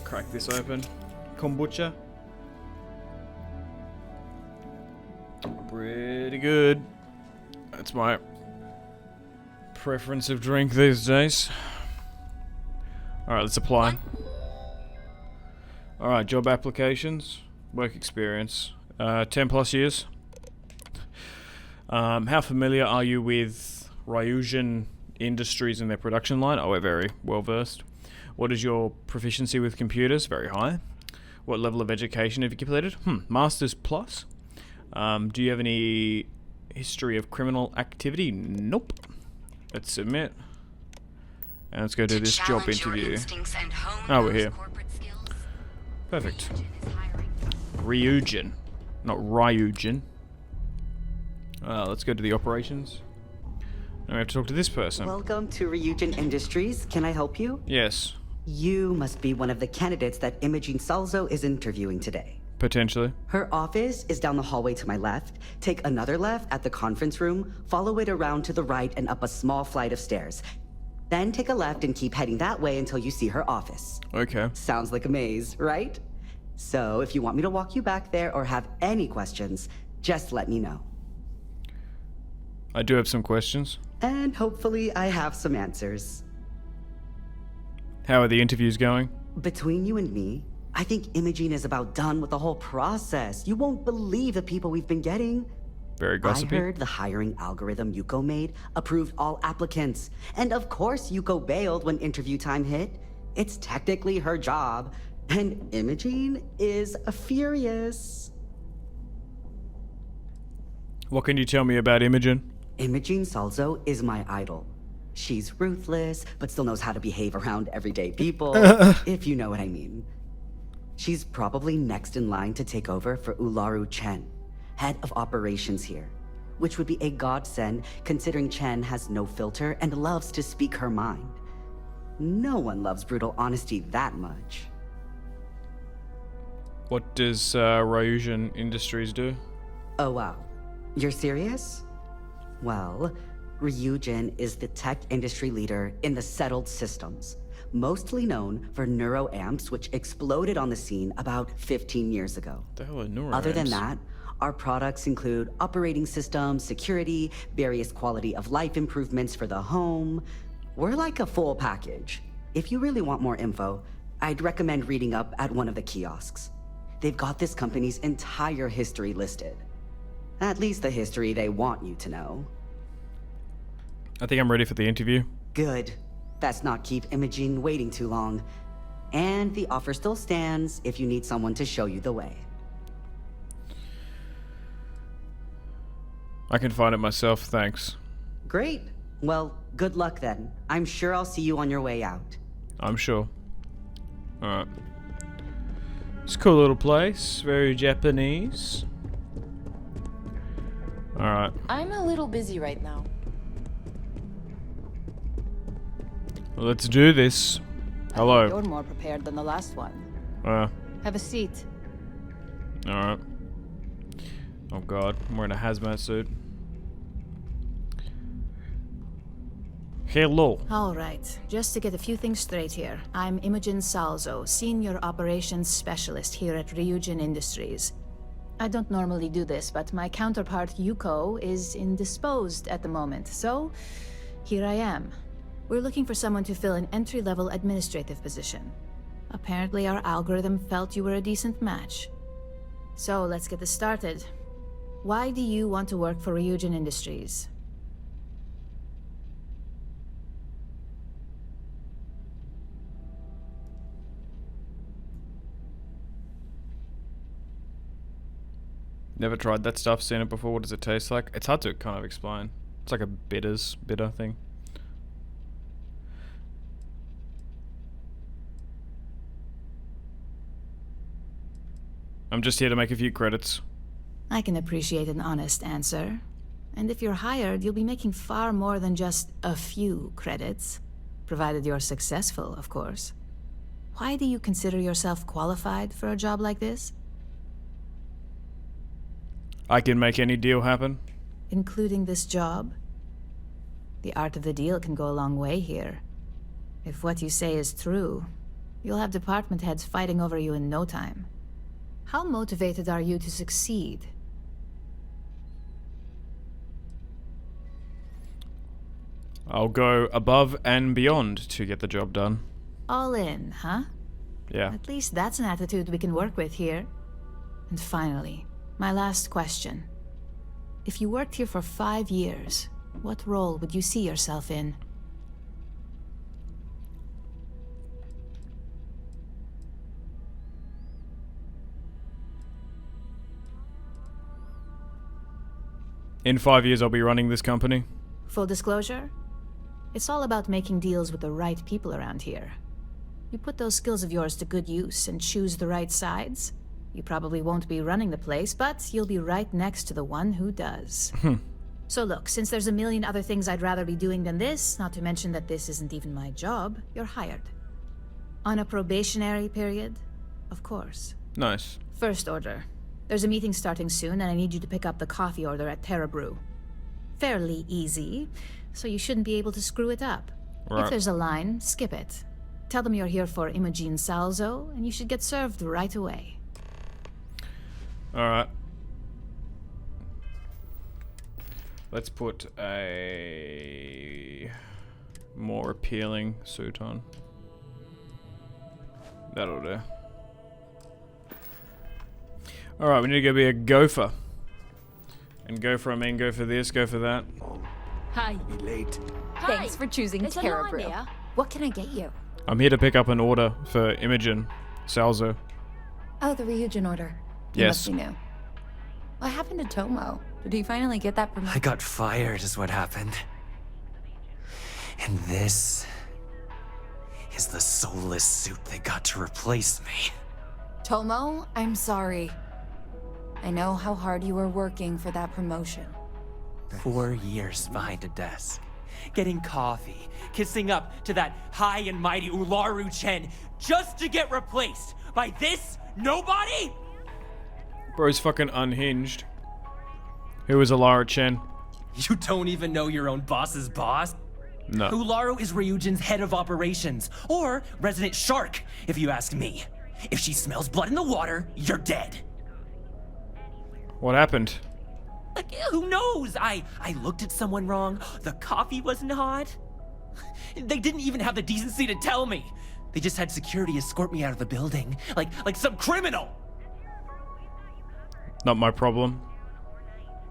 Crack this open. Kombucha. Pretty good. That's my preference of drink these days. Alright, let's apply. Alright, job applications. Work experience. 10 plus years. How familiar are you with Ryujin Industries and their production line? Oh, we're very well versed. What is your proficiency with computers? Very high. What level of education have you completed? Masters plus. Do you have any history of criminal activity? Nope. Let's submit. And let's go do this job interview. Oh, we're here. Perfect. Ryujin. Not Ryujin. Let's go to the operations. Now we have to talk to this person. Welcome to Ryujin Industries. Can I help you? Yes. You must be one of the candidates that Imogene Salzo is interviewing today. Potentially. Her office is down the hallway to my left. Take another left at the conference room, follow it around to the right and up a small flight of stairs. Then take a left and keep heading that way until you see her office. Okay. Sounds like a maze, right? So if you want me to walk you back there or have any questions, just let me know. I do have some questions. And hopefully I have some answers. How are the interviews going? Between you and me, I think Imogene is about done with the whole process. You won't believe the people we've been getting. Very gossipy. I heard the hiring algorithm Yuko made approved all applicants. And of course Yuko bailed when interview time hit. It's technically her job. And Imogene is furious. What can you tell me about Imogen? Imogene Salzo is my idol. She's ruthless, but still knows how to behave around everyday people, if you know what I mean. She's probably next in line to take over for Ularu Chen, head of operations here, which would be a godsend considering Chen has no filter and loves to speak her mind. No one loves brutal honesty that much. What does Ryujin Industries do? Oh wow, you're serious? Well, Ryujin is the tech industry leader in the settled systems, mostly known for neuroamps, which exploded on the scene about 15 years ago. The hell are neuroamps? Other than that, our products include operating systems, security, various quality of life improvements for the home. We're like a full package. If you really want more info, I'd recommend reading up at one of the kiosks. They've got this company's entire history listed. At least the history they want you to know. I think I'm ready for the interview. Good. That's not keep Imogene waiting too long. And the offer still stands if you need someone to show you the way. I can find it myself, thanks. Great. Well, good luck then. I'm sure I'll see you on your way out. I'm sure. Alright. It's a cool little place. Very Japanese. Alright. I'm a little busy right now. Let's do this. Hello. You're more prepared than the last one. Have a seat. Alright. Oh god, I'm wearing a hazmat suit. Hello. Alright, just to get a few things straight here. I'm Imogen Salzo, Senior Operations Specialist here at Ryujin Industries. I don't normally do this, but my counterpart Yuko is indisposed at the moment, so here I am. We're looking for someone to fill an entry-level administrative position. Apparently our algorithm felt you were a decent match. So let's get this started. Why do you want to work for Ryujin Industries? Never tried that stuff, seen it before. What does it taste like? It's hard to kind of explain. It's like a bitter thing. I'm just here to make a few credits. I can appreciate an honest answer. And if you're hired, you'll be making far more than just a few credits. Provided you're successful, of course. Why do you consider yourself qualified for a job like this? I can make any deal happen. Including this job? The art of the deal can go a long way here. If what you say is true, You'll have department heads fighting over you in no time. How motivated are you to succeed? I'll go above and beyond to get the job done. All in, huh? Yeah. At least that's an attitude we can work with here. And finally, my last question. If you worked here for 5 years, what role would you see yourself in? In 5 years, I'll be running this company. Full disclosure? It's all about making deals with the right people around here. You put those skills of yours to good use and choose the right sides, you probably won't be running the place, but you'll be right next to the one who does. So look, since there's a million other things I'd rather be doing than this, not to mention that this isn't even my job, you're hired. On a probationary period, of course. Nice. First order. There's a meeting starting soon, and I need you to pick up the coffee order at Terra Brew. Fairly easy, so you shouldn't be able to screw it up. Right. If there's a line, skip it. Tell them you're here for Imogen Salzo, and you should get served right away. Alright. Let's put a more appealing suit on. That'll do. Alright, we need to go be a gopher. And gopher, I mean go for this, go for that. Hi. Be late. Thanks for choosing There's a Terra line Brew. here. What can I get you? I'm here to pick up an order for Imogen Salzo. Oh, the Ryujin order. You Yes. must be new. What happened to Tomo? Did he finally get that I promotion? got fired is what happened. And this is the soulless suit they got to replace me. Tomo, I'm sorry. I know how hard you were working for that promotion. 4 years behind a desk, getting coffee, kissing up to that high and mighty Ularu Chen, just to get replaced by this nobody? Bro's fucking unhinged. Who is Alara Chen? You don't even know your own boss's boss? No. Ularu is Ryujin's head of operations, or resident shark, if you ask me. If she smells blood in the water, you're dead. What happened? Like, who knows? I looked at someone wrong. The coffee wasn't hot. They didn't even have the decency to tell me. They just had security escort me out of the building, like some criminal. Not my problem.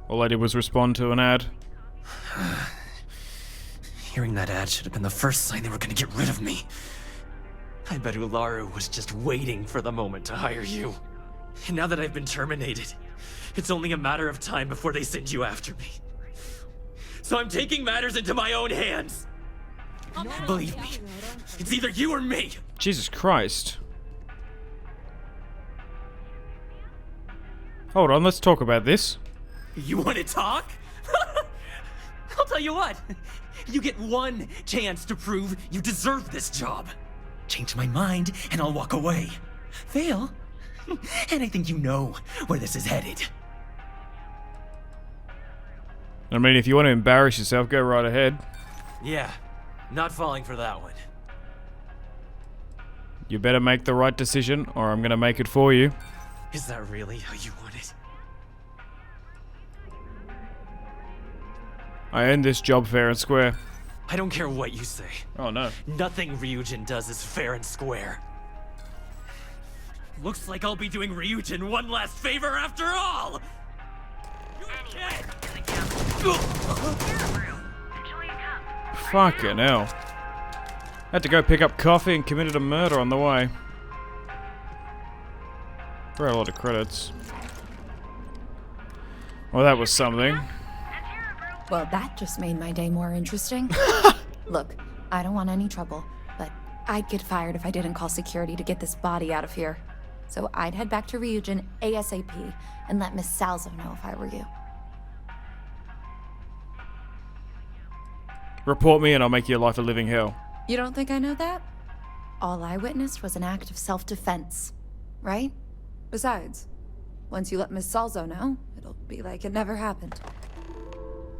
All I did was respond to an ad. Hearing that ad should have been the first sign they were gonna get rid of me. I bet Ularu was just waiting for the moment to hire you. And now that I've been terminated, it's only a matter of time before they send you after me. So I'm taking matters into my own hands. Believe me, it's either you or me. Jesus Christ. Hold on, let's talk about this. You want to talk? I'll tell you what. You get one chance to prove you deserve this job. Change my mind and I'll walk away. Fail, and I think you know where this is headed. I mean, if you want to embarrass yourself, go right ahead. Yeah, not falling for that one. You better make the right decision, or I'm gonna make it for you. Is that really how you want it? I earned this job fair and square. I don't care what you say. Oh no. Nothing Ryujin does is fair and square. Looks like I'll be doing Ryujin one last favor after all! You're dead! Fucking hell. Had to go pick up coffee and committed a murder on the way. For a lot of credits. Well, that was something. Well, that just made my day more interesting. Look, I don't want any trouble, but I'd get fired if I didn't call security to get this body out of here. So I'd head back to Ryujin ASAP and let Miss Salzo know if I were you. Report me and I'll make your life a living hell. You don't think I know that? All I witnessed was an act of self-defense, right? Besides, once you let Miss Salzo know, it'll be like it never happened.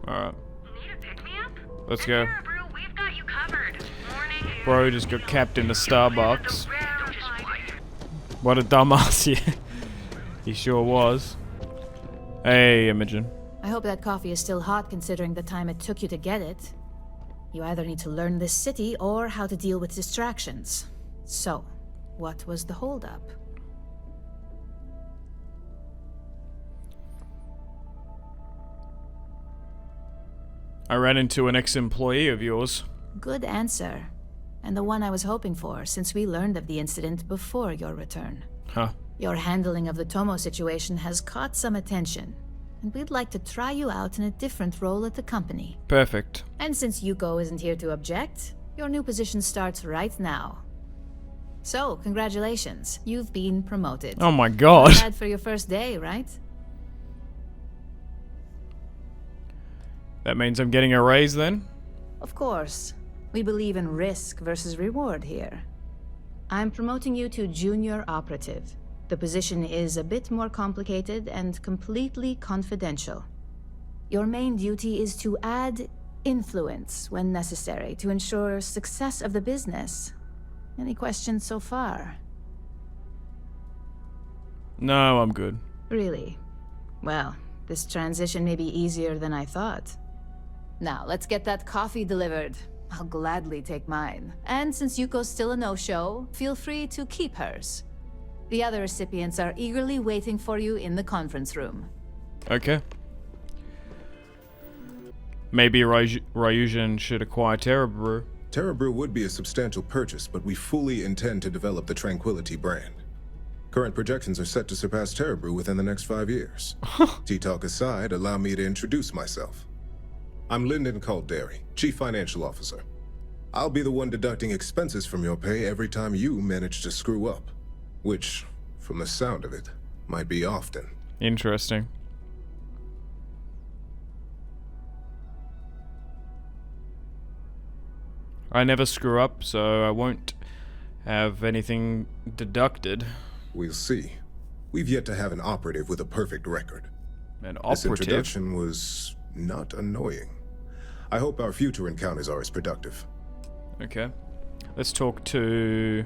Alright. Need a pick-me-up? Let's go. Brew, we've got you covered. Morning. Bro just got capped in the Starbucks. Red What a dumbass, yeah. He sure was. Hey, Imogen. I hope that coffee is still hot considering the time it took you to get it. You either need to learn this city or how to deal with distractions. So, what was the holdup? I ran into an ex-employee of yours. Good answer. And the one I was hoping for, since we learned of the incident before your return. Huh. Your handling of the Tomo situation has caught some attention, and we'd like to try you out in a different role at the company. Perfect. And since Yuko isn't here to object, your new position starts right now. So, congratulations. You've been promoted. Oh my god. Not bad for your first day, right? That means I'm getting a raise then? Of course. We believe in risk versus reward here. I'm promoting you to junior operative. The position is a bit more complicated and completely confidential. Your main duty is to add influence when necessary to ensure success of the business. Any questions so far? No, I'm good. Really? Well, this transition may be easier than I thought. Now, let's get that coffee delivered. I'll gladly take mine. And since Yuko's still a no-show, feel free to keep hers. The other recipients are eagerly waiting for you in the conference room. Okay. Maybe Ryujin should acquire Terra Brew. Terra Brew would be a substantial purchase, but we fully intend to develop the Tranquility brand. Current projections are set to surpass Terra Brew within the next 5 years. Tea-talk aside, allow me to introduce myself. I'm Lyndon Calderi, Chief Financial Officer. I'll be the one deducting expenses from your pay every time you manage to screw up. Which, from the sound of it, might be often. Interesting. I never screw up, so I won't have anything deducted. We'll see. We've yet to have an operative with a perfect record. An This operative? introduction was not annoying. I hope our future encounters are as productive. Okay. Let's talk to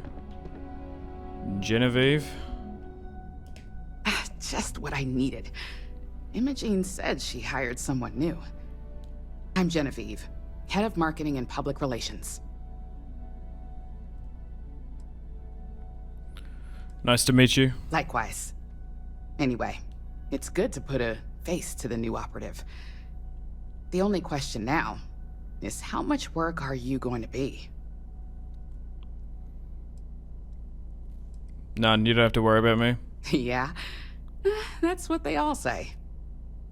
Genevieve. Just what I needed. Imogene said she hired someone new. I'm Genevieve, Head of Marketing and Public Relations. Nice to meet you. Likewise. Anyway, it's good to put a face to the new operative. The only question now is how much work are you going to be? None, you don't have to worry about me. Yeah, that's what they all say.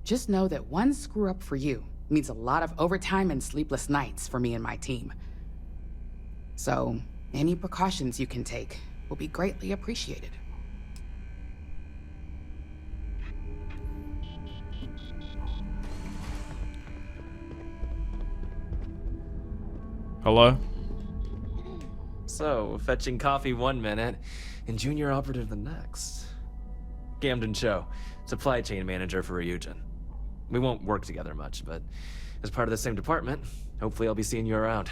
Just know that one screw up for you means a lot of overtime and sleepless nights for me and my team. So, any precautions you can take will be greatly appreciated. Hello? So, fetching coffee 1 minute and junior operative the next. Gamden Cho, supply chain manager for Ryujin. We won't work together much, but as part of the same department, hopefully I'll be seeing you around.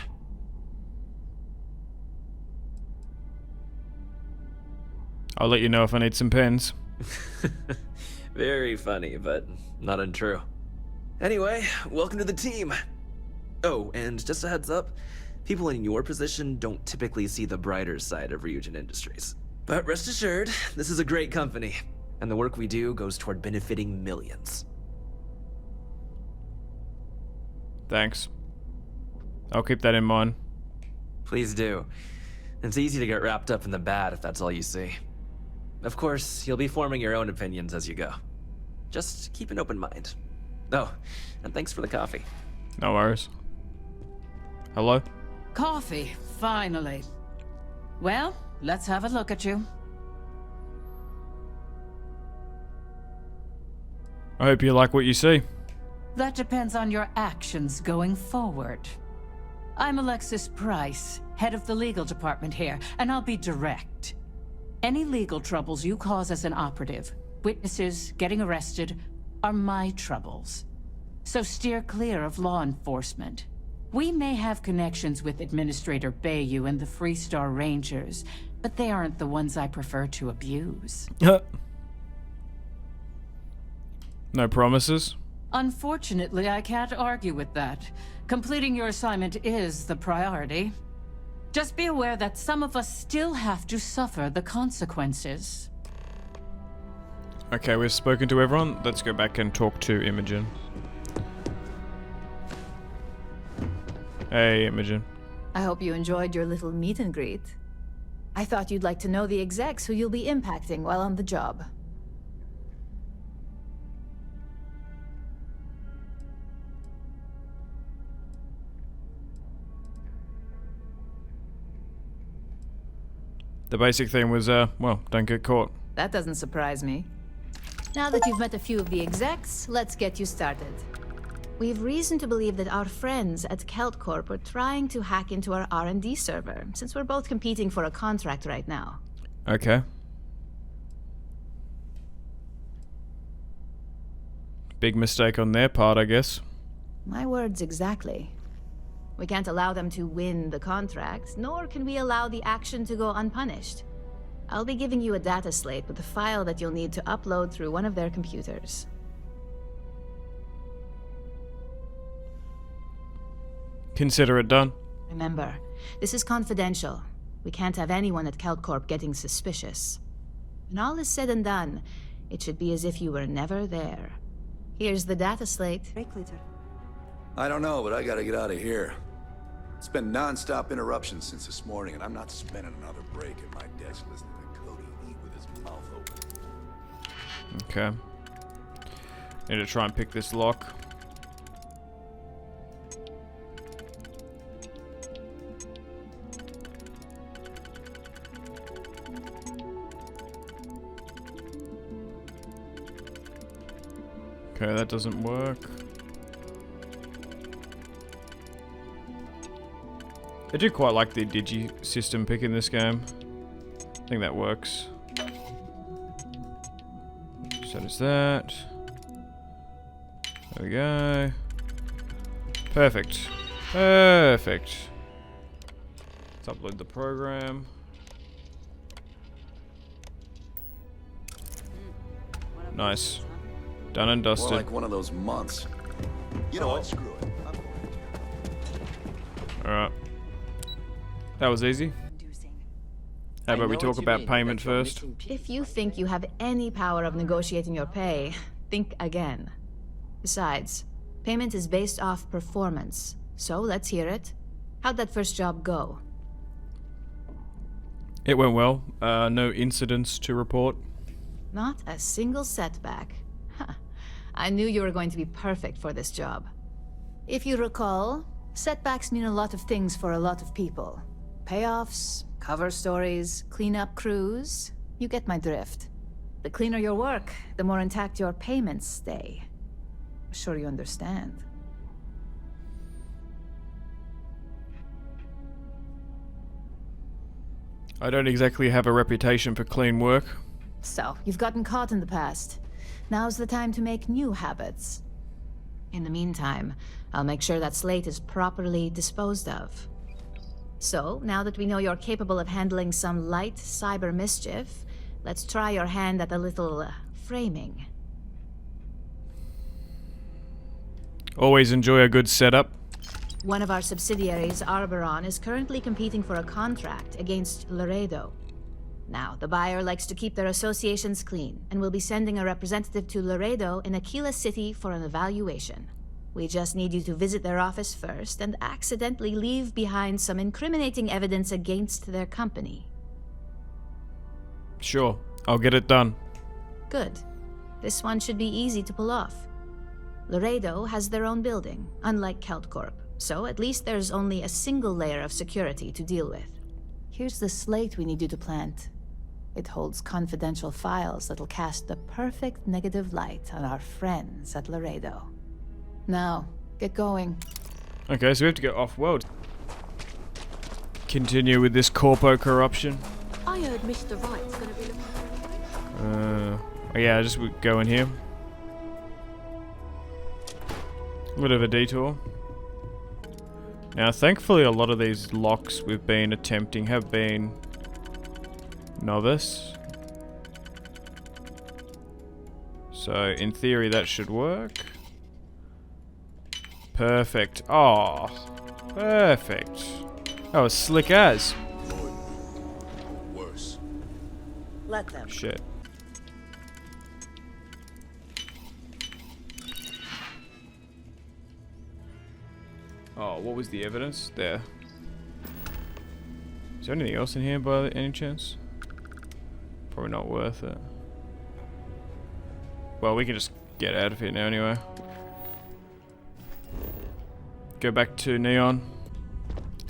I'll let you know if I need some pens. Very funny, but not untrue. Anyway, welcome to the team. Oh, and just a heads up, people in your position don't typically see the brighter side of Ryujin Industries. But rest assured, this is a great company, and the work we do goes toward benefiting millions. Thanks. I'll keep that in mind. Please do. It's easy to get wrapped up in the bad if that's all you see. Of course, you'll be forming your own opinions as you go. Just keep an open mind. Oh, and thanks for the coffee. No worries. Hello? Coffee, finally. Well, let's have a look at you. I hope you like what you see. That depends on your actions going forward. I'm Alexis Price, head of the legal department here, and I'll be direct. Any legal troubles you cause as an operative, witnesses, getting arrested, are my troubles. So steer clear of law enforcement. We may have connections with Administrator Bayou and the Freestar Rangers, but they aren't the ones I prefer to abuse. No promises? Unfortunately, I can't argue with that. Completing your assignment is the priority. Just be aware that some of us still have to suffer the consequences. Okay, we've spoken to everyone. Let's go back and talk to Imogen. Hey, Imogen. I hope you enjoyed your little meet and greet. I thought you'd like to know the execs who you'll be impacting while on the job. The basic theme was, well, don't get caught. That doesn't surprise me. Now that you've met a few of the execs, let's get you started. We've reason to believe that our friends at Kelt Corp are trying to hack into our R&D server, since we're both competing for a contract right now. Okay. Big mistake on their part, I guess. My words exactly. We can't allow them to win the contract, nor can we allow the action to go unpunished. I'll be giving you a data slate with a file that you'll need to upload through one of their computers. Consider it done. Remember, this is confidential. We can't have anyone at Kelt Corp getting suspicious. When all is said and done, it should be as if you were never there. Here's the data slate. I don't know, but I gotta get out of here. It's been non-stop interruptions since this morning, and I'm not spending another break at my desk listening to Cody eat with his mouth open. Okay. Need to try and pick this lock. Okay, that doesn't work. I do quite like the digi system pick in this game. I think that works. So does that. There we go. Perfect. Perfect. Let's upload the program. Nice. Done and dusted. More like one of those months. You know what? Screw it. Alright. That was easy. How about we talk about payment first? If you think you have any power of negotiating your pay, think again. Besides, payment is based off performance. So let's hear it. How'd that first job go? It went well. No incidents to report. Not a single setback. Huh. I knew you were going to be perfect for this job. If you recall, setbacks mean a lot of things for a lot of people. Payoffs, cover stories, cleanup crews. You get my drift. The cleaner your work, the more intact your payments stay. I'm sure you understand. I don't exactly have a reputation for clean work. So, you've gotten caught in the past. Now's the time to make new habits. In the meantime, I'll make sure that slate is properly disposed of. So, now that we know you're capable of handling some light cyber mischief, let's try your hand at a little framing. Always enjoy a good setup. One of our subsidiaries, Arboron, is currently competing for a contract against Laredo. Now, the buyer likes to keep their associations clean, and will be sending a representative to Laredo in Aquila City for an evaluation. We just need you to visit their office first and accidentally leave behind some incriminating evidence against their company. Sure, I'll get it done. Good. This one should be easy to pull off. Laredo has their own building, unlike Kelt Corp, so at least there's only a single layer of security to deal with. Here's the slate we need you to plant. It holds confidential files that'll cast the perfect negative light on our friends at Laredo. Now, get going. Okay, so we have to go off-world. Continue with this corpo corruption. I heard Mr. Wright's gonna be Oh yeah, just go in here. A bit of a detour. Now, thankfully, a lot of these locks we've been attempting have been Novice. So, in theory, that should work. Perfect. Oh, perfect. That was slick as. Worse. Let them. Shit. Oh, what was the evidence? There. Is there anything else in here by any chance? Probably not worth it. Well, we can just get out of here now anyway. Go back to Neon.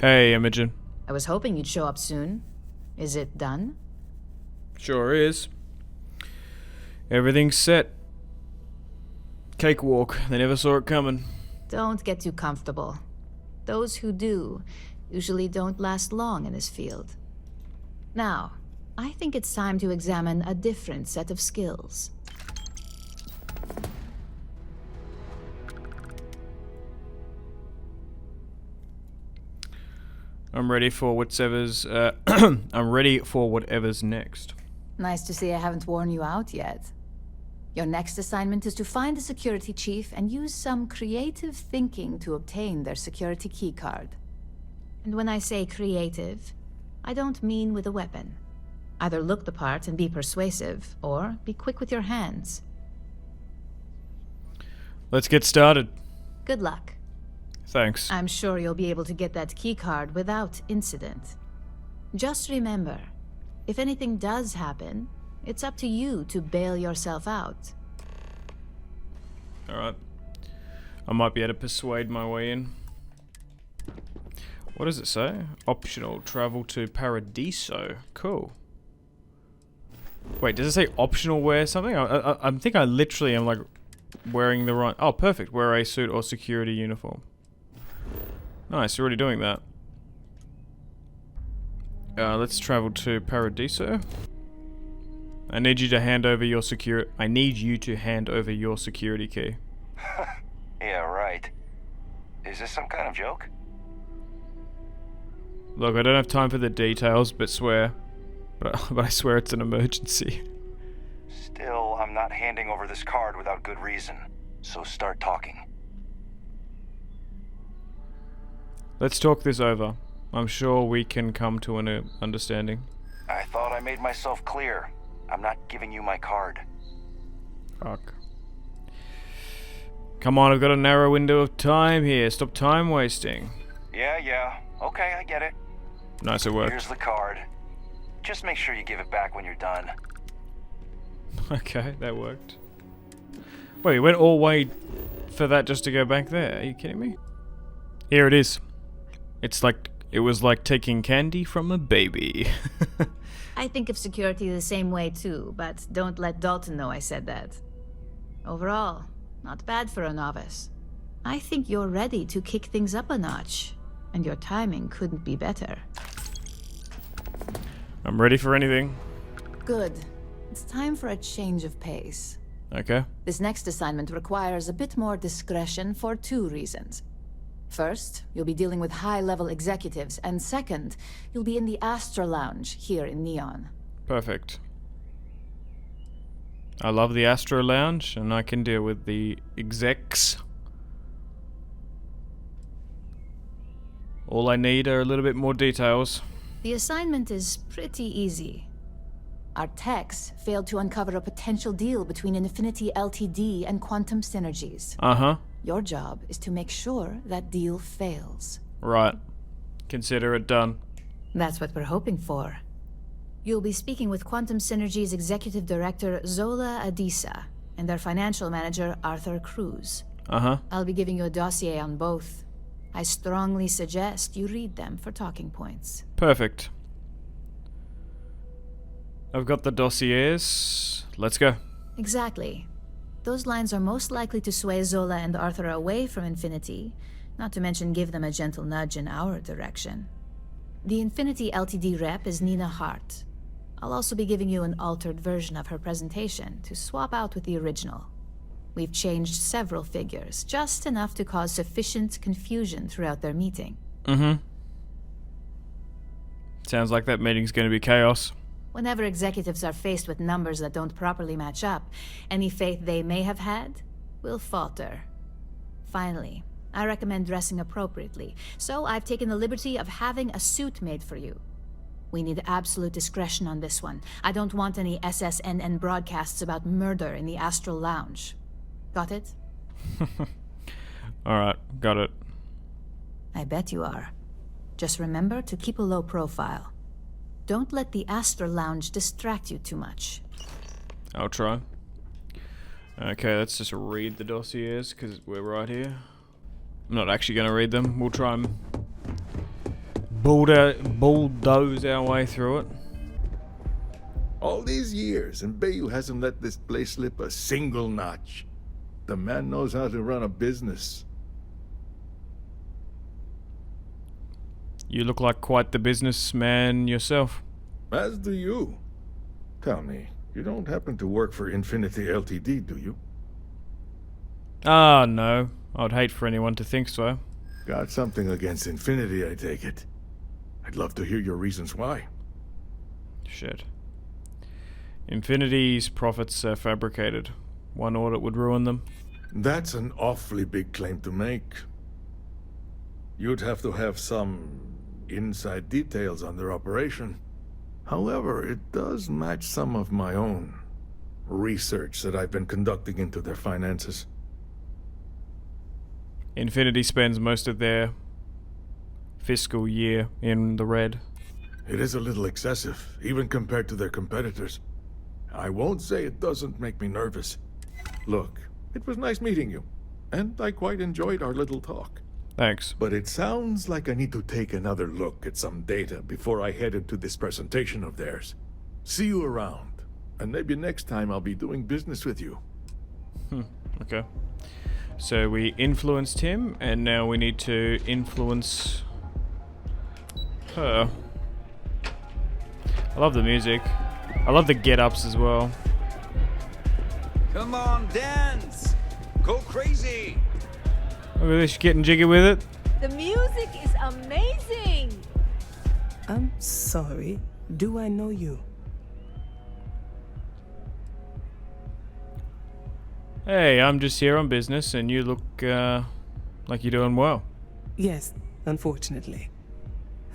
Hey, Imogen. I was hoping you'd show up soon. Is it done? Sure is. Everything's set. Cakewalk. They never saw it coming. Don't get too comfortable. Those who do usually don't last long in this field. Now, I think it's time to examine a different set of skills. I'm ready for whatever's I'm ready for whatever's next. Nice to see I haven't worn you out yet. Your next assignment is to find the security chief and use some creative thinking to obtain their security keycard. And when I say creative, I don't mean with a weapon. Either look the part and be persuasive, or be quick with your hands. Let's get started. Good luck. Thanks. I'm sure you'll be able to get that keycard without incident. Just remember, if anything does happen, it's up to you to bail yourself out. Alright. I might be able to persuade my way in. What does it say? Optional. Travel to Paradiso. Cool. Wait, does it say optional wear something? I think I literally am like wearing the right... Oh, perfect. Wear a suit or security uniform. Nice, you're already doing that. Let's travel to Paradiso. I need you to hand over your security key. Yeah, right. Is this some kind of joke? Look, I don't have time for the details, but I swear it's an emergency. Still, I'm not handing over this card without good reason. So start talking. Let's talk this over. I'm sure we can come to an understanding. I thought I made myself clear. I'm not giving you my card. Fuck. Come on, I've got a narrow window of time here. Stop time wasting. Yeah. Okay, I get it. Nice, it worked. Here's the card. Just make sure you give it back when you're done. Okay, that worked. Wait, we went all the way for that just to go back there? Are you kidding me? Here it is. It was like taking candy from a baby. I think of security the same way too, but don't let Dalton know I said that. Overall, not bad for a novice. I think you're ready to kick things up a notch, and your timing couldn't be better. I'm ready for anything. Good. It's time for a change of pace. Okay. This next assignment requires a bit more discretion for 2 reasons. First, you'll be dealing with high-level executives, and second, you'll be in the Astra Lounge here in Neon. Perfect. I love the Astro Lounge, and I can deal with the execs. All I need are a little bit more details. The assignment is pretty easy. Our techs failed to uncover a potential deal between Infinity Ltd and Quantum Synergies. Uh-huh. Your job is to make sure that deal fails. Right. Consider it done. That's what we're hoping for. You'll be speaking with Quantum Synergy's Executive Director, Zola Adisa, and their Financial Manager, Arthur Cruz. Uh-huh. I'll be giving you a dossier on both. I strongly suggest you read them for talking points. Perfect. I've got the dossiers. Let's go. Exactly. Those lines are most likely to sway Zola and Arthur away from Infinity, not to mention give them a gentle nudge in our direction. The Infinity Ltd rep is Nina Hart. I'll also be giving you an altered version of her presentation to swap out with the original. We've changed several figures, just enough to cause sufficient confusion throughout their meeting. Mm-hmm. Sounds like that meeting's going to be chaos. Whenever executives are faced with numbers that don't properly match up, any faith they may have had will falter. Finally, I recommend dressing appropriately, so I've taken the liberty of having a suit made for you. We need absolute discretion on this one. I don't want any SSNN broadcasts about murder in the Astral Lounge. Got it? Alright, got it. I bet you are. Just remember to keep a low profile. Don't let the Astral Lounge distract you too much. I'll try. Okay, let's just read the dossiers, because we're right here. I'm not actually going to read them. We'll try and bulldoze our way through it. All these years, and Bayou hasn't let this place slip a single notch. The man knows how to run a business. You look like quite the businessman yourself. As do you. Tell me, you don't happen to work for Infinity Ltd, do you? Ah, no. I'd hate for anyone to think so. Got something against Infinity, I take it. I'd love to hear your reasons why. Shit. Infinity's profits are fabricated. One audit would ruin them. That's an awfully big claim to make. You'd have to have some inside details on their operation. However, it does match some of my own research that I've been conducting into their finances. Infinity spends most of their fiscal year in the red. It is a little excessive, even compared to their competitors. I won't say it doesn't make me nervous. Look, it was nice meeting you, and I quite enjoyed our little talk. Thanks. But it sounds like I need to take another look at some data before I head into this presentation of theirs. See you around, and maybe next time I'll be doing business with you. Okay. So we influenced him, and now we need to influence her. I love the music. I love the get-ups as well. Come on, dance! Go crazy! Look at this, getting jiggy with it. The music is amazing! I'm sorry. Do I know you? Hey, I'm just here on business, and you look like you're doing well. Yes, unfortunately.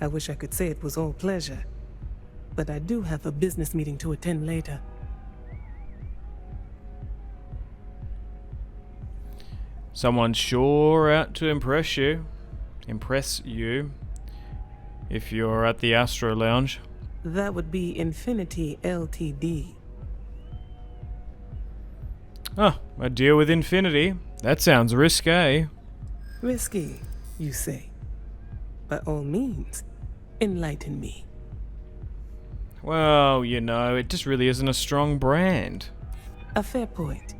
I wish I could say it was all pleasure. But I do have a business meeting to attend later. Someone's sure out to impress you. If you're at the Astro Lounge. That would be Infinity Ltd. Oh, a deal with Infinity. That sounds risque. Risky, you say? By all means, enlighten me. Well, you know, it just really isn't a strong brand. A fair point.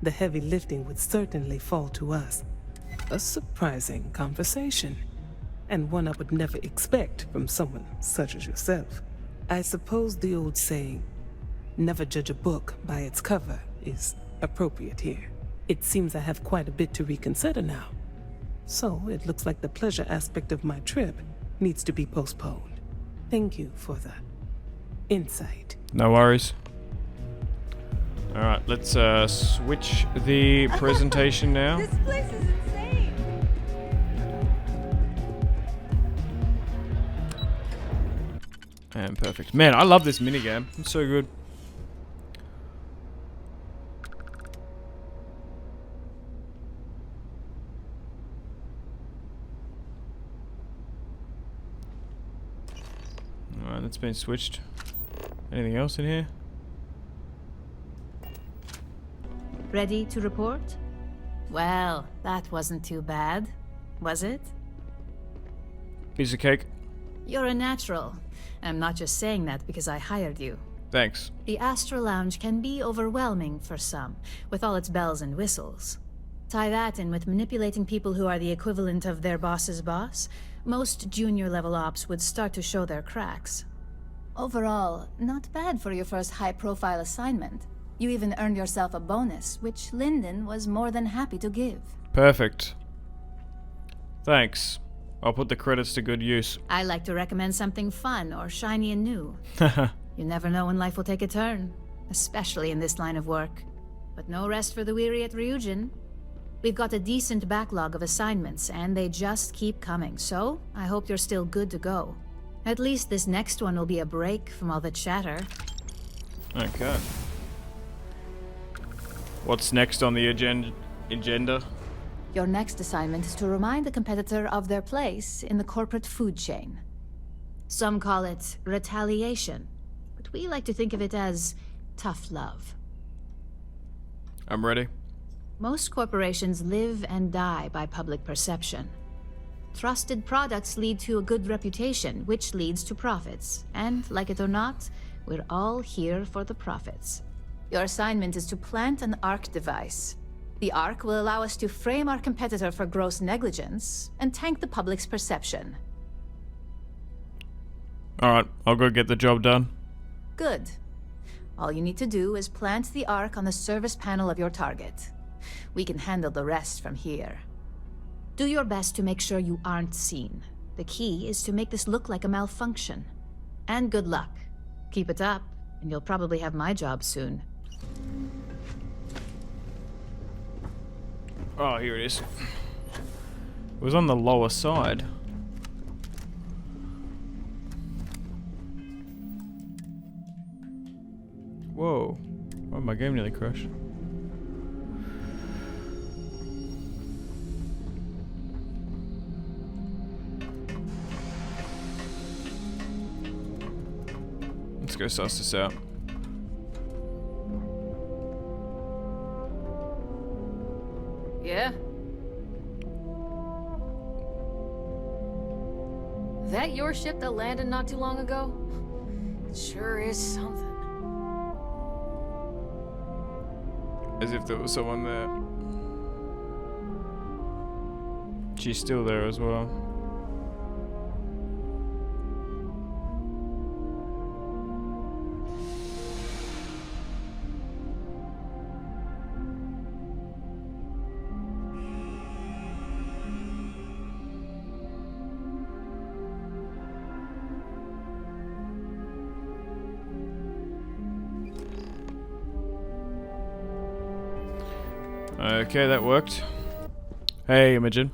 The heavy lifting would certainly fall to us. A surprising conversation, and one I would never expect from someone such as yourself. I suppose the old saying, never judge a book by its cover, is appropriate here. It seems I have quite a bit to reconsider now. So it looks like the pleasure aspect of my trip needs to be postponed. Thank you for the insight. No worries. Alright, let's switch the presentation now. This place is insane! And perfect. Man, I love this minigame. It's so good. Alright, that's been switched. Anything else in here? Ready to report? Well, that wasn't too bad, was it? Piece of cake. You're a natural. I'm not just saying that because I hired you. Thanks. The Astro Lounge can be overwhelming for some, with all its bells and whistles. Tie that in with manipulating people who are the equivalent of their boss's boss, most junior-level ops would start to show their cracks. Overall, not bad for your first high-profile assignment. You even earned yourself a bonus, which Lyndon was more than happy to give. Perfect. Thanks. I'll put the credits to good use. I like to recommend something fun or shiny and new. You never know when life will take a turn, especially in this line of work. But no rest for the weary at Ryujin. We've got a decent backlog of assignments, and they just keep coming, so I hope you're still good to go. At least this next one will be a break from all the chatter. Okay. What's next on the agenda? Your next assignment is to remind the competitor of their place in the corporate food chain. Some call it retaliation, but we like to think of it as tough love. I'm ready. Most corporations live and die by public perception. Trusted products lead to a good reputation, which leads to profits. And, like it or not, we're all here for the profits. Your assignment is to plant an ARC device. The ARC will allow us to frame our competitor for gross negligence and tank the public's perception. Alright, I'll go get the job done. Good. All you need to do is plant the ARC on the service panel of your target. We can handle the rest from here. Do your best to make sure you aren't seen. The key is to make this look like a malfunction. And good luck. Keep it up, and you'll probably have my job soon. Oh, here it is. It was on the lower side. Whoa. Oh, my game nearly crashed. Let's go suss this out. Yeah? That your ship that landed not too long ago? It sure is something. As if there was someone there. She's still there as well. Okay, that worked. Hey, Imogen.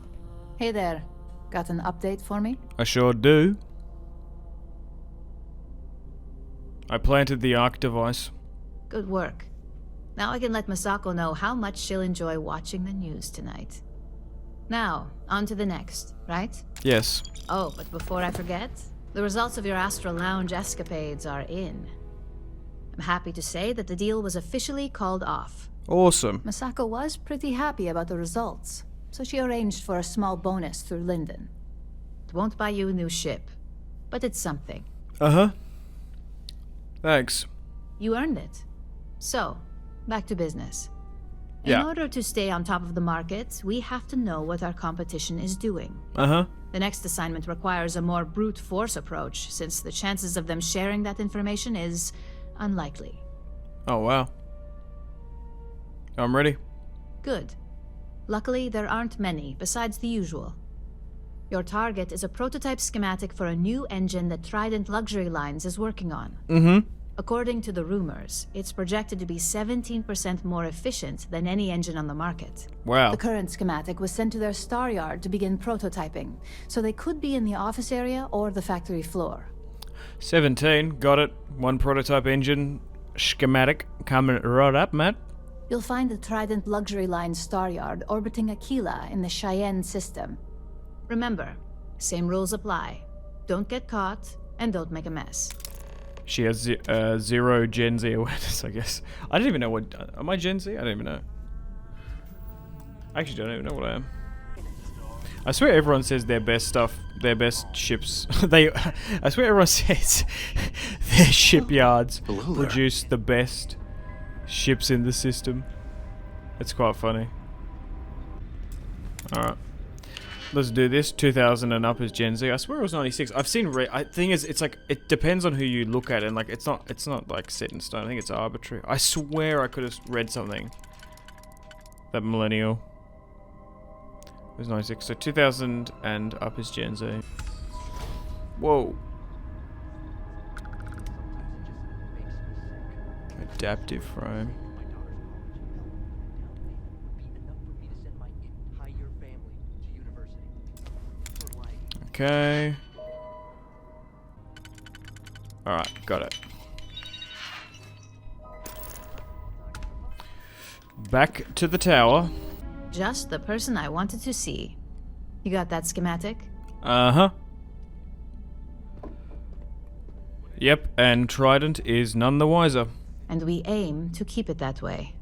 Hey there. Got an update for me? I sure do. I planted the ARC device. Good work. Now I can let Masako know how much she'll enjoy watching the news tonight. Now, on to the next, right? Yes. Oh, but before I forget, the results of your Astral Lounge escapades are in. I'm happy to say that the deal was officially called off. Awesome. Masako was pretty happy about the results, so she arranged for a small bonus through Linden. It won't buy you a new ship, but it's something. Uh-huh. Thanks. You earned it. So, back to business. Yeah. In order to stay on top of the market, we have to know what our competition is doing. Uh-huh. The next assignment requires a more brute force approach, since the chances of them sharing that information is unlikely. Oh, wow. I'm ready. Good. Luckily, there aren't many, besides the usual. Your target is a prototype schematic for a new engine that Trident Luxury Lines is working on. Mm-hmm. According to the rumors, it's projected to be 17% more efficient than any engine on the market. Wow. The current schematic was sent to their star yard to begin prototyping, so they could be in the office area or the factory floor. 17, got it. One prototype engine schematic coming right up, Matt. You'll find the Trident Luxury Line star yard orbiting Aquila in the Cheyenne system. Remember, same rules apply. Don't get caught, and don't make a mess. She has zero Gen Z awareness, I guess. I don't even know what... Am I Gen Z? I don't even know. I actually don't even know what I am. I swear everyone says their best stuff, their best ships. I swear everyone says their shipyards produce the best ships in the system. It's quite funny. Alright. Let's do this. 2000 and up is Gen Z. I swear it was 96. I've seen... thing is, it's like... It depends on who you look at, and like, it's not like set in stone. I think it's arbitrary. I swear I could have read something. That millennial. It was 96. So 2000 and up is Gen Z. Whoa. Adaptive frame. Okay. Alright, got it. Back to the tower. Just the person I wanted to see. You got that schematic? Uh-huh. Yep, and Trident is none the wiser. And we aim to keep it that way.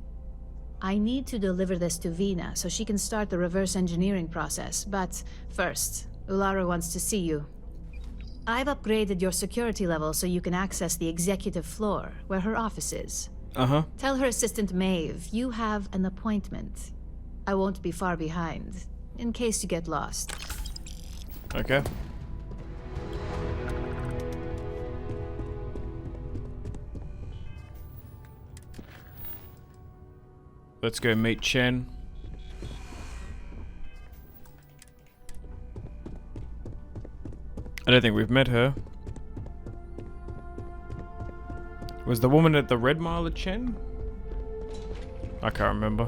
I need to deliver this to Vina so she can start the reverse engineering process, but first, Ularu wants to see you. I've upgraded your security level so you can access the executive floor, where her office is. Uh-huh. Tell her assistant Maeve you have an appointment. I won't be far behind, in case you get lost. Okay. Let's go meet Chen. I don't think we've met her. Was the woman at the Red Mile a Chen? I can't remember.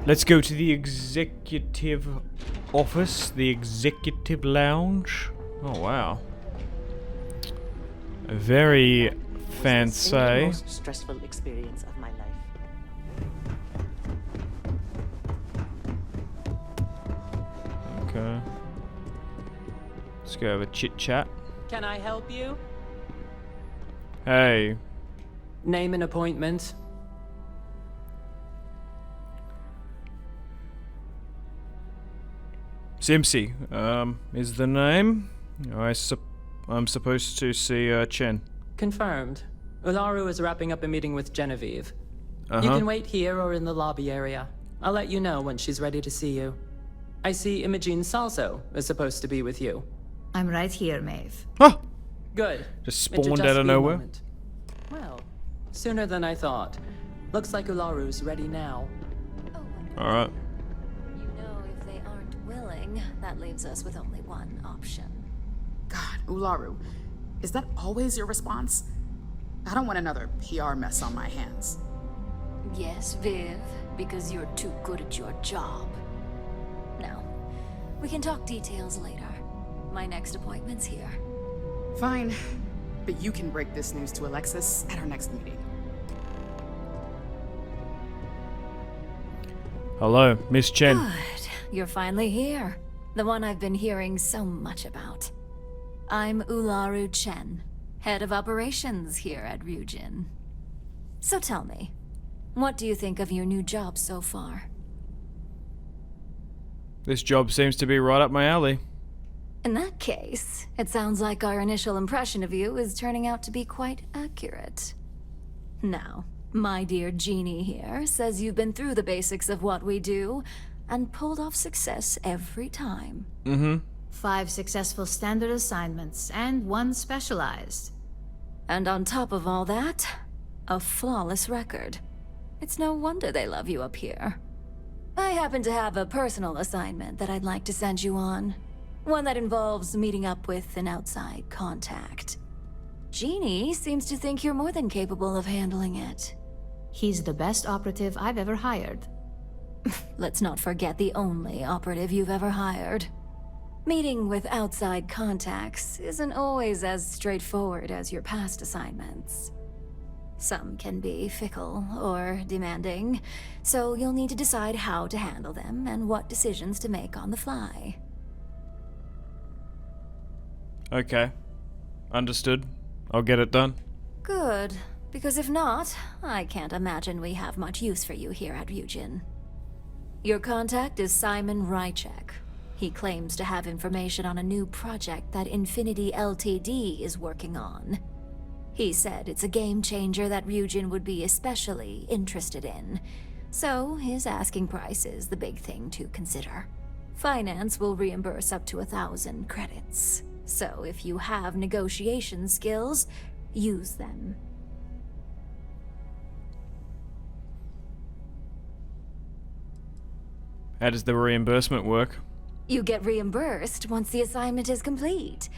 Let's go to the executive office, the executive lounge. Oh wow. Very fancy. The most stressful experience of my life. Okay. Let's go have a chit chat. Can I help you? Hey. Name an appointment. Simpsy, is the name? I'm supposed to see Chen. Confirmed. Ularu is wrapping up a meeting with Genevieve. Uh-huh. You can wait here or in the lobby area. I'll let you know when she's ready to see you. I see Imogene Salso is supposed to be with you. I'm right here, Maeve. Oh! Good. Just It should spawned just out of be a nowhere. moment. Well, sooner than I thought. Looks like Ularu's ready now. Alright. You know, if they aren't willing, that leaves us with only one option. God, Ularu, is that always your response? I don't want another PR mess on my hands. Yes, Viv, because you're too good at your job. Now, we can talk details later. My next appointment's here. Fine, but you can break this news to Alexis at our next meeting. Hello, Miss Chen. Good. You're finally here. The one I've been hearing so much about. I'm Ularu Chen, head of operations here at Ryujin. So tell me, what do you think of your new job so far? This job seems to be right up my alley. In that case, it sounds like our initial impression of you is turning out to be quite accurate. Now, my dear Jeannie here says you've been through the basics of what we do and pulled off success every time. Mm-hmm. 5 successful standard assignments and 1 specialized. And on top of all that, a flawless record. It's no wonder they love you up here. I happen to have a personal assignment that I'd like to send you on. One that involves meeting up with an outside contact. Jeannie seems to think you're more than capable of handling it. He's the best operative I've ever hired. Let's not forget the only operative you've ever hired. Meeting with outside contacts isn't always as straightforward as your past assignments. Some can be fickle or demanding, so you'll need to decide how to handle them and what decisions to make on the fly. Okay. Understood. I'll get it done. Good, because if not, I can't imagine we have much use for you here at Ryujin. Your contact is Simon Rychek. He claims to have information on a new project that Infinity Ltd is working on. He said it's a game changer that Ryujin would be especially interested in, so his asking price is the big thing to consider. Finance will reimburse up to 1,000 credits, so if you have negotiation skills, use them. How does the reimbursement work? You get reimbursed once the assignment is complete,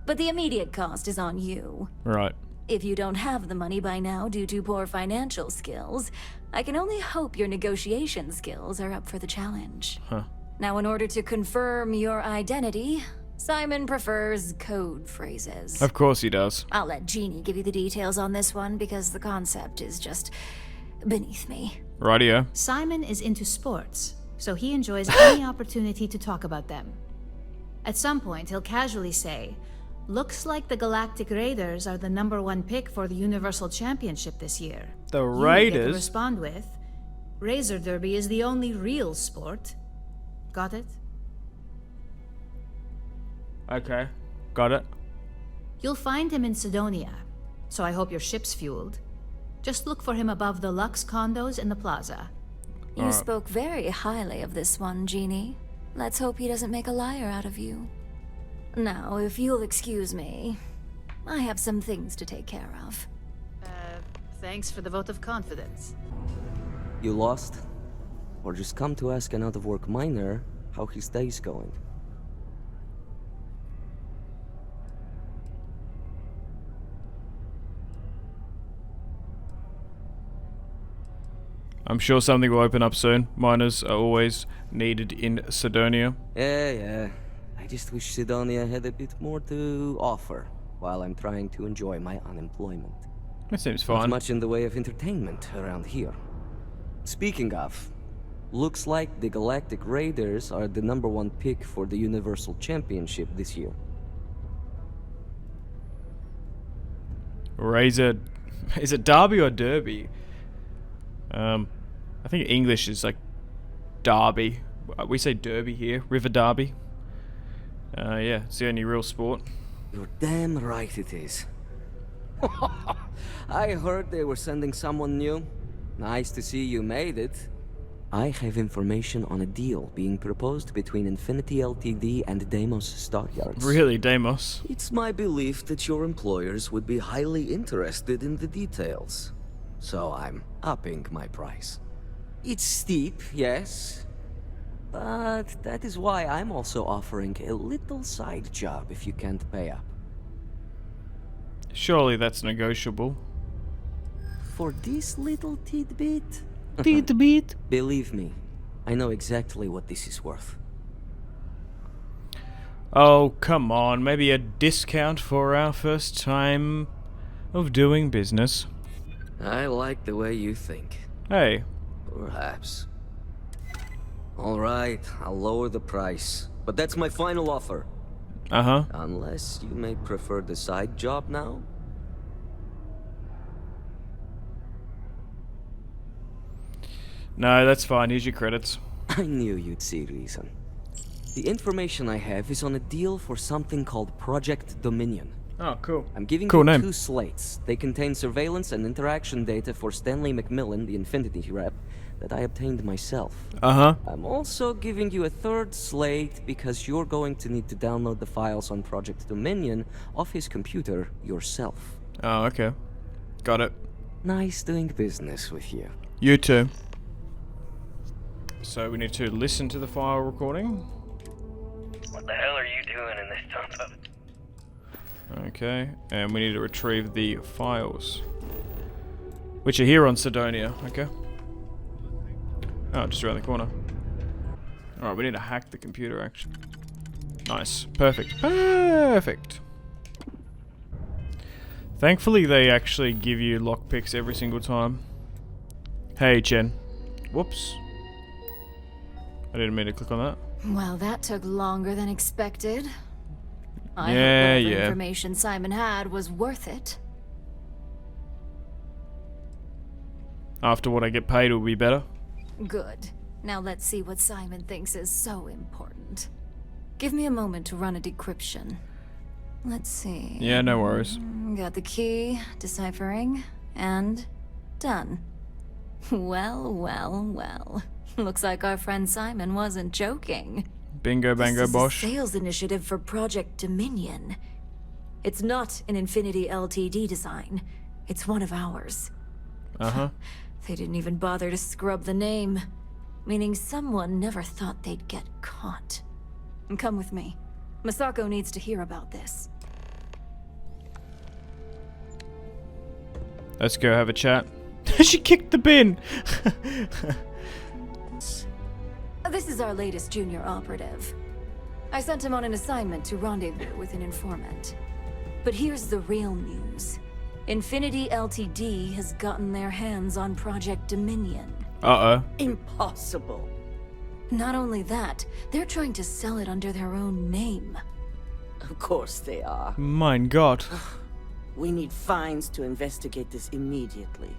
but the immediate cost is on you. Right. If you don't have the money by now due to poor financial skills, I can only hope your negotiation skills are up for the challenge. Huh. Now, in order to confirm your identity, Simon prefers code phrases. Of course he does. I'll let Jeannie give you the details on this one because the concept is just beneath me. Rightio. Simon is into sports, so he enjoys any opportunity to talk about them. At some point, he'll casually say, "Looks like the Galactic Raiders are the #1 pick for the Universal Championship this year." The You get to Raiders? respond with, "Razor Derby is the only real sport." Got it? Okay. Got it. You'll find him in Sidonia, so I hope your ship's fueled. Just look for him above the Lux condos in the plaza. You spoke very highly of this one, Jeannie. Let's hope he doesn't make a liar out of you. Now, if you'll excuse me, I have some things to take care of. Thanks for the vote of confidence. You lost? Or just come to ask an out-of-work miner how his day's going? I'm sure something will open up soon. Miners are always needed in Sidonia. Yeah. I just wish Sidonia had a bit more to offer while I'm trying to enjoy my unemployment. That seems Not fine. much in the way of entertainment around here. Speaking of, looks like the Galactic Raiders are the #1 pick for the Universal Championship this year. Razor... Is it Derby or Derby? I think English is like Derby. We say Derby here. River Derby. Yeah, it's the only real sport. You're damn right it is. I heard they were sending someone new. Nice to see you made it. I have information on a deal being proposed between Infinity Ltd and Deimos Stockyards. Really, Deimos? It's my belief that your employers would be highly interested in the details. So I'm upping my price. It's steep, yes. But that is why I'm also offering a little side job if you can't pay up. Surely that's negotiable. For this little tidbit? Tidbit? Believe me, I know exactly what this is worth. Oh, come on. Maybe a discount for our first time of doing business. I like the way you think. Hey. Perhaps. Alright, I'll lower the price. But that's my final offer. Uh-huh. Unless you may prefer the side job now? No, that's fine. Here's your credits. I knew you'd see reason. The information I have is on a deal for something called Project Dominion. Oh, cool. I'm giving Cool you name. 2 slates. They contain surveillance and interaction data for Stanley McMillan, the Infinity rep, that I obtained myself. Uh-huh. I'm also giving you a 3rd slate because you're going to need to download the files on Project Dominion off his computer yourself. Oh, okay. Got it. Nice doing business with you. You too. So we need to listen to the file recording. What the hell are you doing in this tugboat? Okay, and we need to retrieve the files, which are here on Sidonia. Okay. Oh, just around the corner. Alright, we need to hack the computer, actually. Nice. Perfect. Perfect. Thankfully, they actually give you lockpicks every single time. Hey, Chen. Whoops. I didn't mean to click on that. Well, that took longer than expected. I Yeah, hope whatever yeah. information Simon had was worth it. After what I get paid, it will be better. Good. Now let's see what Simon thinks is so important. Give me a moment to run a decryption. Let's see. Yeah, no worries. Got the key, deciphering, and done. Well. Looks like our friend Simon wasn't joking. Bingo, bango, This is bosh. a sales initiative for Project Dominion. It's not an Infinity Ltd design. It's one of ours. Uh-huh. They didn't even bother to scrub the name, meaning someone never thought they'd get caught. Come with me. Masako needs to hear about this. Let's go have a chat. She kicked the bin! This is our latest junior operative. I sent him on an assignment to rendezvous with an informant. But here's the real news. Infinity Ltd. has gotten their hands on Project Dominion. Uh-oh. Impossible. Not only that, they're trying to sell it under their own name. Of course they are. Mein Gott. We need Fines to investigate this immediately.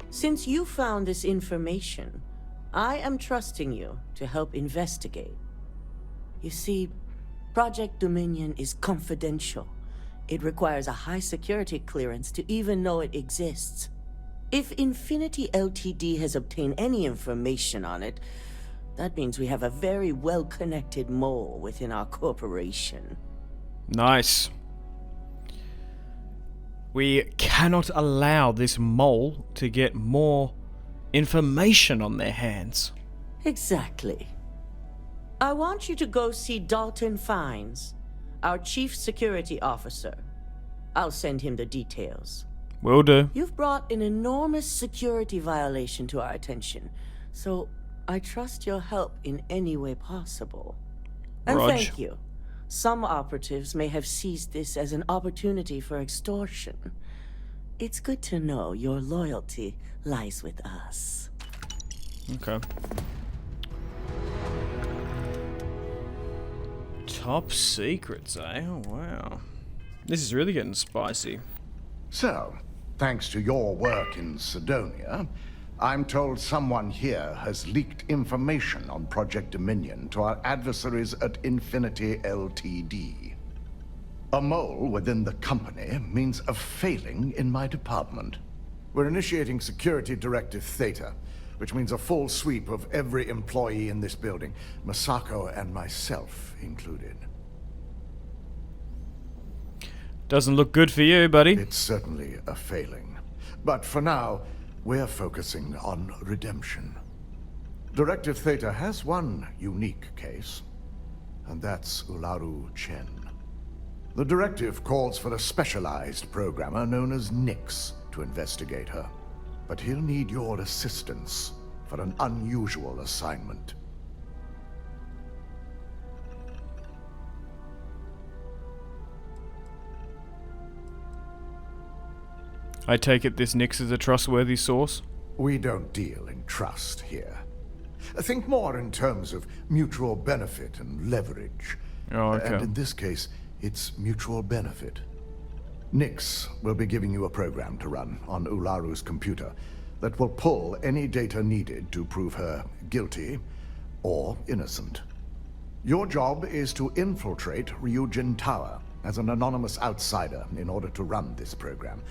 Since you found this information, I am trusting you to help investigate. You see, Project Dominion is confidential. It requires a high security clearance to even know it exists. If Infinity Ltd. Has obtained any information on it, that means we have a very well-connected mole within our corporation. Nice. We cannot allow this mole to get more information on their hands. Exactly. I want you to go see Dalton Fines, our chief security officer. I'll send him the details. Will do. You've brought an enormous security violation to our attention, so I trust your help in any way possible. And Rog. thank you. Some operatives may have seized this as an opportunity for extortion. It's good to know your loyalty lies with us. Okay. Top secrets, eh? Oh, wow. This is really getting spicy. So, thanks to your work in Sidonia, I'm told someone here has leaked information on Project Dominion to our adversaries at Infinity Ltd. A mole within the company means a failing in my department. We're initiating Security Directive Theta, which means a full sweep of every employee in this building, Masako and myself included. Doesn't look good for you, buddy. It's certainly a failing. But for now, we're focusing on redemption. Directive Theta has one unique case, and that's Ularu Chen. The directive calls for a specialized programmer known as Nyx to investigate her. But he'll need your assistance for an unusual assignment. I take it this Nyx is a trustworthy source? We don't deal in trust here. Think more in terms of mutual benefit and leverage. Oh, okay. And in this case, it's mutual benefit. Nyx will be giving you a program to run on Ularu's computer that will pull any data needed to prove her guilty or innocent. Your job is to infiltrate Ryujin Tower as an anonymous outsider in order to run this program.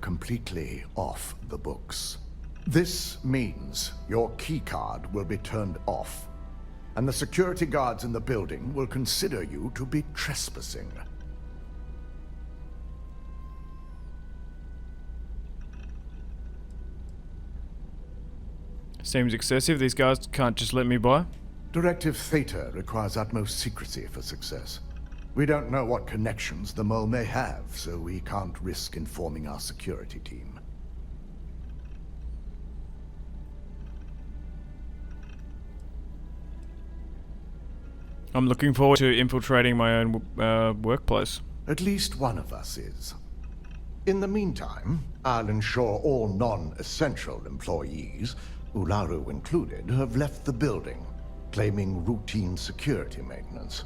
Completely off the books. This means your keycard will be turned off, and the security guards in the building will consider you to be trespassing. Seems excessive. These guys can't just let me by. Directive Theta requires utmost secrecy for success. We don't know what connections the mole may have, so we can't risk informing our security team. I'm looking forward to infiltrating my own workplace. At least one of us is. In the meantime, I'll ensure all non-essential employees, Ularu included, have left the building, claiming routine security maintenance.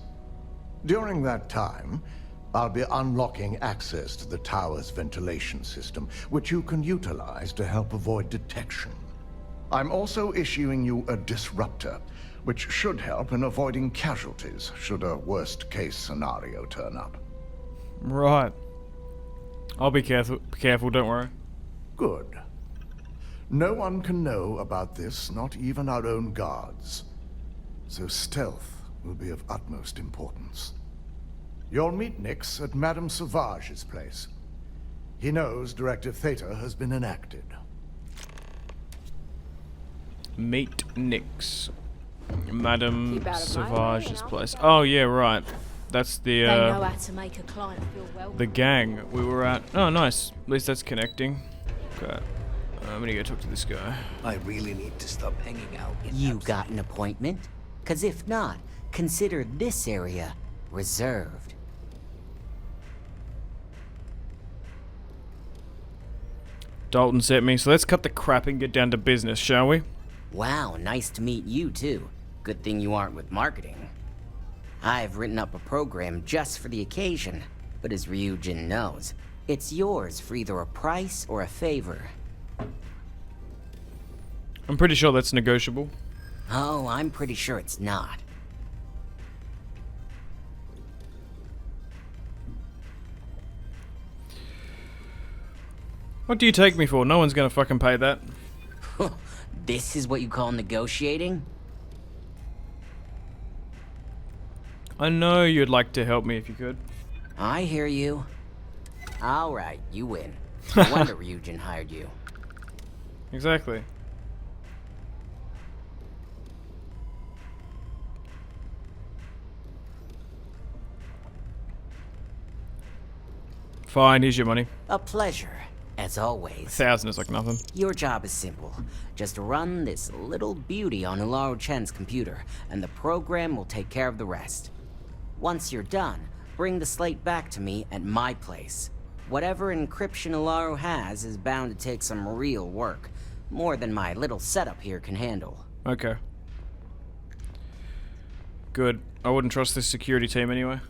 During that time, I'll be unlocking access to the tower's ventilation system, which you can utilize to help avoid detection. I'm also issuing you a disruptor, which should help in avoiding casualties should a worst-case scenario turn up. Right. I'll be careful, don't worry. Good. No one can know about this, not even our own guards. So stealth will be of utmost importance. You'll meet Nyx at Madame Sauvage's place. He knows Directive Theta has been enacted. Meet Nyx. Madame Sauvage's place. Oh, yeah, right. That's the They know how to make a client feel welcome. the gang we were at. Oh, nice. At least that's connecting. Okay. I'm gonna go talk to this guy. I really need to stop hanging out. You got an appointment? 'Cause if not, consider this area reserved. Dalton sent me, so let's cut the crap and get down to business, shall we? Wow, nice to meet you too. Good thing you aren't with marketing. I've written up a program just for the occasion, but as Ryujin knows, it's yours for either a price or a favor. I'm pretty sure that's negotiable. Oh, I'm pretty sure it's not. What do you take me for? No one's gonna fucking pay that. This is what you call negotiating? I know you'd like to help me if you could. I hear you. Alright, you win. No wonder Ryujin hired you. Exactly. Fine, here's your money. A pleasure, as always. 1,000 is like nothing. Your job is simple. Just run this little beauty on Ularu Chen's computer, and the program will take care of the rest. Once you're done, bring the slate back to me at my place. Whatever encryption Ularu has is bound to take some real work. More than my little setup here can handle. Okay. Good. I wouldn't trust this security team anyway.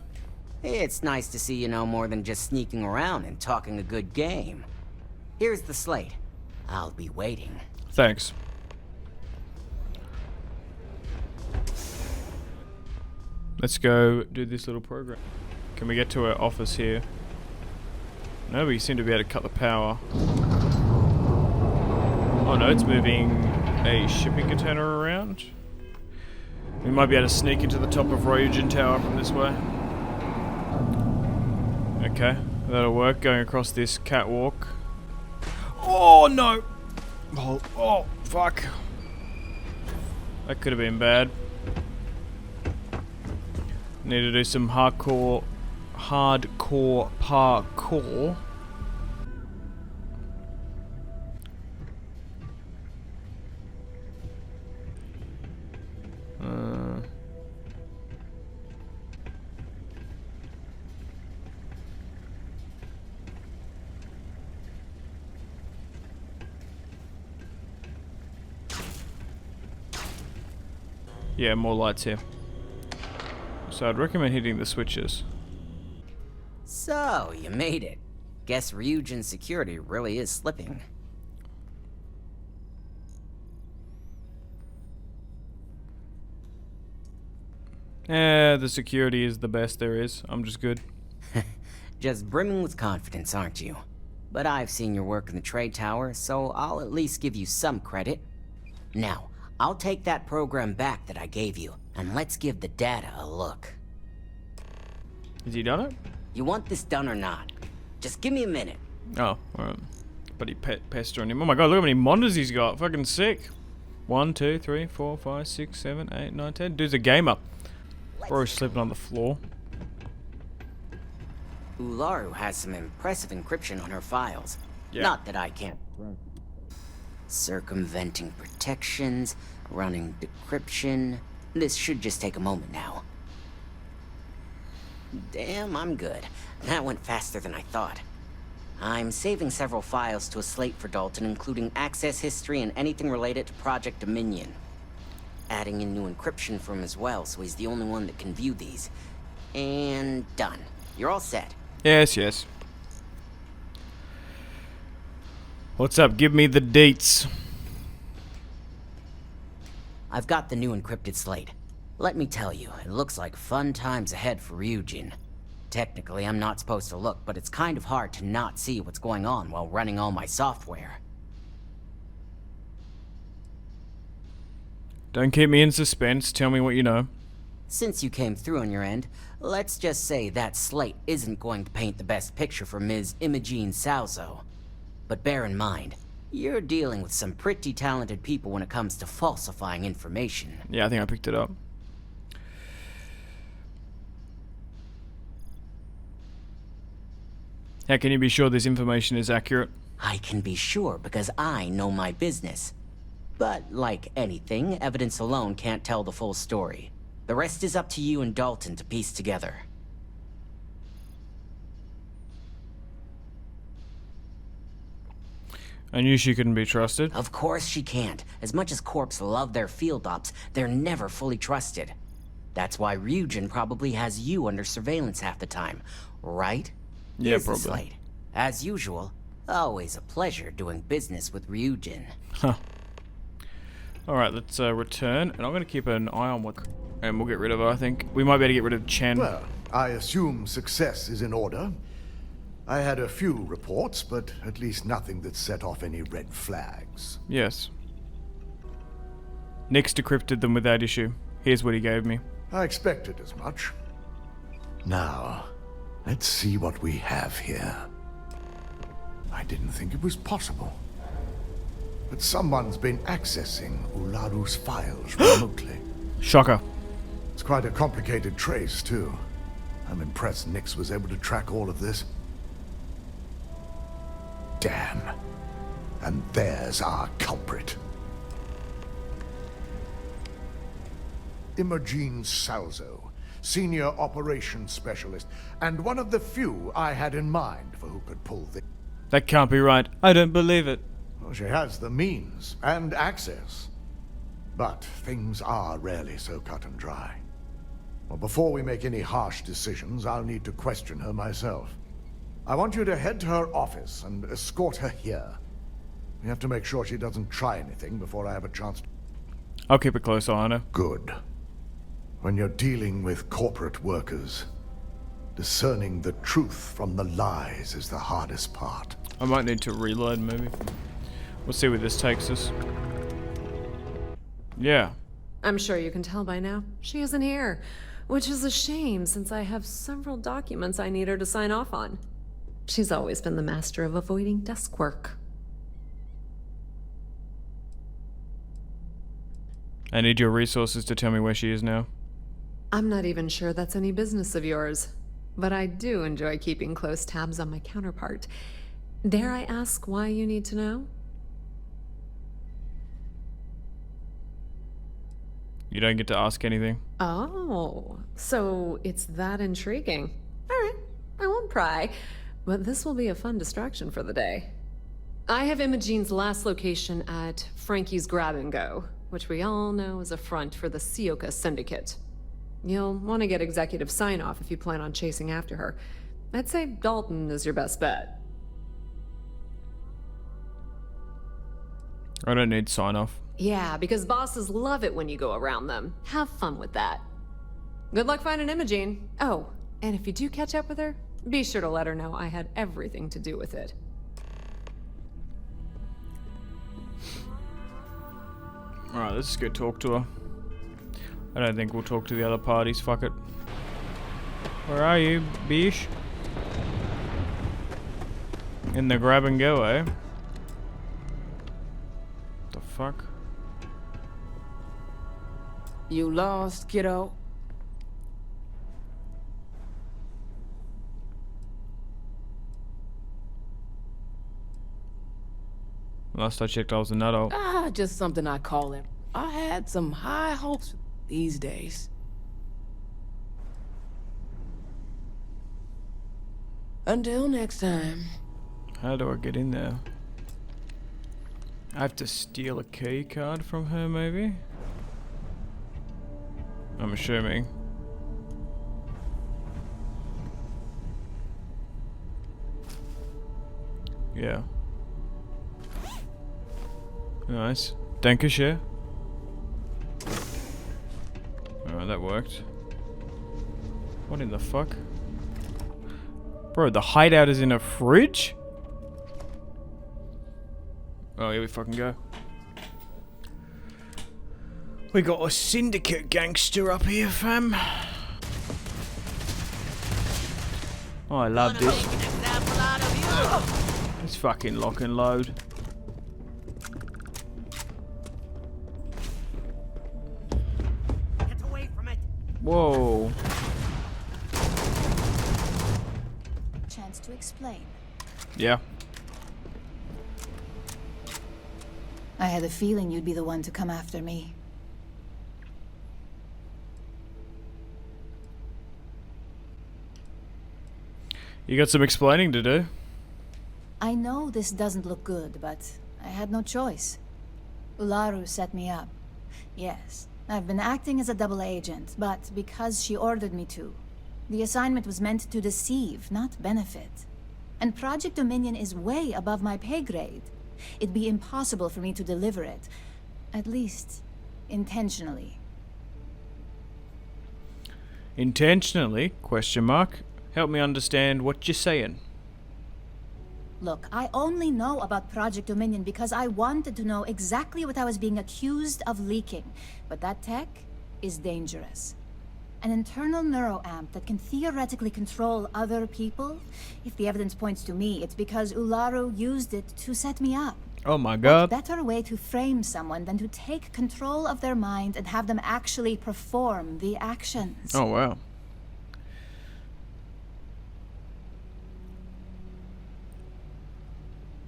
It's nice to see you know more than just sneaking around and talking a good game. Here's the slate. I'll be waiting. Thanks. Let's go do this little program. Can we get to our office here? No, we seem to be able to cut the power. Oh no, it's moving a shipping container around. We might be able to sneak into the top of Ryujin Tower from this way. Okay, that'll work. Going across this catwalk. Oh no! Oh, fuck. That could have been bad. Need to do some hardcore parkour. Yeah, more lights here. So I'd recommend hitting the switches. So, you made it. Guess Ryujin's security really is slipping. The security is the best there is. I'm just good. Just brimming with confidence, aren't you? But I've seen your work in the trade tower, so I'll at least give you some credit. Now, I'll take that program back that I gave you, and let's give the data a look. Has he done it? You want this done or not? Just give me a minute. Oh, alright. Buddy pestering him. Oh my god, look how many monitors he's got. Fucking sick. 1, 2, 3, 4, 5, 6, 7, 8, 9, 10. Dude's a gamer. Bro's sleeping on the floor. Ularu has some impressive encryption on her files. Yeah. Not that I can't. Circumventing protections, running decryption. This should just take a moment now. Damn, I'm good. That went faster than I thought. I'm saving several files to a slate for Dalton, including access history and anything related to Project Dominion. Adding in new encryption for him as well, so he's the only one that can view these. And done. You're all set. Yes, yes. What's up? Give me the dates. I've got the new encrypted slate. Let me tell you, it looks like fun times ahead for Ryujin. Technically, I'm not supposed to look, but it's kind of hard to not see what's going on while running all my software. Don't keep me in suspense. Tell me what you know. Since you came through on your end, let's just say that slate isn't going to paint the best picture for Ms. Imogene Salzo. But bear in mind, you're dealing with some pretty talented people when it comes to falsifying information. Yeah, I think I picked it up. How can you be sure this information is accurate? I can be sure because I know my business. But like anything, evidence alone can't tell the full story. The rest is up to you and Dalton to piece together. I knew she couldn't be trusted. Of course she can't. As much as Corps love their field ops, they're never fully trusted. That's why Ryujin probably has you under surveillance half the time, right? Yeah, Easy, probably. Slade. As usual, always a pleasure doing business with Ryujin. Huh. Alright, let's return, and I'm going to keep an eye on what... And we'll get rid of her, I think. We might be able to get rid of Chen. Well, I assume success is in order. I had a few reports, but at least nothing that set off any red flags. Yes. Nix decrypted them without issue. Here's what he gave me. I expected as much. Now, let's see what we have here. I didn't think it was possible. But someone's been accessing Ularu's files remotely. Shocker. It's quite a complicated trace, too. I'm impressed Nix was able to track all of this. Damn. And there's our culprit. Imogen Salzo, Senior Operations Specialist, and one of the few I had in mind for who could pull this. That can't be right. I don't believe it. Well, she has the means and access. But things are rarely so cut and dry. Well, before we make any harsh decisions, I'll need to question her myself. I want you to head to her office and escort her here. We have to make sure she doesn't try anything before I have a chance to... I'll keep a close eye on her. Good. When you're dealing with corporate workers, discerning the truth from the lies is the hardest part. I might need to reload, maybe. We'll see where this takes us. Yeah. I'm sure you can tell by now. She isn't here, which is a shame since I have several documents I need her to sign off on. She's always been the master of avoiding desk work. I need your resources to tell me where she is now. I'm not even sure that's any business of yours, but I do enjoy keeping close tabs on my counterpart. Dare I ask why you need to know? You don't get to ask anything. Oh, so it's that intriguing. All right, I won't pry, but this will be a fun distraction for the day. I have Imogen's last location at Frankie's Grab and Go, which we all know is a front for the Sioka Syndicate. You'll want to get executive sign-off if you plan on chasing after her. I'd say Dalton is your best bet. I don't need sign-off. Yeah, because bosses love it when you go around them. Have fun with that. Good luck finding Imogen. Oh, and if you do catch up with her, be sure to let her know I had everything to do with it. Alright, let's just go talk to her. I don't think we'll talk to the other parties, fuck it. Where are you, bish? In the grab and go, eh? The fuck? You lost, kiddo? Last I checked, I was an adult. Ah, just something I call it. I had some high hopes these days. Until next time. How do I get in there? I have to steal a key card from her, maybe? I'm assuming. Yeah. Nice. Dankeschön. Alright, that worked. What in the fuck? Bro, the hideout is in a fridge? Oh, here we fucking go. We got a syndicate gangster up here, fam. Oh, I love this. Let's fucking lock and load. Get away from it. Whoa. Chance to explain. Yeah. I had a feeling you'd be the one to come after me. You got some explaining to do. I know this doesn't look good, but I had no choice. Ularu set me up. Yes, I've been acting as a double agent, but because she ordered me to. The assignment was meant to deceive, not benefit. And Project Dominion is way above my pay grade. It'd be impossible for me to deliver it. At least, intentionally. Intentionally? Question mark. Help me understand what you're saying. Look, I only know about Project Dominion because I wanted to know exactly what I was being accused of leaking. But that tech is dangerous. An internal neuroamp that can theoretically control other people? If the evidence points to me, it's because Ularu used it to set me up. Oh my god. What better way to frame someone than to take control of their mind and have them actually perform the actions? Oh wow.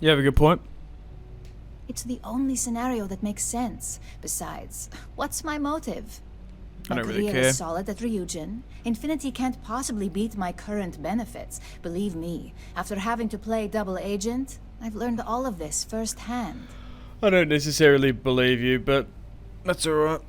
You have a good point. It's the only scenario that makes sense. Besides, what's my motive? I don't really career care. is solid at Ryujin. Infinity can't possibly beat my current benefits. Believe me, after having to play double agent, I've learned all of this firsthand. I don't necessarily believe you, but that's alright.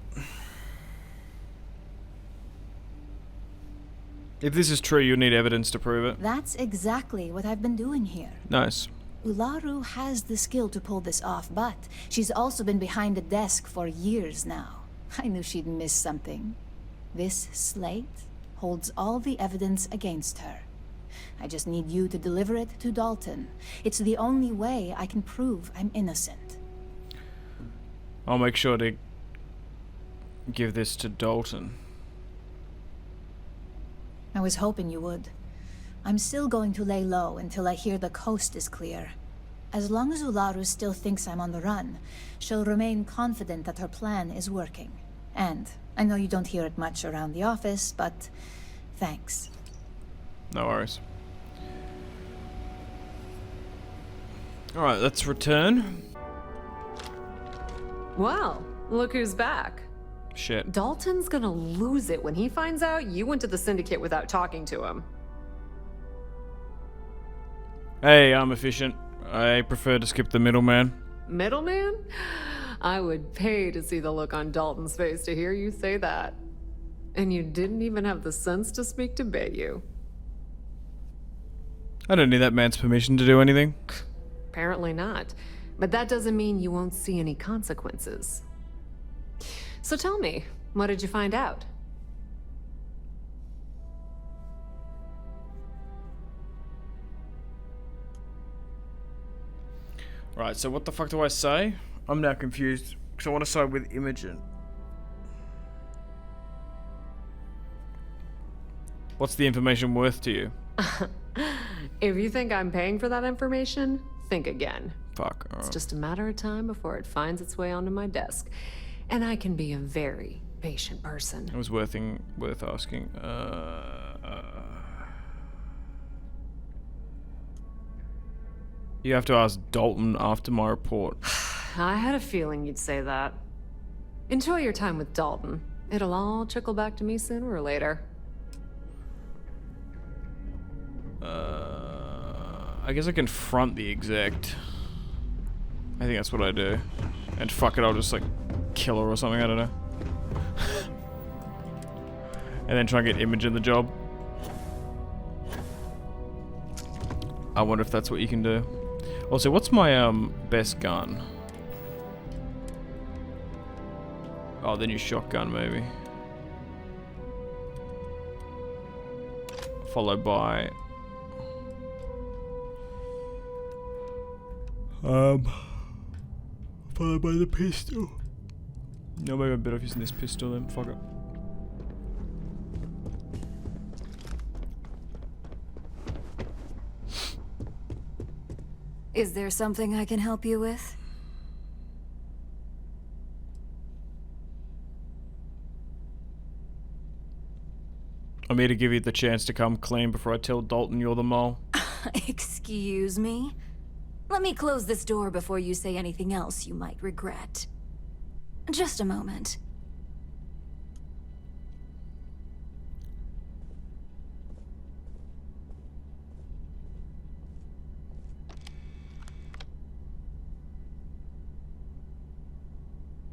If this is true, you'll need evidence to prove it. That's exactly what I've been doing here. Nice. Ularu has the skill to pull this off, but she's also been behind the desk for years now. I knew she'd miss something. This slate holds all the evidence against her. I just need you to deliver it to Dalton. It's the only way I can prove I'm innocent. I'll make sure to give this to Dalton. I was hoping you would. I'm still going to lay low until I hear the coast is clear. As long as Ularu still thinks I'm on the run, she'll remain confident that her plan is working. And I know you don't hear it much around the office, but thanks. No worries. Alright, let's return. Well, look who's back. Shit. Dalton's gonna lose it when he finds out you went to the Syndicate without talking to him. Hey, I'm efficient. I prefer to skip the middleman. Middleman? I would pay to see the look on Dalton's face to hear you say that. And you didn't even have the sense to speak to Bayu. I don't need that man's permission to do anything. Apparently not. But that doesn't mean you won't see any consequences. So tell me, what did you find out? Right, so what the fuck do I say? I'm now confused, because I want to side with Imogen. What's the information worth to you? If you think I'm paying for that information, think again. Fuck. It's just a matter of time before it finds its way onto my desk. And I can be a very patient person. It was worth asking. You have to ask Dalton after my report. I had a feeling you'd say that. Enjoy your time with Dalton. It'll all trickle back to me sooner or later. I guess I confront the exec. I think that's what I do. And fuck it, I'll just like kill her or something, I don't know. And then try and get Imogen the job. I wonder if that's what you can do. Also, what's my best gun? Oh, the new shotgun maybe. Followed by followed by the pistol. No, maybe I'm better off using this pistol then. Fuck it. Is there something I can help you with? I'm here to give you the chance to come clean before I tell Dalton you're the mole. Excuse me? Let me close this door before you say anything else you might regret. Just a moment.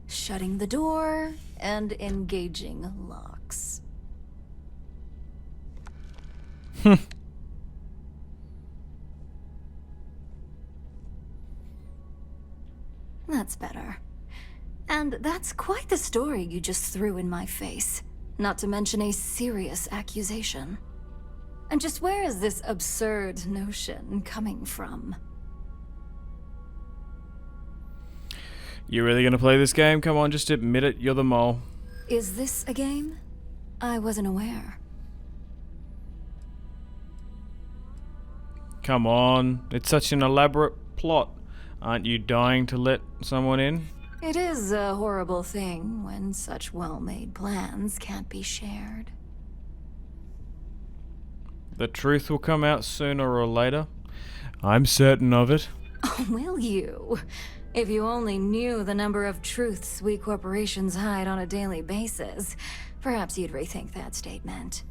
Shutting the door and engaging locks. That's better. And that's quite the story you just threw in my face. Not to mention a serious accusation. And just where is this absurd notion coming from? You really gonna play this game? Come on, just admit it, you're the mole. Is this a game? I wasn't aware. Come on, it's such an elaborate plot. Aren't you dying to let someone in? It is a horrible thing when such well-made plans can't be shared. The truth will come out sooner or later. I'm certain of it. Oh, will you? If you only knew the number of truths we corporations hide on a daily basis, perhaps you'd rethink that statement.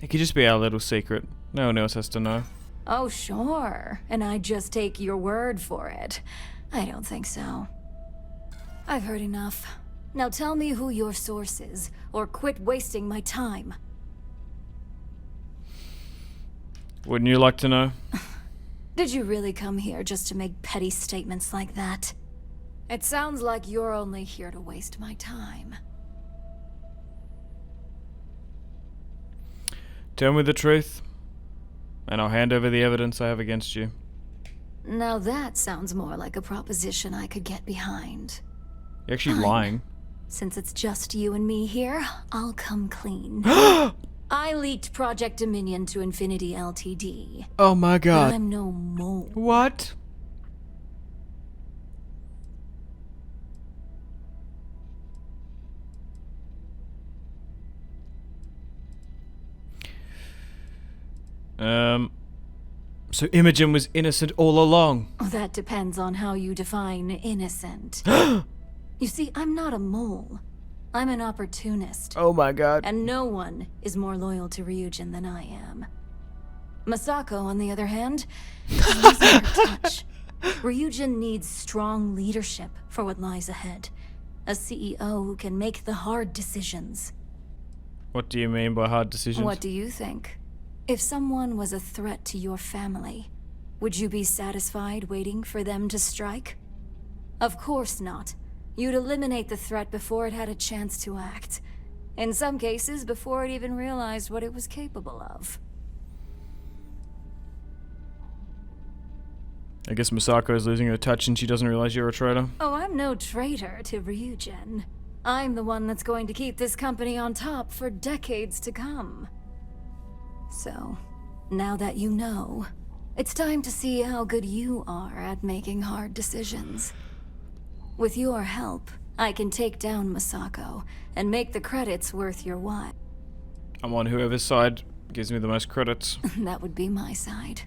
It could just be our little secret. No one else has to know. Oh, sure. And I just take your word for it. I don't think so. I've heard enough. Now tell me who your source is, or quit wasting my time. Wouldn't you like to know? Did you really come here just to make petty statements like that? It sounds like you're only here to waste my time. Tell me the truth, and I'll hand over the evidence I have against you. Now that sounds more like a proposition I could get behind. You're actually Fine. lying. Since it's just you and me here, I'll come clean. I leaked Project Dominion to Infinity Ltd. Oh my god. But I'm no mole. What? So Imogen was innocent all along. That depends on how you define innocent. You see, I'm not a mole. I'm an opportunist. Oh my god. And no one is more loyal to Ryujin than I am. Masako, on the other hand, is losing her touch. Ryujin needs strong leadership for what lies ahead. A CEO who can make the hard decisions. What do you mean by hard decisions? What do you think? If someone was a threat to your family, would you be satisfied waiting for them to strike? Of course not. You'd eliminate the threat before it had a chance to act. In some cases, before it even realized what it was capable of. I guess Masako is losing her touch and she doesn't realize you're a traitor. Oh, I'm no traitor to Ryujin. I'm the one that's going to keep this company on top for decades to come. So, now that you know, it's time to see how good you are at making hard decisions. With your help, I can take down Masako and make the credits worth your while. I'm on whoever's side gives me the most credits. That would be my side.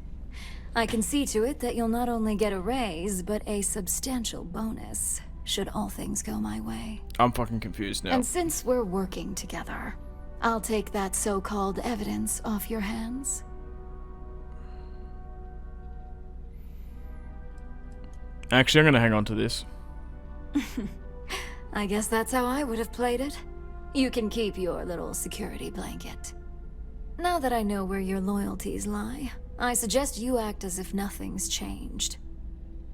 I can see to it that you'll not only get a raise, but a substantial bonus, should all things go my way. I'm fucking confused now. And since we're working together, I'll take that so-called evidence off your hands. Actually, I'm gonna hang on to this. I guess that's how I would have played it. You can keep your little security blanket. Now that I know where your loyalties lie, I suggest you act as if nothing's changed.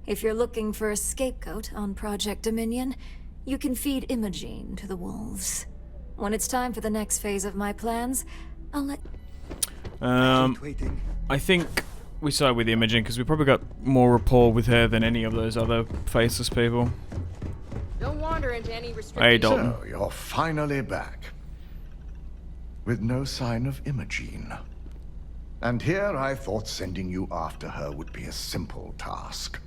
If you're looking for a scapegoat on Project Dominion, you can feed Imogen to the wolves. When it's time for the next phase of my plans, I'll let... I think we side with Imogen because we probably got more rapport with her than any of those other faceless people. Don't wander into any restricted... Hey, Dalton. So, you're finally back. With no sign of Imogen. And here I thought sending you after her would be a simple task.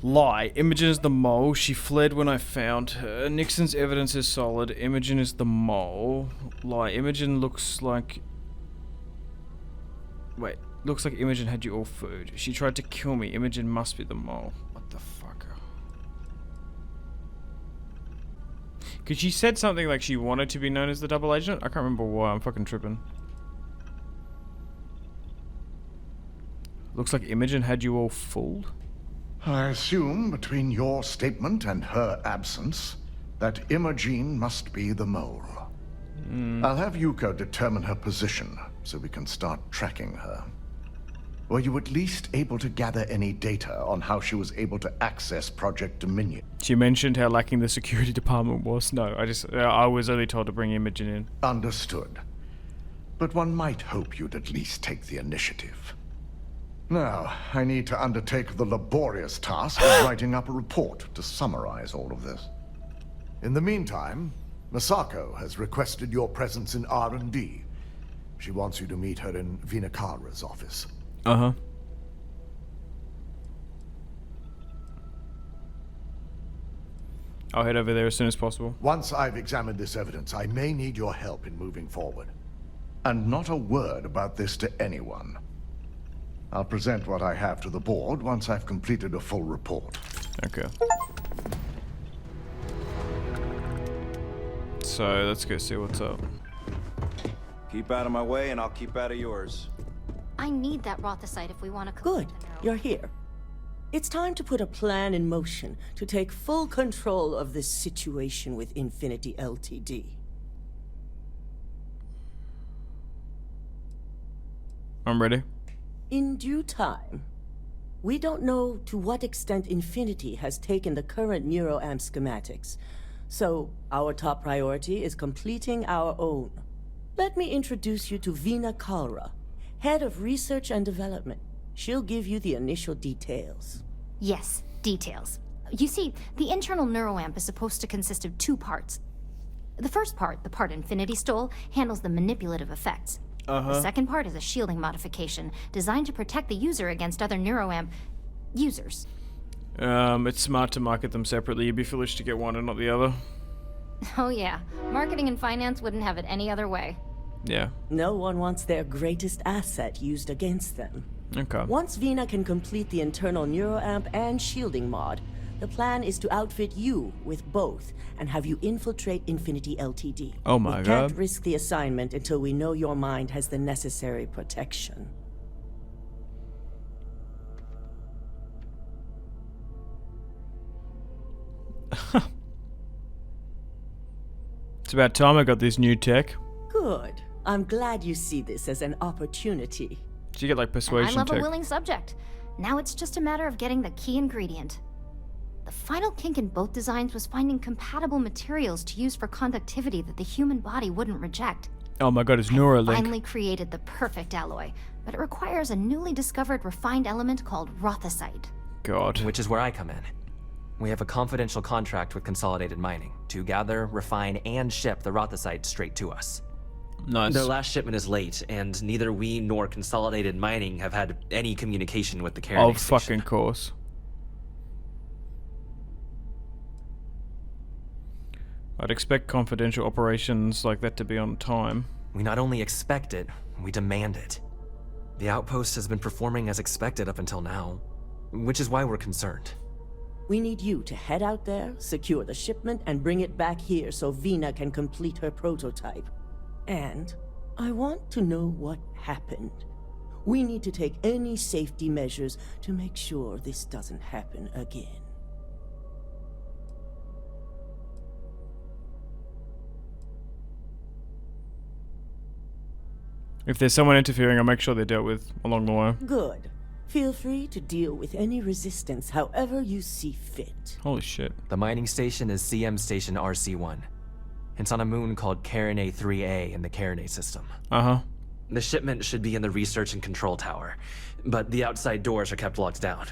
Lie. Imogen is the mole. She fled when I found her. Nixon's evidence is solid. Imogen is the mole. Lie. Imogen looks like Wait, looks like Imogen had you all food. She tried to kill me. Imogen must be the mole. What the fuck? Because she said something like she wanted to be known as the double agent. I can't remember why. I'm fucking tripping. Looks like Imogen had you all fooled. I assume between your statement and her absence that Imogen must be the mole. I'll have Yuko determine her position so we can start tracking her. Were you at least able to gather any data on how she was able to access Project Dominion? She mentioned how lacking the security department was. No, I was only told to bring Imogen in. Understood. But one might hope you'd at least take the initiative. Now, I need to undertake the laborious task of writing up a report to summarize all of this. In the meantime, Masako has requested your presence in R&D. She wants you to meet her in Vinakara's office. Uh-huh. I'll head over there as soon as possible. Once I've examined this evidence, I may need your help in moving forward. And not a word about this to anyone. I'll present what I have to the board once I've completed a full report. Okay. So, let's go see what's up. Keep out of my way and I'll keep out of yours. I need that Rothicite if we want to... Good. You're here. It's time to put a plan in motion to take full control of this situation with Infinity Ltd. I'm ready. In due time. We don't know to what extent Infinity has taken the current neuroamp schematics, so our top priority is completing our own. Let me introduce you to Vina Kalra, Head of Research and Development. She'll give you the initial details. Yes, details. You see, the internal neuroamp is supposed to consist of two parts. The first part, the part Infinity stole, handles the manipulative effects. The second part is a shielding modification, designed to protect the user against other neuroamp users. It's smart to market them separately. You'd be foolish to get one and not the other. Oh yeah, marketing and finance wouldn't have it any other way. Yeah. No one wants their greatest asset used against them. Okay. Once Vina can complete the internal neuroamp and shielding mod, the plan is to outfit you with both and have you infiltrate Infinity Ltd. Oh my we god. can't risk the assignment until we know your mind has the necessary protection. It's about time I got this new tech. Good. I'm glad you see this as an opportunity. Did you get like persuasion I love tech? a willing subject. Now it's just a matter of getting the key ingredient. The final kink in both designs was finding compatible materials to use for conductivity that the human body wouldn't reject. Oh my god, it's Neuralink. Finally created the perfect alloy, but it requires a newly discovered refined element called Rothicite. God. Which is where I come in. We have a confidential contract with Consolidated Mining to gather, refine, and ship the Rothicite straight to us. Nice. Their last shipment is late, and neither we nor Consolidated Mining have had any communication with the carrier station. Of fucking course. I'd expect confidential operations like that to be on time. We not only expect it, we demand it. The outpost has been performing as expected up until now, which is why we're concerned. We need you to head out there, secure the shipment, and bring it back here so Vina can complete her prototype. And I want to know what happened. We need to take any safety measures to make sure this doesn't happen again. If there's someone interfering, I'll make sure they're dealt with along the way. Good. Feel free to deal with any resistance however you see fit. Holy shit. The mining station is CM Station RC-1. It's on a moon called Carinae 3A in the Carinae system. Uh-huh. The shipment should be in the research and control tower, but the outside doors are kept locked down.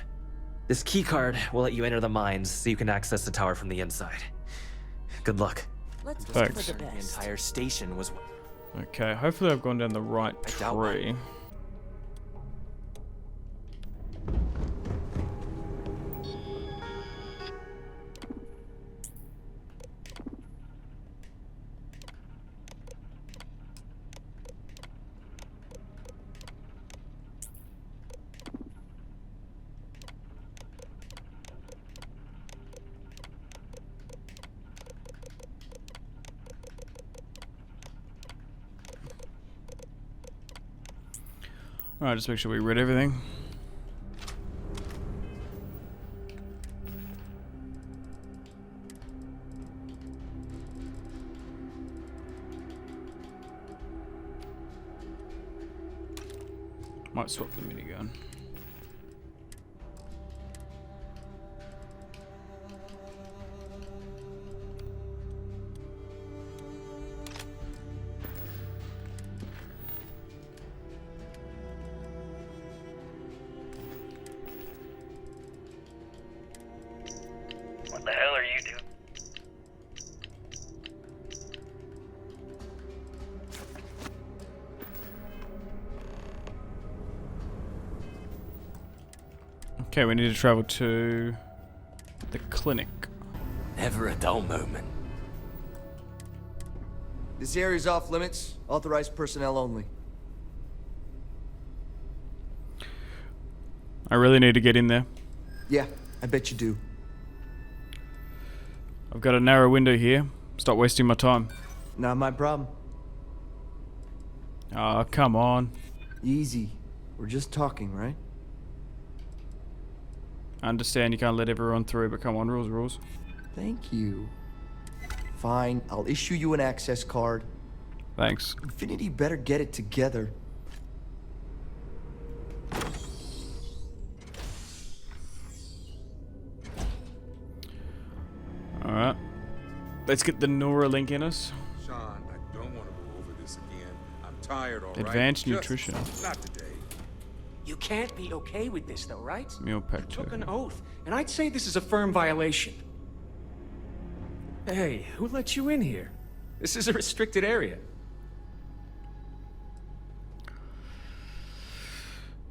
This keycard will let you enter the mines so you can access the tower from the inside. Good luck. Let's Thanks. hope for the The best. entire station was... Okay, hopefully I've gone down the right tree. Alright, just make sure we read everything. Might swap the minigun. What the hell are you doing? Okay, we need to travel to the clinic. Never a dull moment. This area's off limits. Authorized personnel only. I really need to get in there. Yeah, I bet you do. I've got a narrow window here. Stop wasting my time. Not my problem. Ah, come on. Easy. We're just talking, right? I understand you can't let everyone through, but come on, rules, rules. Thank you. Fine, I'll issue you an access card. Thanks. Infinity better get it together. Alright. Let's get the Neuralink in us. Sean, I don't want to go over this again. I'm tired, all right? Advanced Just nutrition. not today. You can't be okay with this though, right? Meal pack You took token. an oath, and I'd say this is a firm violation. Hey, who let you in here? This is a restricted area.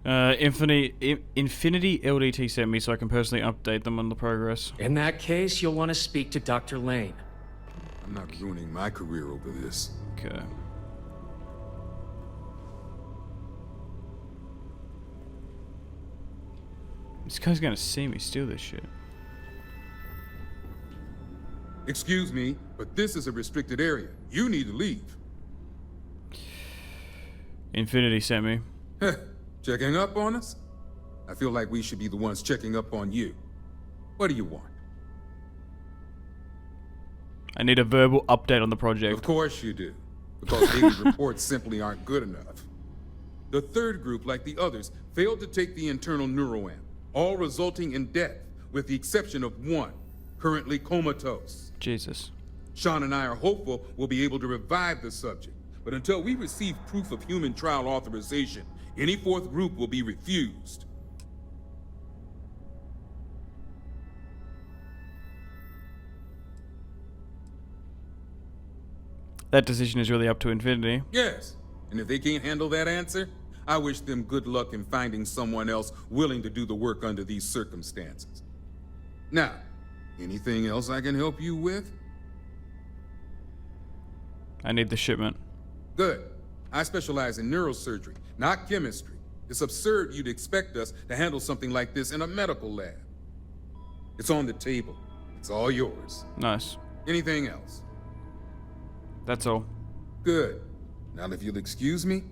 Infinity LDT sent me so I can personally update them on the progress. In that case, you'll want to speak to Dr. Lane. I'm not ruining my career over this. Okay. This guy's gonna see me steal this shit. Excuse me, but this is a restricted area. You need to leave. Infinity sent me. Checking up on us? I feel like we should be the ones checking up on you. What do you want? I need a verbal update on the project. Of course you do, because daily reports simply aren't good enough. The third group, like the others, failed to take the internal neuroamp, all resulting in death, with the exception of one, currently comatose. Jesus. Sean and I are hopeful we'll be able to revive the subject, but until we receive proof of human trial authorization, any fourth group will be refused. That decision is really up to Infinity. Yes, and if they can't handle that answer, I wish them good luck in finding someone else willing to do the work under these circumstances. Now, anything else I can help you with? I need the shipment. Good. I specialize in neurosurgery, not chemistry. It's absurd you'd expect us to handle something like this in a medical lab. It's on the table. It's all yours. Nice. Anything else? That's all. Good. Now, if you'll excuse me,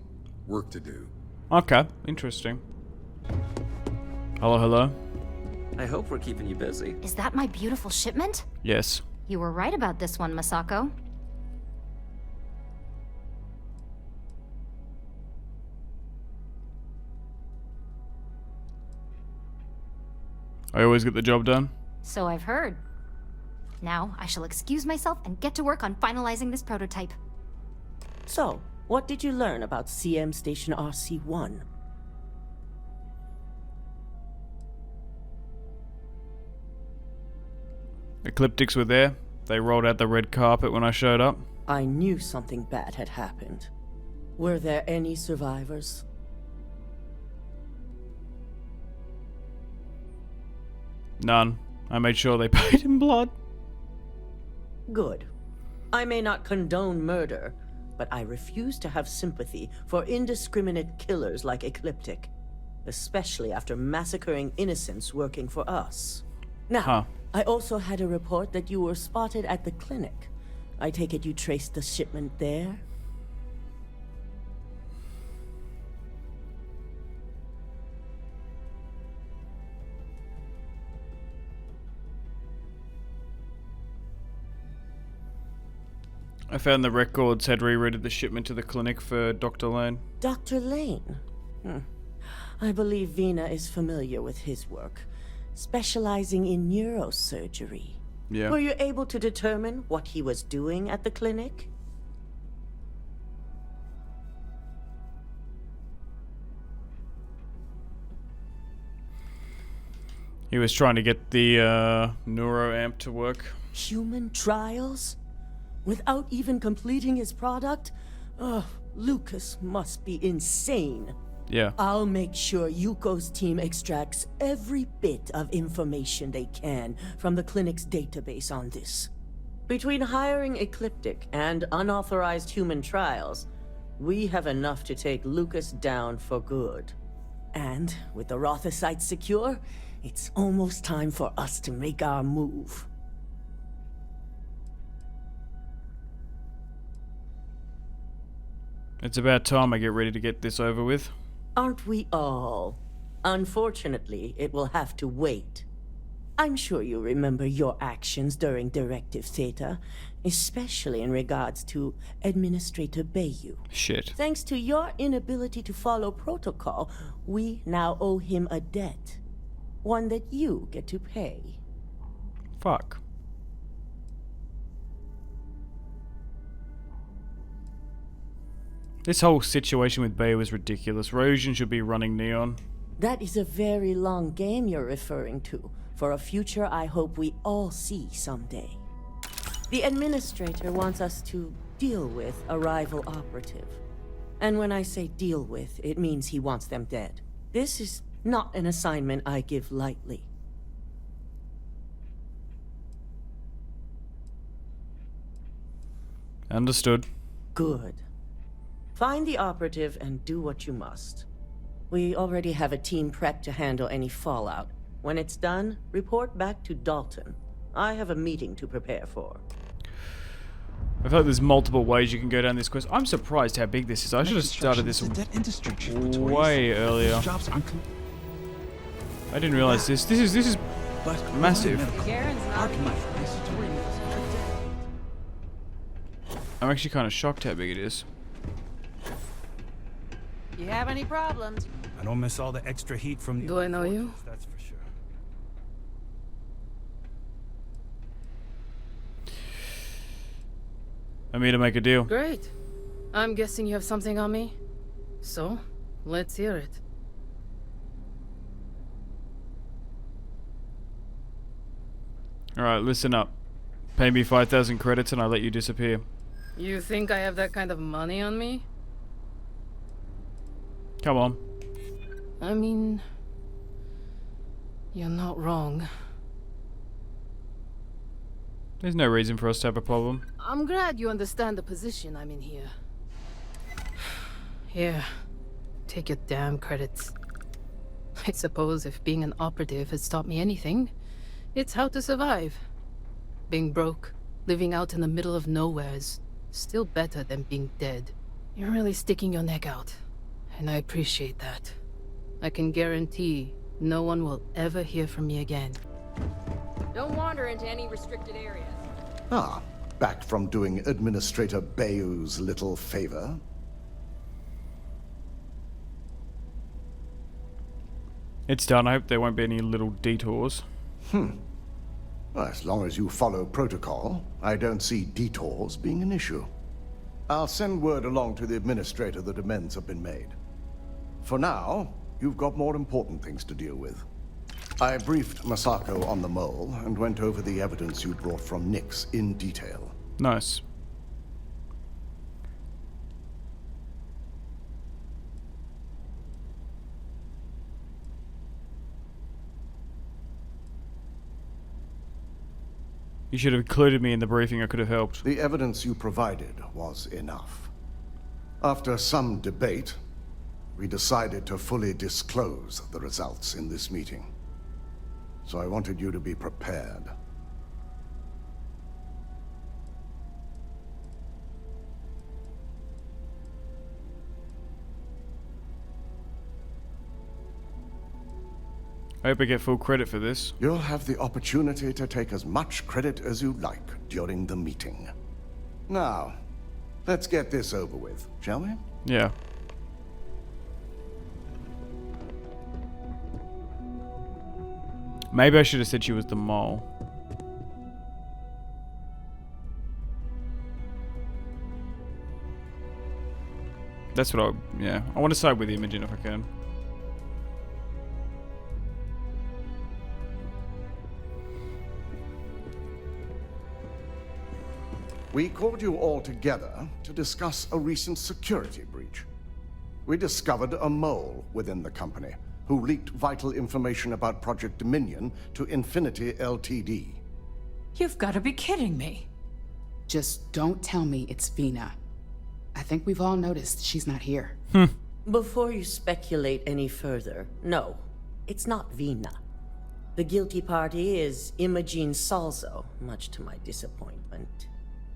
work to do. Okay, interesting. Hello, hello. I hope we're keeping you busy. Is that my beautiful shipment? Yes. You were right about this one, Masako. I always get the job done. So I've heard. Now, I shall excuse myself and get to work on finalizing this prototype. So, what did you learn about CM Station RC-1? Ecliptics were there. They rolled out the red carpet when I showed up. I knew something bad had happened. Were there any survivors? None. I made sure they paid in blood. Good. I may not condone murder, but I refuse to have sympathy for indiscriminate killers like Ecliptic, especially after massacring innocents working for us. Now, I also had a report that you were spotted at the clinic. I take it you traced the shipment there? I found the records had rerouted the shipment to the clinic for Dr. Lane. Dr. Lane? I believe Vina is familiar with his work, specializing in neurosurgery. Yeah. Were you able to determine what he was doing at the clinic? He was trying to get the neuroamp to work. Human trials? Without even completing his product? Lucas must be insane. Yeah. I'll make sure Yuko's team extracts every bit of information they can from the clinic's database on this. Between hiring Ecliptic and unauthorized human trials, we have enough to take Lucas down for good. And with the Rotha site secure, it's almost time for us to make our move. It's about time I get ready to get this over with. Aren't we all? Unfortunately, it will have to wait. I'm sure you remember your actions during Directive Theta, especially in regards to Administrator Bayu. Shit. Thanks to your inability to follow protocol, we now owe him a debt. One that you get to pay. Fuck. This whole situation with Bayu was ridiculous. Ryujin should be running Neon. That is a very long game you're referring to, for a future I hope we all see someday. The Administrator wants us to deal with a rival operative. And when I say deal with, it means he wants them dead. This is not an assignment I give lightly. Understood. Good. Find the operative and do what you must. We already have a team prepped to handle any fallout. When it's done, report back to Dalton. I have a meeting to prepare for. I feel like there's multiple ways you can go down this quest. I'm surprised how big this is. I should have started this way earlier. I didn't realize this. This is massive. I'm actually kind of shocked how big it is. You have any problems? I don't miss all the extra heat from the... Do I know you? That's for sure. I'm here to make a deal. Great. I'm guessing you have something on me. So, let's hear it. Alright, listen up. Pay me 5,000 credits and I'll let you disappear. You think I have that kind of money on me? Come on. I mean... you're not wrong. There's no reason for us to have a problem. I'm glad you understand the position I'm in here. Here, take your damn credits. I suppose if being an operative has taught me anything, it's how to survive. Being broke, living out in the middle of nowhere is still better than being dead. You're really sticking your neck out, and I appreciate that. I can guarantee no one will ever hear from me again. Don't wander into any restricted areas. Ah, back from doing Administrator Bayu's little favor. It's done. I hope there won't be any little detours. Well, as long as you follow protocol, I don't see detours being an issue. I'll send word along to the Administrator that amends have been made. For now, you've got more important things to deal with. I briefed Masako on the mole and went over the evidence you brought from Nyx in detail. Nice. You should have included me in the briefing. I could have helped. The evidence you provided was enough. After some debate, we decided to fully disclose the results in this meeting. So I wanted you to be prepared. I hope I get full credit for this. You'll have the opportunity to take as much credit as you like during the meeting. Now, Let's get this over with, shall we? Yeah. Maybe I should have said she was the mole. That's what yeah. I want to side with Imogen if I can. We called you all together to discuss a recent security breach. We discovered a mole within the company who leaked vital information about Project Dominion to Infinity Ltd. You've got to be kidding me. Just don't tell me it's Vina. I think we've all noticed she's not here. Before you speculate any further, no, it's not Vina. The guilty party is Imogen Salzo, much to my disappointment.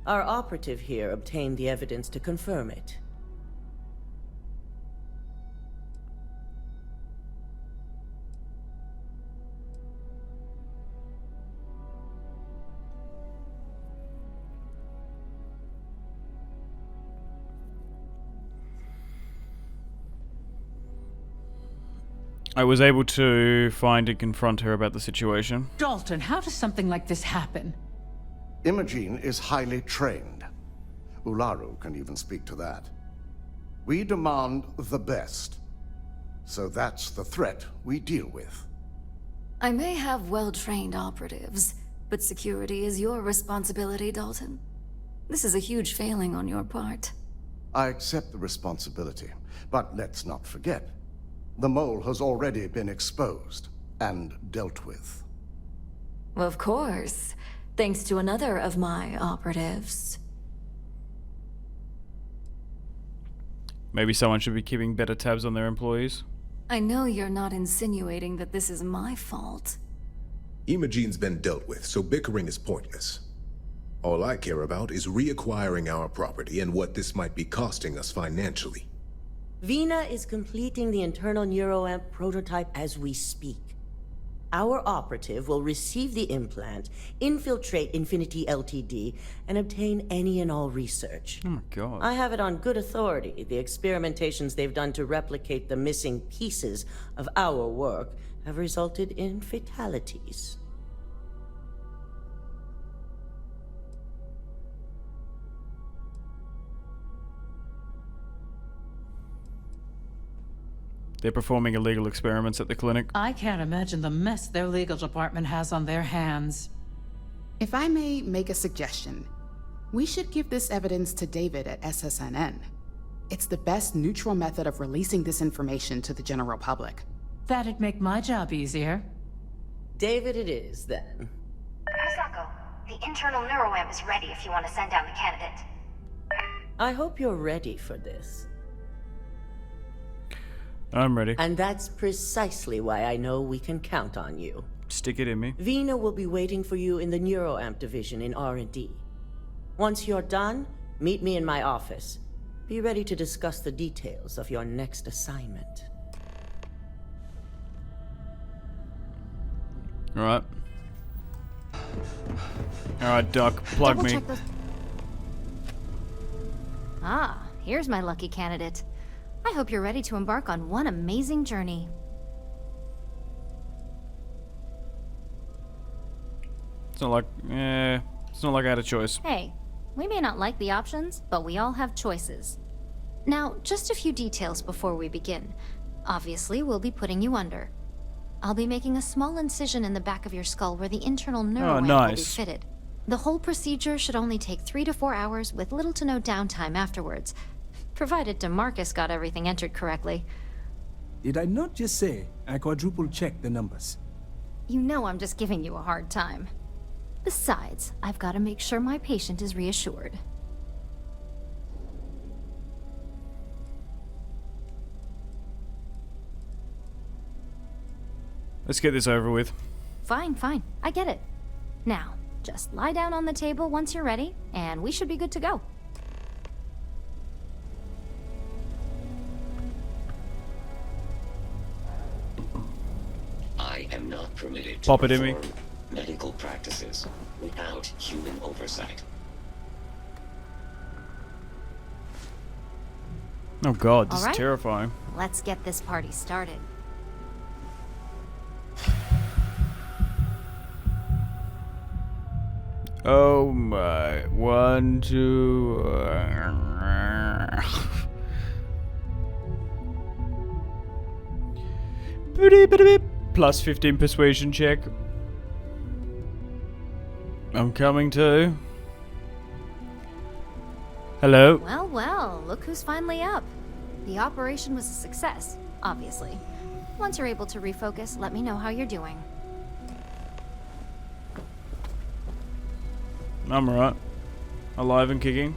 Our operative here obtained the evidence to confirm it. I was able to find and confront her about the situation. Dalton, how does something like this happen? Imogen is highly trained. Ularu can even speak to that. We demand the best. So that's the threat we deal with. I may have well-trained operatives, but security is your responsibility, Dalton. This is a huge failing on your part. I accept the responsibility, but let's not forget, the mole has already been exposed and dealt with. Of course, thanks to another of my operatives. Maybe someone should be keeping better tabs on their employees. I know you're not insinuating that this is my fault. Imogen's been dealt with, so bickering is pointless. All I care about is reacquiring our property and what this might be costing us financially. Vina is completing the internal neuroamp prototype as we speak. Our operative will receive the implant, infiltrate Infinity Ltd, and obtain any and all research. Oh my god. I have it on good authority. The experimentations they've done to replicate the missing pieces of our work have resulted in fatalities. They're performing illegal experiments at the clinic. I can't imagine the mess their legal department has on their hands. If I may make a suggestion, we should give this evidence to David at SSNN. It's the best neutral method of releasing this information to the general public. That'd make my job easier. David it is, then. Misako, the internal neuroamp is ready if you want to send down the candidate. I hope you're ready for this. I'm ready. And that's precisely why I know we can count on you. Stick it in me. Vina will be waiting for you in the neuroamp division in R&D. Once you're done, meet me in my office. Be ready to discuss the details of your next assignment. Alright. Alright, Doc, plug me. Ah, here's my lucky candidate. I hope you're ready to embark on one amazing journey. It's not like, it's not like I had a choice. Hey, we may not like the options, but we all have choices. Now, just a few details before we begin. Obviously, we'll be putting you under. I'll be making a small incision in the back of your skull where the internal neuroamp will be fitted. The whole procedure should only take 3 to 4 hours with little to no downtime afterwards. Provided DeMarcus got everything entered correctly. Did I not just say I quadruple-checked the numbers? You know I'm just giving you a hard time. Besides, I've got to make sure my patient is reassured. Let's get this over with. Fine, fine. I get it. Now, just lie down on the table once you're ready, and we should be good to go. I am not permitted to Pop it in me. perform medical practices without human oversight. Oh god, this All right. is terrifying. Let's get this party started. Oh my. 1, 2. Plus 15 persuasion check. I'm coming too. Hello. Well, well, look who's finally up. The operation was a success, obviously. Once you're able to refocus, let me know how you're doing. I'm alright. Alive and kicking.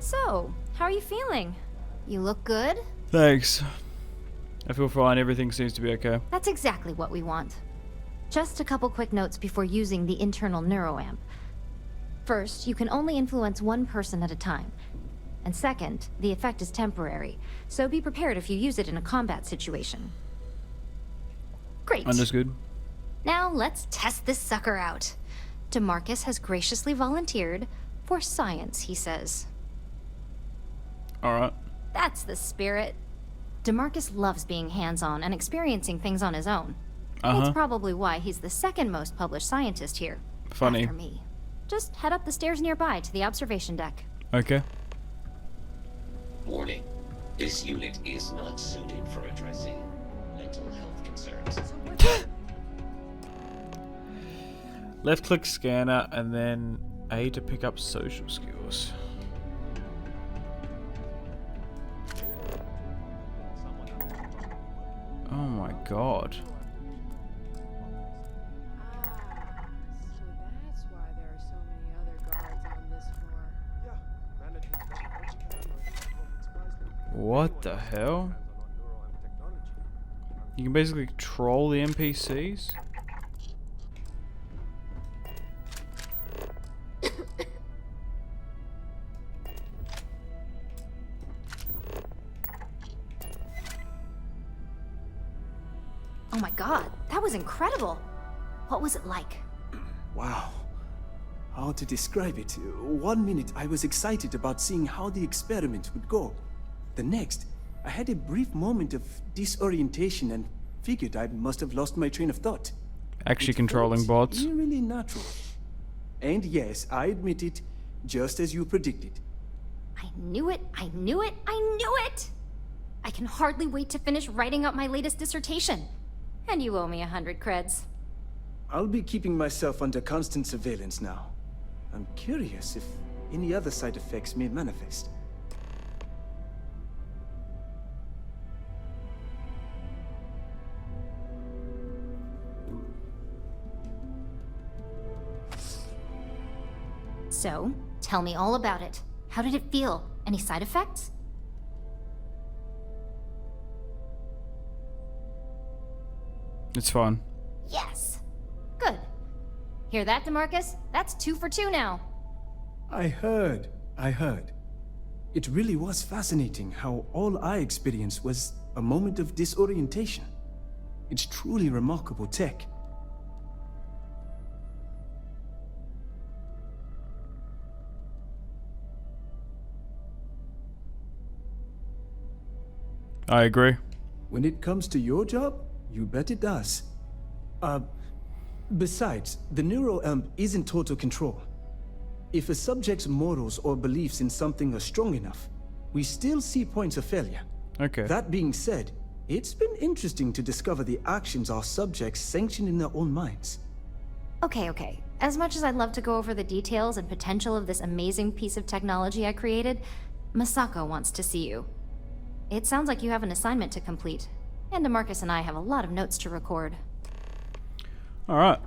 So, how are you feeling? You look good? Thanks. I feel fine. Everything seems to be okay. That's exactly what we want. Just a couple quick notes before using the internal neuroamp. First, you can only influence one person at a time. And second, the effect is temporary, so be prepared if you use it in a combat situation. Great. Understood. Now let's test this sucker out. DeMarcus has graciously volunteered for science, he says. Alright. That's the spirit. DeMarcus loves being hands-on and experiencing things on his own. It's probably why he's the second most published scientist here. Funny. After me. Just head up the stairs nearby to the observation deck. Okay. Warning. This unit is not suited for addressing mental health concerns. Left click scanner and then A to pick up social skills. Oh my god. What the hell? You can basically troll the NPCs? Oh my god, that was incredible. What was it like? Wow. How to describe it? 1 minute I was excited about seeing how the experiment would go. The next, I had a brief moment of disorientation and figured I must have lost my train of thought. Actually controlling bots. Really natural. And yes, I admit it, just as you predicted. I knew it, I knew it, I knew it! I can hardly wait to finish writing up my latest dissertation. And you owe me 100 creds. I'll be keeping myself under constant surveillance now. I'm curious if any other side effects may manifest. So, tell me all about it. How did it feel? Any side effects? It's fun. Yes. Good. Hear that, DeMarcus? That's 2 for 2 now. I heard. It really was fascinating how all I experienced was a moment of disorientation. It's truly remarkable tech. I agree. When it comes to your job, you bet it does. Besides, the neuroamp is in total control. If a subject's morals or beliefs in something are strong enough, we still see points of failure. Okay. That being said, it's been interesting to discover the actions our subjects sanction in their own minds. Okay. As much as I'd love to go over the details and potential of this amazing piece of technology I created, Masako wants to see you. It sounds like you have an assignment to complete, and DeMarcus and I have a lot of notes to record. Alright.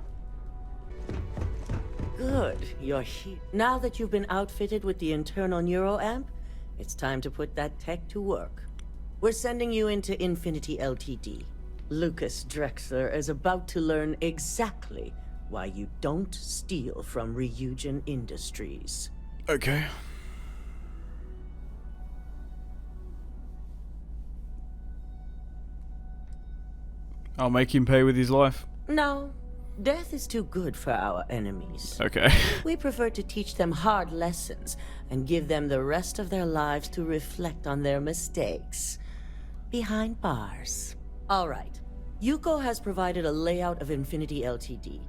Good, you're here. Now that you've been outfitted with the internal neuroamp, it's time to put that tech to work. We're sending you into Infinity Ltd. Lucas Drexler is about to learn exactly why you don't steal from Ryujin Industries. Okay. I'll make him pay with his life. No, Death is too good for our enemies. Okay. We prefer to teach them hard lessons and give them the rest of their lives to reflect on their mistakes. Behind bars. All right. Yuko has provided a layout of Infinity Ltd.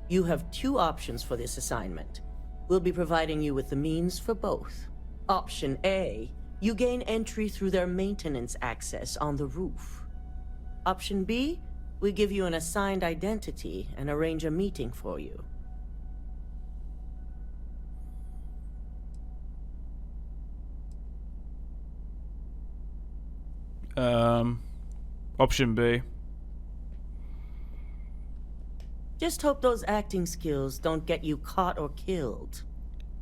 You have 2 options for this assignment. We'll be providing you with the means for both. Option A, you gain entry through their maintenance access on the roof. Option B, we give you an assigned identity and arrange a meeting for you. Option B. Just hope those acting skills don't get you caught or killed.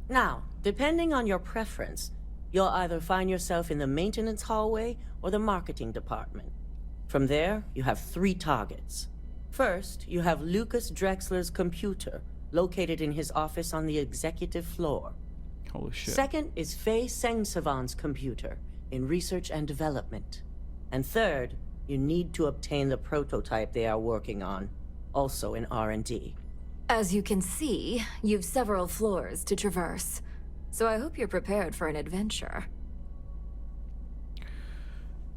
Now, depending on your preference, you'll either find yourself in the maintenance hallway or the marketing department. From there, you have 3 targets. First, you have Lucas Drexler's computer, located in his office on the executive floor. Holy shit. Second is Faye Sengsavan's computer, in research and development. And third, you need to obtain the prototype they are working on, also in R&D. As you can see, you've several floors to traverse, so I hope you're prepared for an adventure.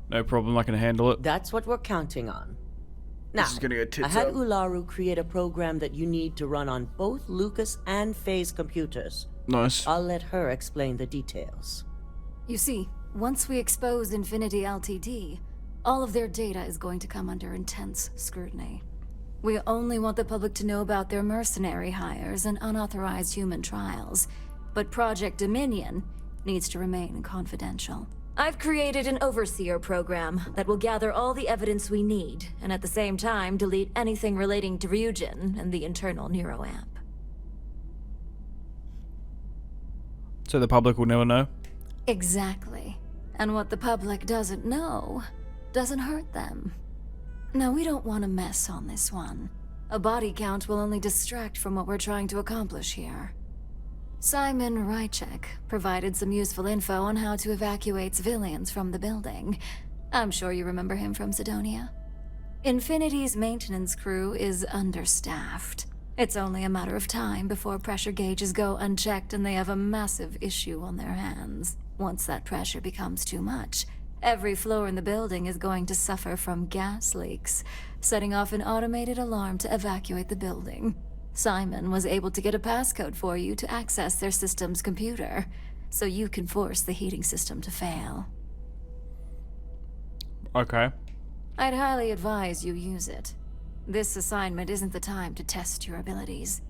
No problem, I can handle it. That's what we're counting on. Now, This is gonna get tits I had up. Ularu create a program that you need to run on both Lucas and Faye's computers. Nice. I'll let her explain the details. You see, once we expose Infinity Ltd, all of their data is going to come under intense scrutiny. We only want the public to know about their mercenary hires and unauthorized human trials, but Project Dominion needs to remain confidential. I've created an overseer program that will gather all the evidence we need, and at the same time delete anything relating to Ryujin and the internal neuroamp. So the public will never know? Exactly. And what the public doesn't know doesn't hurt them. No, we don't want a mess on this one. A body count will only distract from what we're trying to accomplish here. Simon Ryujin provided some useful info on how to evacuate civilians from the building. I'm sure you remember him from Sidonia. Infinity's maintenance crew is understaffed. It's only a matter of time before pressure gauges go unchecked and they have a massive issue on their hands. Once that pressure becomes too much, every floor in the building is going to suffer from gas leaks, setting off an automated alarm to evacuate the building. Simon was able to get a passcode for you to access their system's computer, so you can force the heating system to fail. Okay. I'd highly advise you use it. This assignment isn't the time to test your abilities.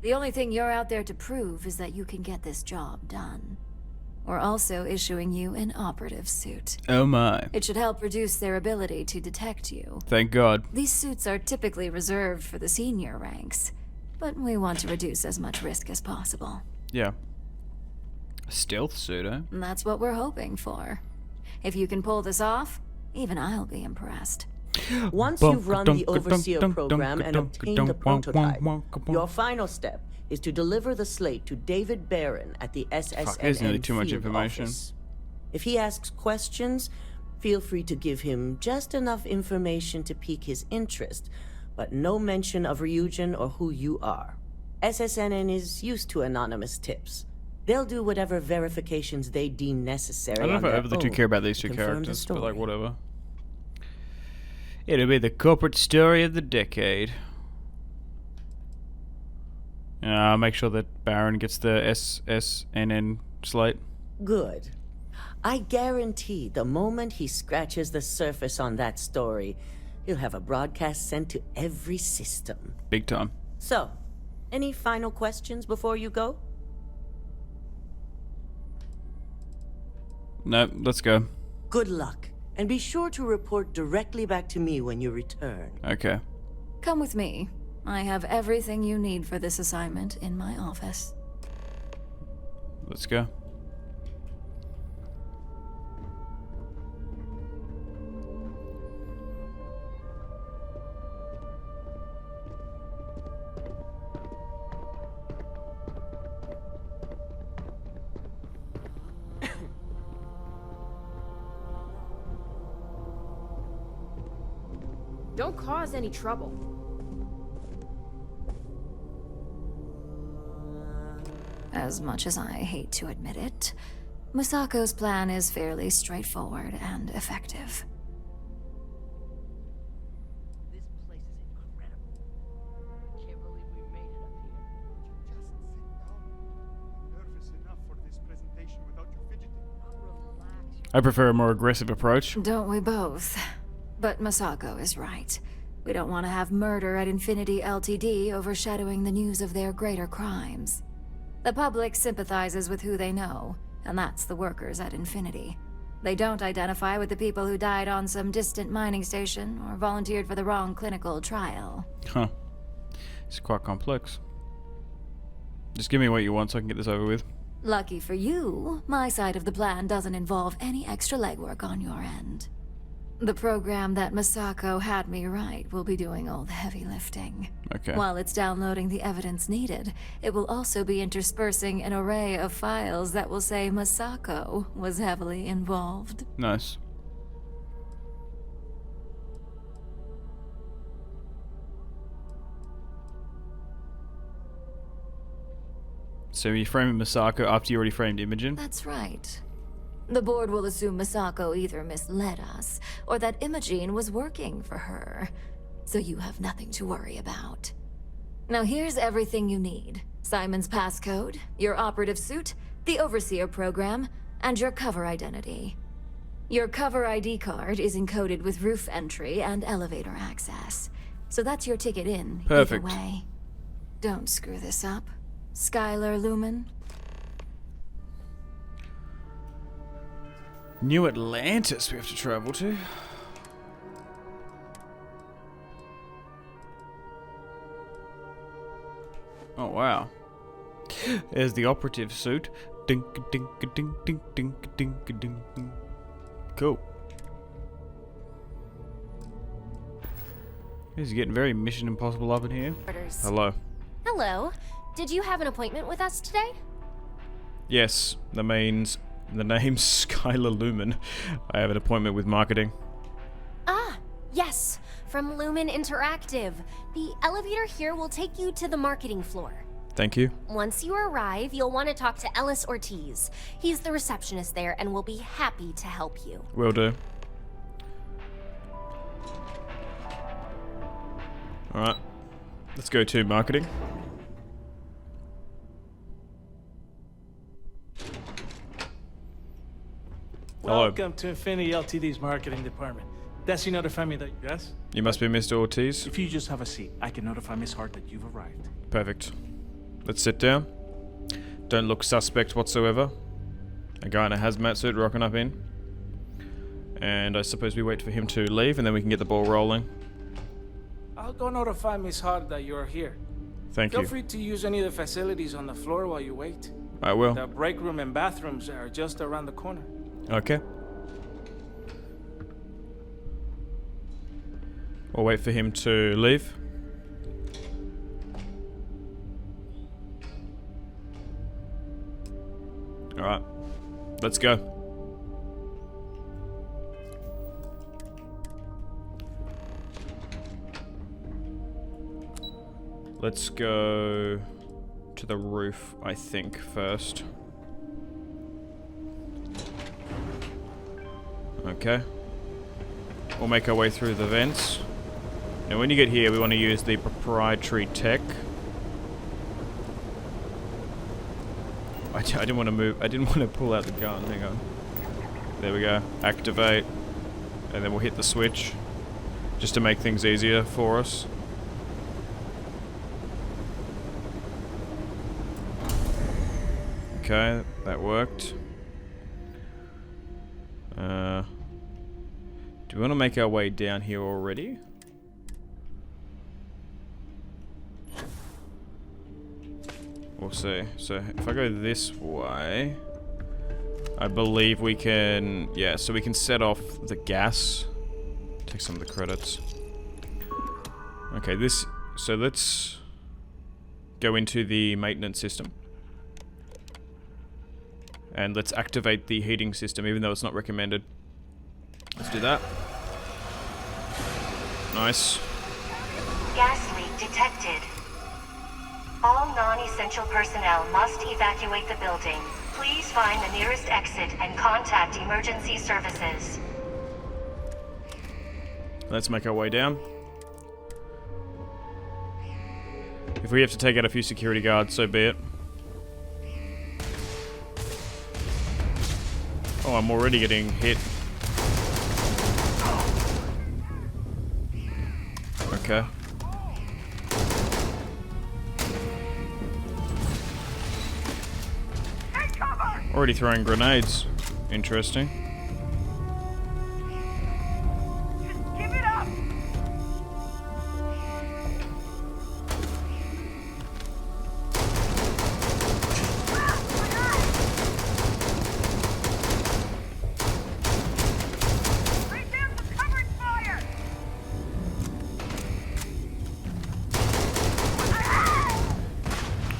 The only thing you're out there to prove is that you can get this job done. We're also issuing you an operative suit. Oh my. It should help reduce their ability to detect you. Thank God. These suits are typically reserved for the senior ranks, but we want to reduce as much risk as possible. Yeah. A stealth suit, eh? And that's what we're hoping for. If you can pull this off, even I'll be impressed. Once you've run the Overseer program and obtained a prototype, your final step is to deliver the slate to David Barron at the SSNN there's nearly too much field information. office. If he asks questions, feel free to give him just enough information to pique his interest, but no mention of Ryujin or who you are. SSNN is used to anonymous tips. They'll do whatever verifications they deem necessary. I don't know if I overly do care about these two characters, but like whatever. It'll be the corporate story of the decade. I'll make sure that Baron gets the SSNN slate. Good. I guarantee the moment he scratches the surface on that story, he'll have a broadcast sent to every system. Big time. So, any final questions before you go? No, let's go. Good luck, and be sure to report directly back to me when you return. Okay. Come with me. I have everything you need for this assignment in my office. Let's go. Don't cause any trouble. As much as I hate to admit it, Masako's plan is fairly straightforward and effective. I prefer a more aggressive approach. Don't we both? But Masako is right. We don't want to have murder at Infinity Ltd. Overshadowing the news of their greater crimes. The public sympathizes with who they know, and that's the workers at Infinity. They don't identify with the people who died on some distant mining station or volunteered for the wrong clinical trial. Huh. It's quite complex. Just give me what you want so I can get this over with. Lucky for you, my side of the plan doesn't involve any extra legwork on your end. The program that Masako had me write will be doing all the heavy lifting. Okay. While it's downloading the evidence needed, it will also be interspersing an array of files that will say Masako was heavily involved. Nice. So you framed Masako after you already framed Imogen? That's right. The board will assume Masako either misled us, or that Imogen was working for her. So you have nothing to worry about. Now here's everything you need. Simon's passcode, your operative suit, the Overseer program, and your cover identity. Your cover ID card is encoded with roof entry and elevator access. So that's your ticket in, Perfect. either way. Don't screw this up. Skylar Lumen? New Atlantis we have to travel to. Oh wow. There's the operative suit. Dink dink dink dink dink dink dink. Cool. This is getting very Mission Impossible up in here. Hello. Hello. Did you have an appointment with us today? Yes, the name's Skylar Lumen. I have an appointment with marketing. Ah, yes. From Lumen Interactive. The elevator here will take you to the marketing floor. Thank you. Once you arrive, you'll want to talk to Ellis Ortiz. He's the receptionist there and will be happy to help you. Will do. Alright. Let's go to marketing. Hello. Welcome to Infinity Ltd's marketing department. Desi notified me that, yes? You must be Mr. Ortiz. If you just have a seat, I can notify Miss Hart that you've arrived. Perfect. Let's sit down. Don't look suspect whatsoever. A guy in a hazmat suit rocking up in. And I suppose we wait for him to leave and then we can get the ball rolling. I'll go notify Miss Hart that you're here. Thank you. Feel free to use any of the facilities on the floor while you wait. I will. The break room and bathrooms are just around the corner. Okay. We'll wait for him to leave. Alright. Let's go. Let's go to the roof, I think, first. Okay. We'll make our way through the vents. Now when you get here, we want to use the proprietary tech. I didn't want to move. I didn't want to pull out the gun. Hang on. There we go. Activate. And then we'll hit the switch. Just to make things easier for us. Okay, that worked. Do we want to make our way down here already? We'll see. So if I go this way, I believe we can, yeah, so we can set off the gas. Take some of the credits. Okay, so let's go into the maintenance system. And let's activate the heating system, even though it's not recommended. Let's do that. Nice. Gas leak detected. All non-essential personnel must evacuate the building. Please find the nearest exit and contact emergency services. Let's make our way down. If we have to take out a few security guards, so be it. Oh, I'm already getting hit. Okay. Already throwing grenades. Interesting. Give it up!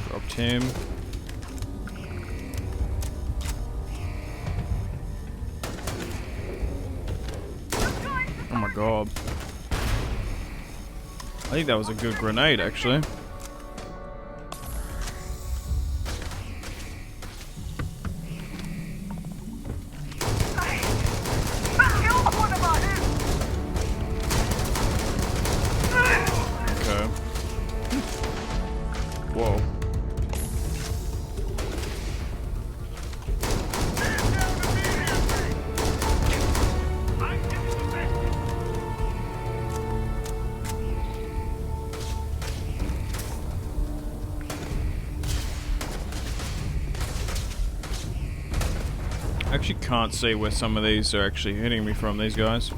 Dropped him. Oh my god. I think that was a good grenade, actually. Okay. Whoa. I actually can't see where some of these are actually hitting me from, these guys.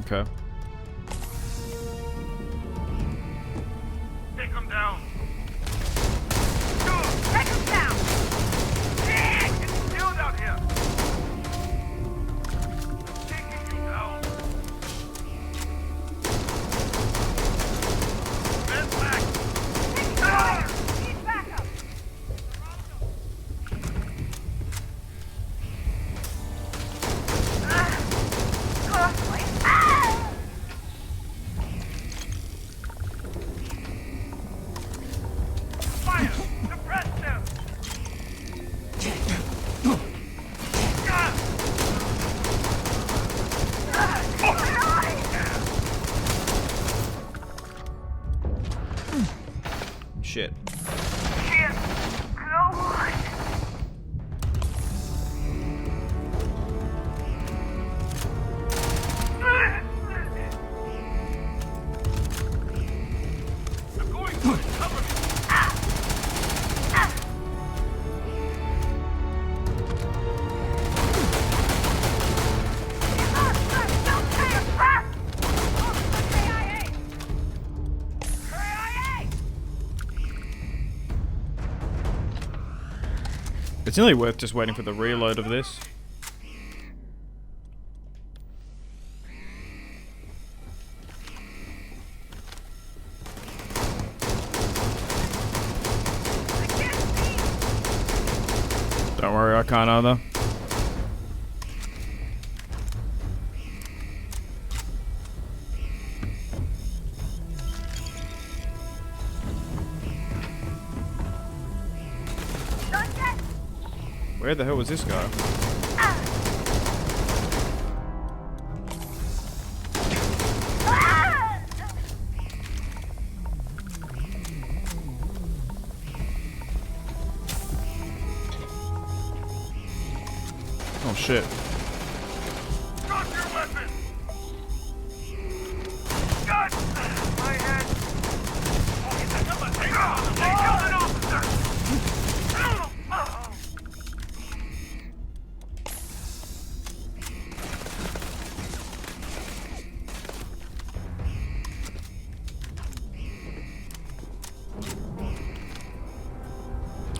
Okay. Take him down! Take him down! It's shield out here! Taking you down! Men back! Need backup! Fire! Suppress them! Shit. It's nearly worth just waiting for the reload of this. Don't worry, I can't either. Where the hell was this guy? Oh shit. Drop your weapon! God! My head! Take out an officer!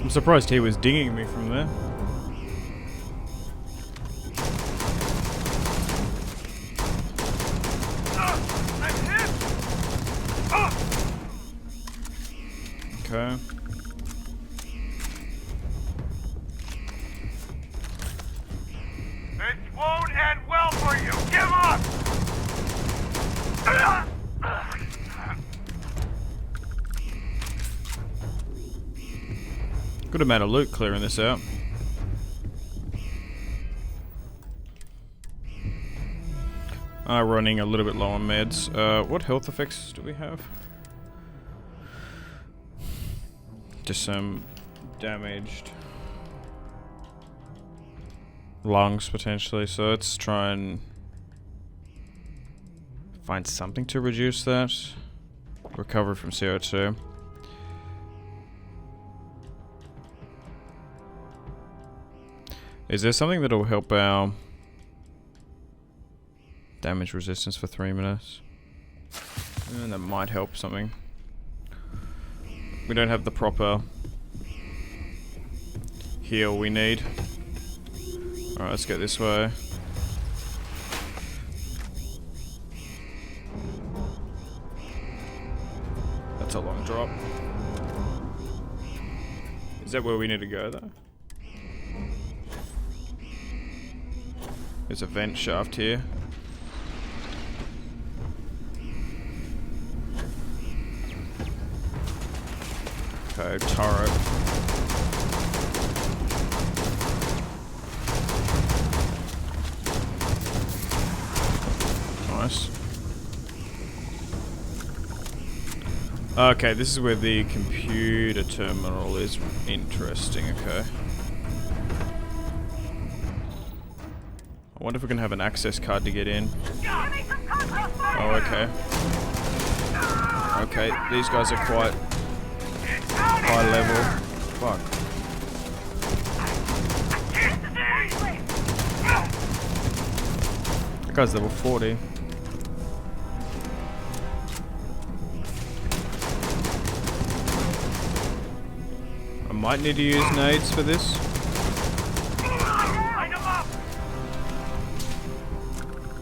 I'm surprised he was dinging me from there. Okay. It won't end well for you! Give up! Good amount of loot clearing this out. Running a little bit low on meds. What health effects do we have? Just some damaged lungs potentially, so let's try and find something to reduce that. Recover from CO2. Is there something that'll help our damage resistance for 3 minutes? And that might help something. We don't have the proper heal we need. Alright, let's go this way. That's a long drop. Is that where we need to go though? There's a vent shaft here. Okay, turret. Nice. Okay, this is where the computer terminal is. Interesting, okay. I wonder if we can have an access card to get in. Oh, okay. Okay, these guys are quite high level. Fuck. That guy's level 40. I might need to use nades for this.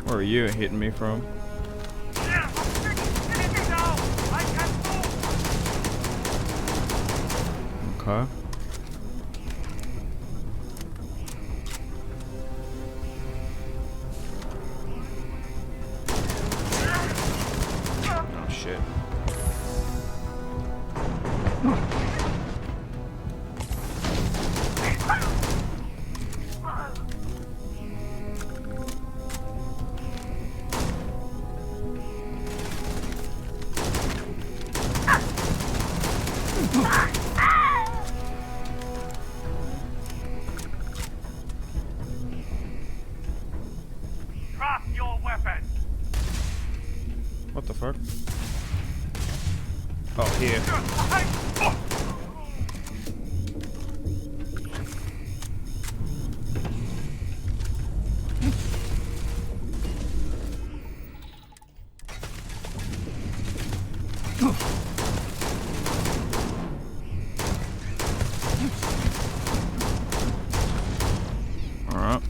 Where are you hitting me from? Okay. Oh shit. What the fuck? Oh, here. Alright.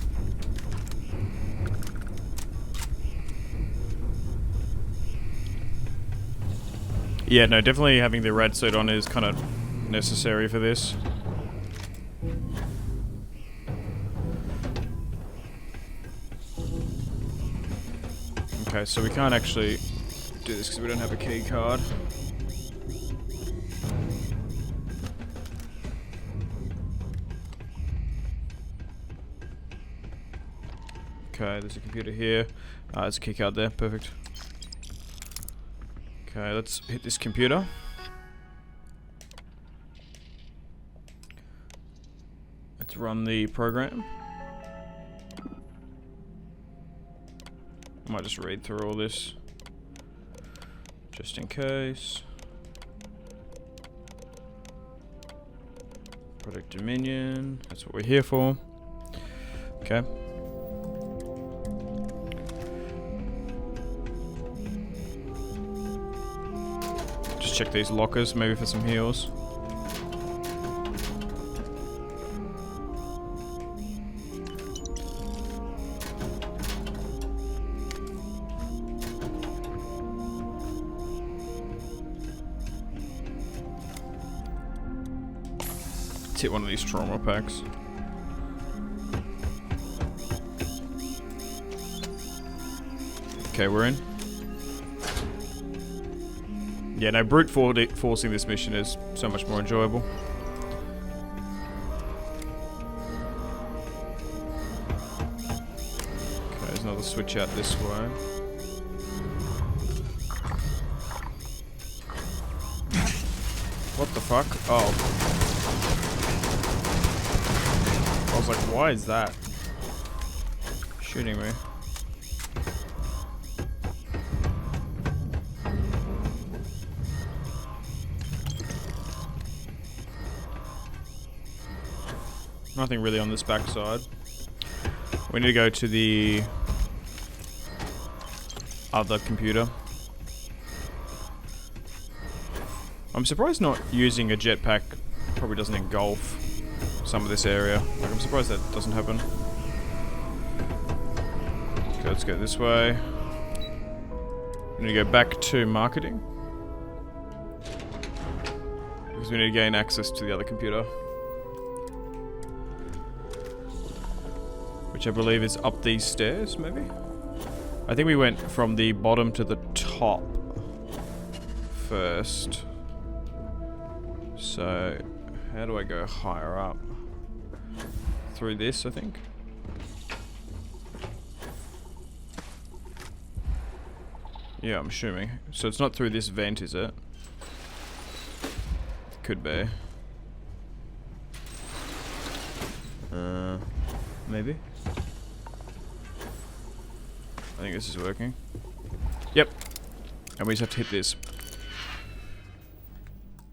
Yeah, no, definitely having the red suit on is kind of necessary for this. Okay, so we can't actually do this because we don't have a key card. Okay, there's a computer here. There's a key card there, perfect. Okay, let's hit this computer. Let's run the program. I might just read through all this, just in case. Project Dominion, that's what we're here for. Okay. Just check these lockers, maybe for some heals. Let's hit one of these trauma packs. Okay, we're in. Yeah, no, brute forcing this mission is so much more enjoyable. Okay, there's another switch out this way. What the fuck? Oh. I was like, why is that shooting me? Nothing really on this backside. We need to go to the other computer. I'm surprised not using a jetpack probably doesn't engulf some of this area. Like, I'm surprised that doesn't happen. Okay, let's go this way. We need to go back to marketing. Because we need to gain access to the other computer. Which I believe is up these stairs, maybe? I think we went from the bottom to the top first. So, how do I go higher up? Through this, I think. Yeah, I'm assuming. So it's not through this vent, is it? Could be. Maybe? I think this is working. Yep. And we just have to hit this.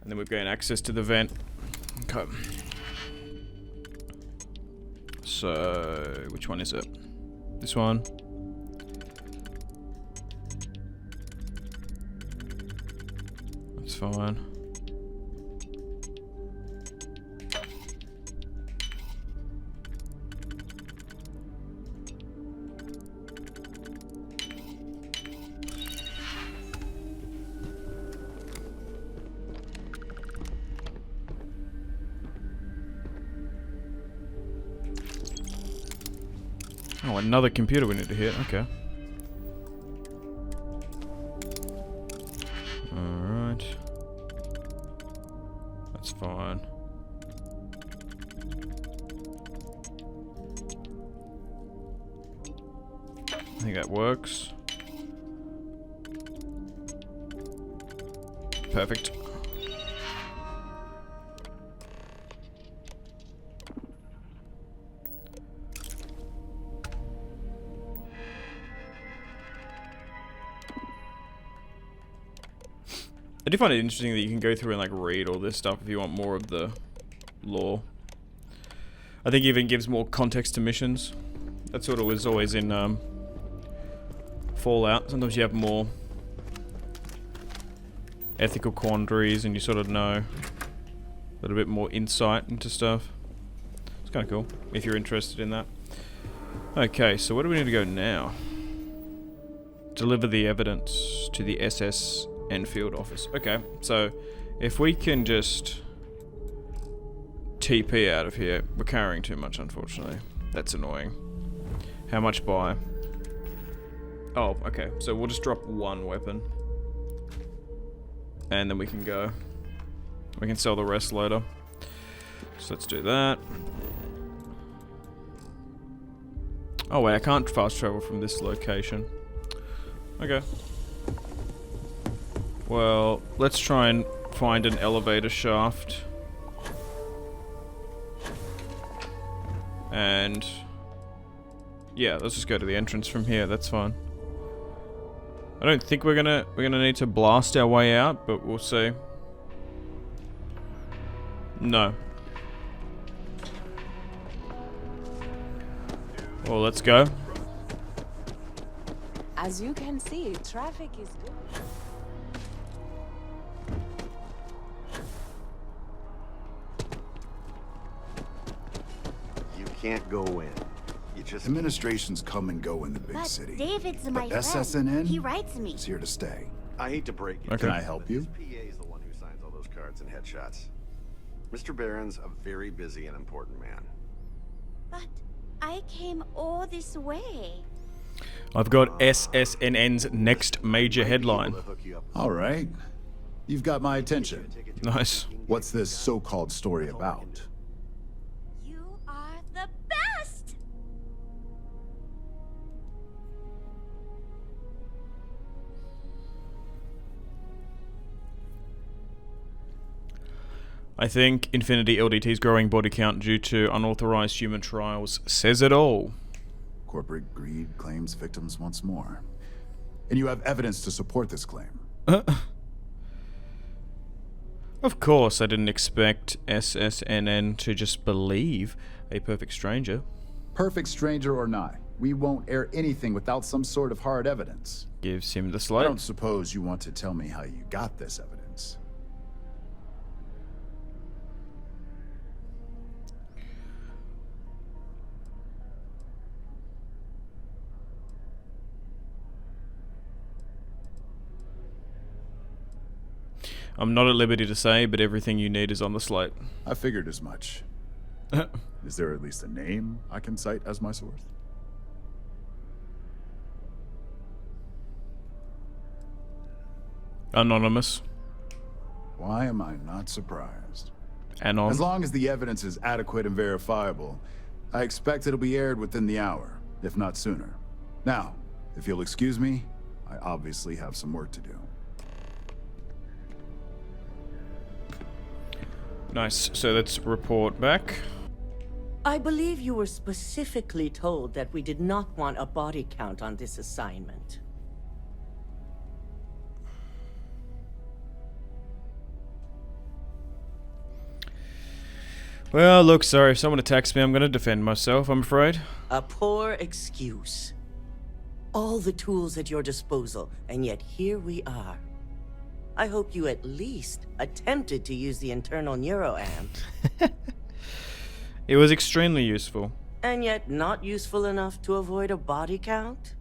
And then we've gained access to the vent. Okay. So, which one is it? This one. That's fine. Oh, another computer we need to hit. Okay. Alright. That's fine. I think that works. Perfect. I do find it interesting that you can go through and like read all this stuff if you want more of the lore. I think it even gives more context to missions. That's what it was always in Fallout. Sometimes you have more ethical quandaries and you sort of know a little bit more insight into stuff. It's kind of cool if you're interested in that. Okay, so where do we need to go now? Deliver the evidence to the SS and field office. Okay, so if we can just TP out of here, we're carrying too much, unfortunately. That's annoying. How much by? Oh, okay, so we'll just drop one weapon. And then we can go. We can sell the rest later. So let's do that. Oh wait, I can't fast travel from this location. Okay. Well, let's try and find an elevator shaft. And yeah, let's just go to the entrance from here. That's fine. I don't think we're gonna need to blast our way out, but we'll see. No. Well, let's go. As you can see, traffic is good. You can't go in. You just Administrations come and go in the big But city. David's my But friend. SSNN He writes me. is here to stay. I hate to break it. Okay. Can I help you? His PA is the one who signs all those cards and headshots. Mr. Barron's a very busy and important man. But I came all this way. I've got SSNN's next major headline. All right. You've got my attention. Nice. What's this so-called story about? You are the best! I think Infinity LDT's growing body count due to unauthorized human trials says it all. Corporate greed claims victims once more. And you have evidence to support this claim. Of course, I didn't expect SSNN to just believe a perfect stranger. Perfect stranger or not, we won't air anything without some sort of hard evidence. Gives him the I slate. don't suppose you want to tell me how you got this evidence. I'm not at liberty to say, but everything you need is on the slate. I figured as much. Is there at least a name I can cite as my source? Anonymous. Why am I not surprised? Anon. As long as the evidence is adequate and verifiable, I expect it'll be aired within the hour, if not sooner. Now, if you'll excuse me, I obviously have some work to do. Nice. So let's report back. I believe you were specifically told that we did not want a body count on this assignment. Well, look, sorry. If someone attacks me, I'm going to defend myself, I'm afraid. A poor excuse. All the tools at your disposal, and yet here we are. I hope you at least attempted to use the internal neuroamp. It was extremely useful. And yet not useful enough to avoid a body count?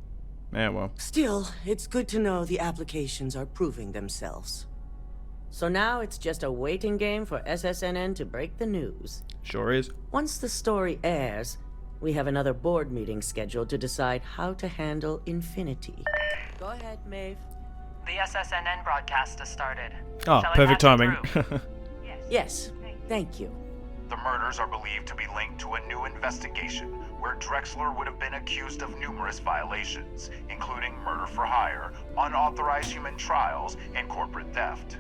Yeah, well. Still, it's good to know the applications are proving themselves. So now it's just a waiting game for SSNN to break the news. Sure is. Once the story airs, we have another board meeting scheduled to decide how to handle Infinity. Go ahead, Maeve. The SSNN broadcast has started. Oh, Shall I perfect patch you timing. through? Yes, thank you. The murders are believed to be linked to a new investigation where Drexler would have been accused of numerous violations, including murder for hire, unauthorized human trials, and corporate theft.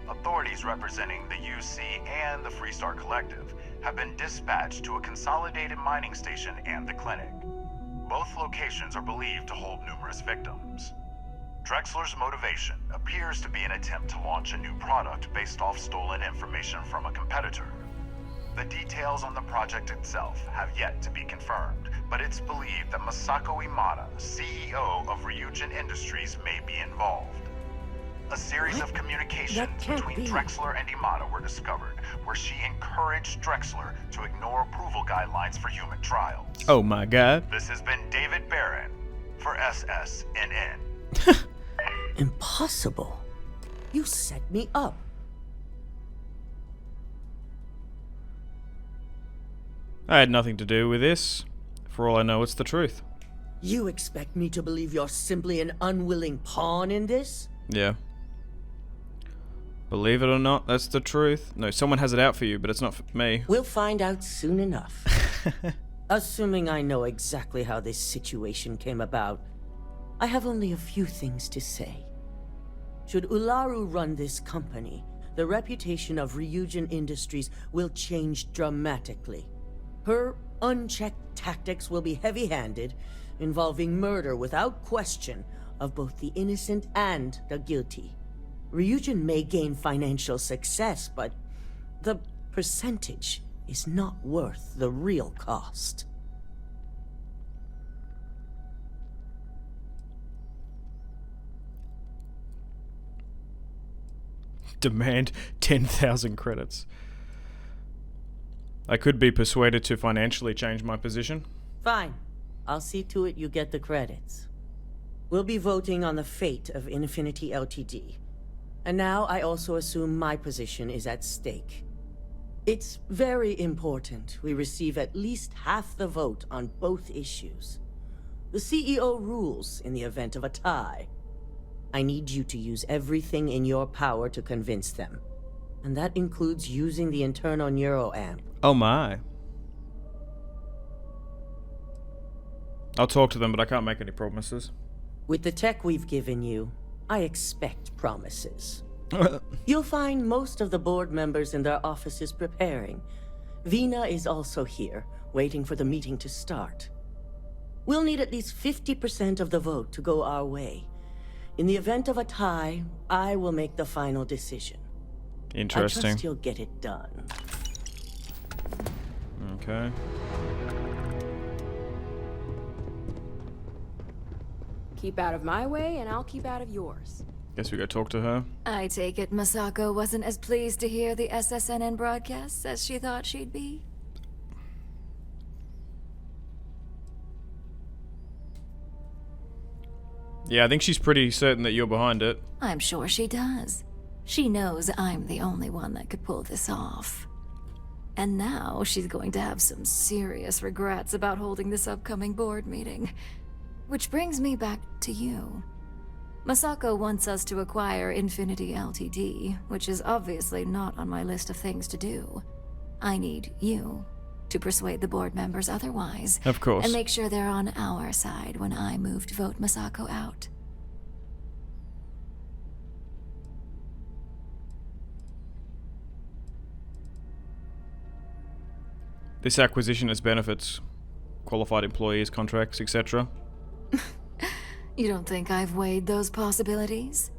Authorities representing the UC and the Freestar Collective have been dispatched to a consolidated mining station and the clinic. Both locations are believed to hold numerous victims. Drexler's motivation appears to be an attempt to launch a new product based off stolen information from a competitor. The details on the project itself have yet to be confirmed, but it's believed that Masako Imada, CEO of Ryujin Industries, may be involved. A series of communications between Drexler and Imada were discovered, where she encouraged Drexler to ignore approval guidelines for human trials. Oh my god. This has been David Barron for SSNN. Impossible. You set me up. I had nothing to do with this. For all I know, it's the truth. You expect me to believe you're simply an unwilling pawn in this? Yeah. Believe it or not, that's the truth. No, someone has it out for you, but it's not for me. We'll find out soon enough. Assuming I know exactly how this situation came about, I have only a few things to say. Should Ularu run this company, the reputation of Ryujin Industries will change dramatically. Her unchecked tactics will be heavy-handed, involving murder without question of both the innocent and the guilty. Ryujin may gain financial success, but the percentage is not worth the real cost. Demand 10,000 credits. I could be persuaded to financially change my position. Fine. I'll see to it you get the credits. We'll be voting on the fate of Infinity Ltd. And now I also assume my position is at stake. It's very important we receive at least half the vote on both issues. The CEO rules in the event of a tie. I need you to use everything in your power to convince them. And that includes using the internal neuroamp. Oh my. I'll talk to them, but I can't make any promises. With the tech we've given you, I expect promises. You'll find most of the board members in their offices preparing. Vina is also here, waiting for the meeting to start. We'll need at least 50% of the vote to go our way. In the event of a tie, I will make the final decision. Interesting. I trust you'll get it done. Okay. Keep out of my way, and I'll keep out of yours. Guess we go talk to her. I take it Masako wasn't as pleased to hear the SSNN broadcasts as she thought she'd be? Yeah, I think she's pretty certain that you're behind it. I'm sure she does. She knows I'm the only one that could pull this off. And now she's going to have some serious regrets about holding this upcoming board meeting. Which brings me back to you. Masako wants us to acquire Infinity Ltd, which is obviously not on my list of things to do. I need you to persuade the board members otherwise. Of course. And make sure they're on our side when I move to vote Masako out. This acquisition has benefits. Qualified employees, contracts, etc. You don't think I've weighed those possibilities?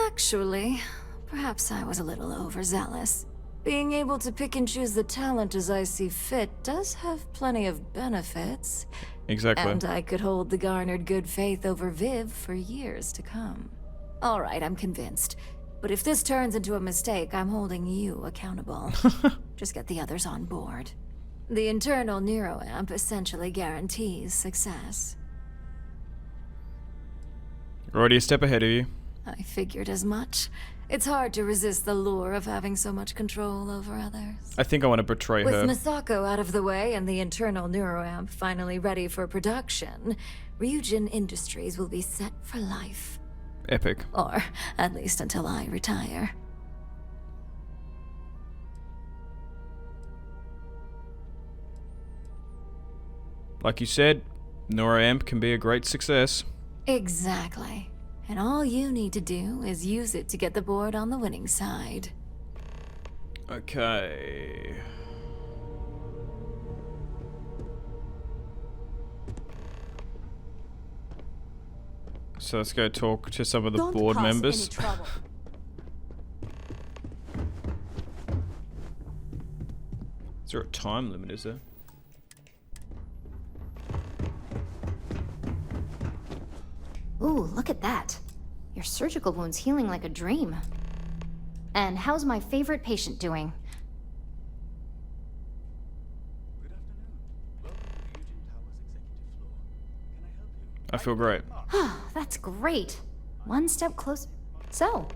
Actually, perhaps I was a little overzealous. Being able to pick and choose the talent as I see fit does have plenty of benefits. Exactly. And I could hold the garnered good faith over Viv for years to come. All right, I'm convinced. But if this turns into a mistake, I'm holding you accountable. Just get the others on board. The internal neuroamp essentially guarantees success. Already a step ahead of you. I figured as much. It's hard to resist the lure of having so much control over others. I think I want to betray With her. Masako out of the way and the internal neuroamp finally ready for production, Ryujin Industries will be set for life. Epic. Or at least until I retire. Like you said, NeuroAmp can be a great success. Exactly. And all you need to do is use it to get the board on the winning side. Okay. So let's go talk to some of the board members. Is there a time limit, is there? Ooh, look at that. Your surgical wound's healing like a dream. And how's my favorite patient doing? I feel great. That's great. One step closer. So.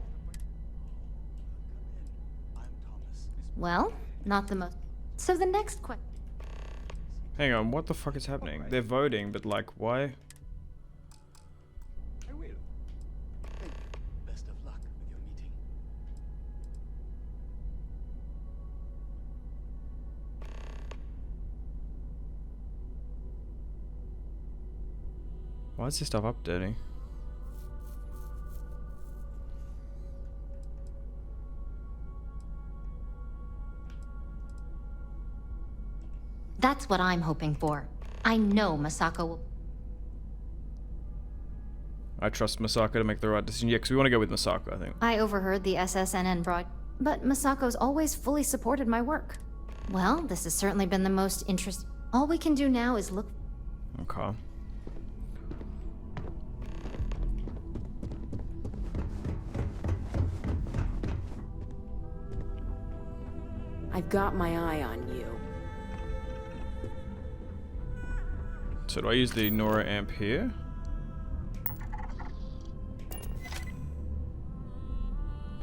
Well, not the most. So the next question. Hang on, what the fuck is happening? They're voting, but like, why? Best of luck with your meeting. Why is this stuff updating? That's what I'm hoping for. I know Masako will. I trust Masako to make the right decision. Yeah, because we want to go with Masako, I think. I overheard the SSNN broad, but Masako's always fully supported my work. Well, this has certainly been the most interesting. All we can do now is look. Okay. I've got my eye on you. So do I use the NeuroAmp here?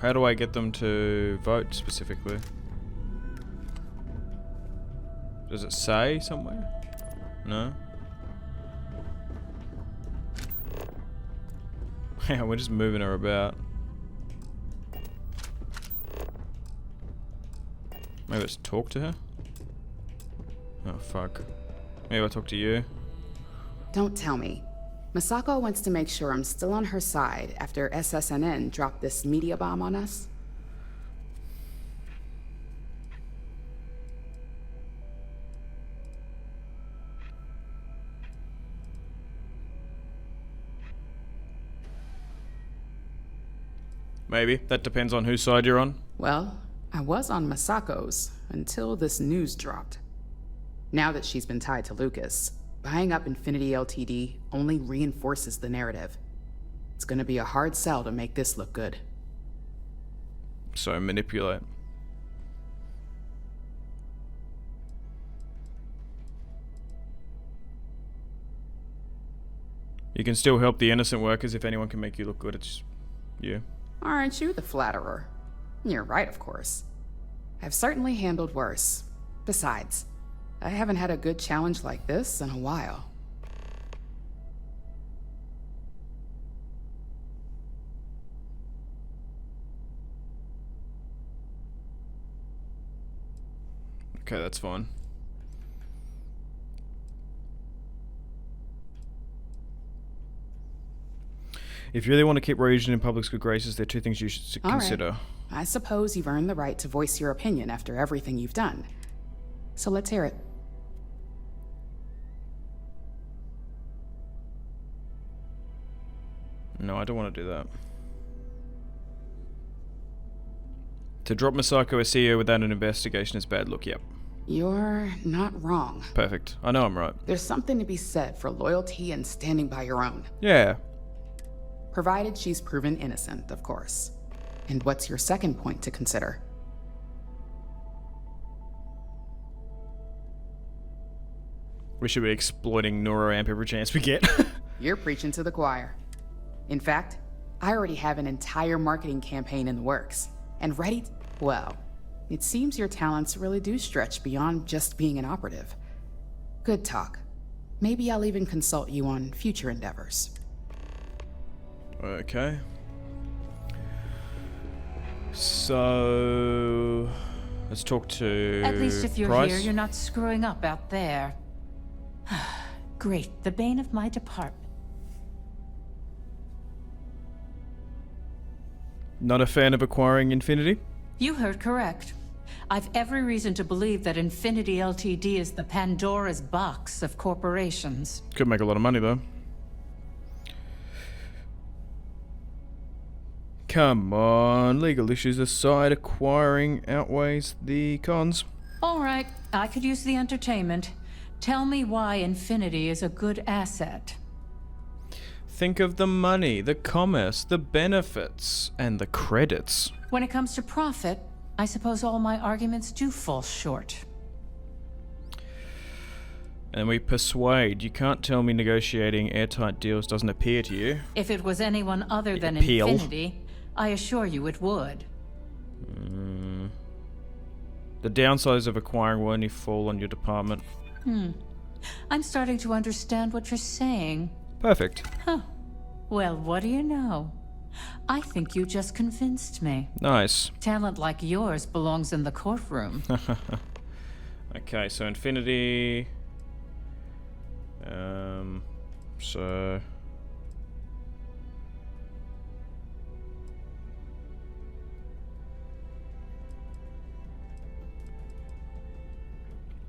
How do I get them to vote specifically? Does it say somewhere? No? Yeah, we're just moving her about. Maybe let's talk to her? Oh, fuck. Maybe I'll talk to you. Don't tell me. Masako wants to make sure I'm still on her side after SSNN dropped this media bomb on us? Maybe. That depends on whose side you're on. Well, I was on Masako's until this news dropped. Now that she's been tied to Lucas, buying up Infinity Ltd only reinforces the narrative. It's gonna be a hard sell to make this look good. So manipulate. You can still help the innocent workers if anyone can make you look good. It's you. Aren't you the flatterer? You're right, of course. I've certainly handled worse. Besides, I haven't had a good challenge like this in a while. Okay, that's fine. If you really want to keep Ryujin in public's good graces, there are two things you should consider. All right. I suppose you've earned the right to voice your opinion after everything you've done. So let's hear it. No, I don't want to do that. To drop Masako as CEO without an investigation is bad look, yep. You're not wrong. Perfect. I know I'm right. There's something to be said for loyalty and standing by your own. Yeah. Provided she's proven innocent, of course. And what's your second point to consider? We should be exploiting NeuroAmp every chance we get. You're preaching to the choir. In fact, I already have an entire marketing campaign in the works. And ready well, it seems your talents really do stretch beyond just being an operative. Good talk. Maybe I'll even consult you on future endeavors. Okay. So let's talk to At least if you're Price. here, you're not screwing up out there. Great, the bane of my department. Not a fan of acquiring Infinity? You heard correct. I've every reason to believe that Infinity Ltd is the Pandora's box of corporations. Could make a lot of money though. Come on, legal issues aside, acquiring outweighs the cons. All right, I could use the entertainment. Tell me why Infinity is a good asset. Think of the money, the commerce, the benefits, and the credits. When it comes to profit, I suppose all my arguments do fall short. And we persuade. You can't tell me negotiating airtight deals doesn't appeal to you. If it was anyone other than Appeal. Infinity, I assure you it would. The downsides of acquiring will only fall on your department. I'm starting to understand what you're saying. Perfect. Huh. Well, what do you know? I think you just convinced me. Nice. Talent like yours belongs in the courtroom. Okay, so Infinity. So.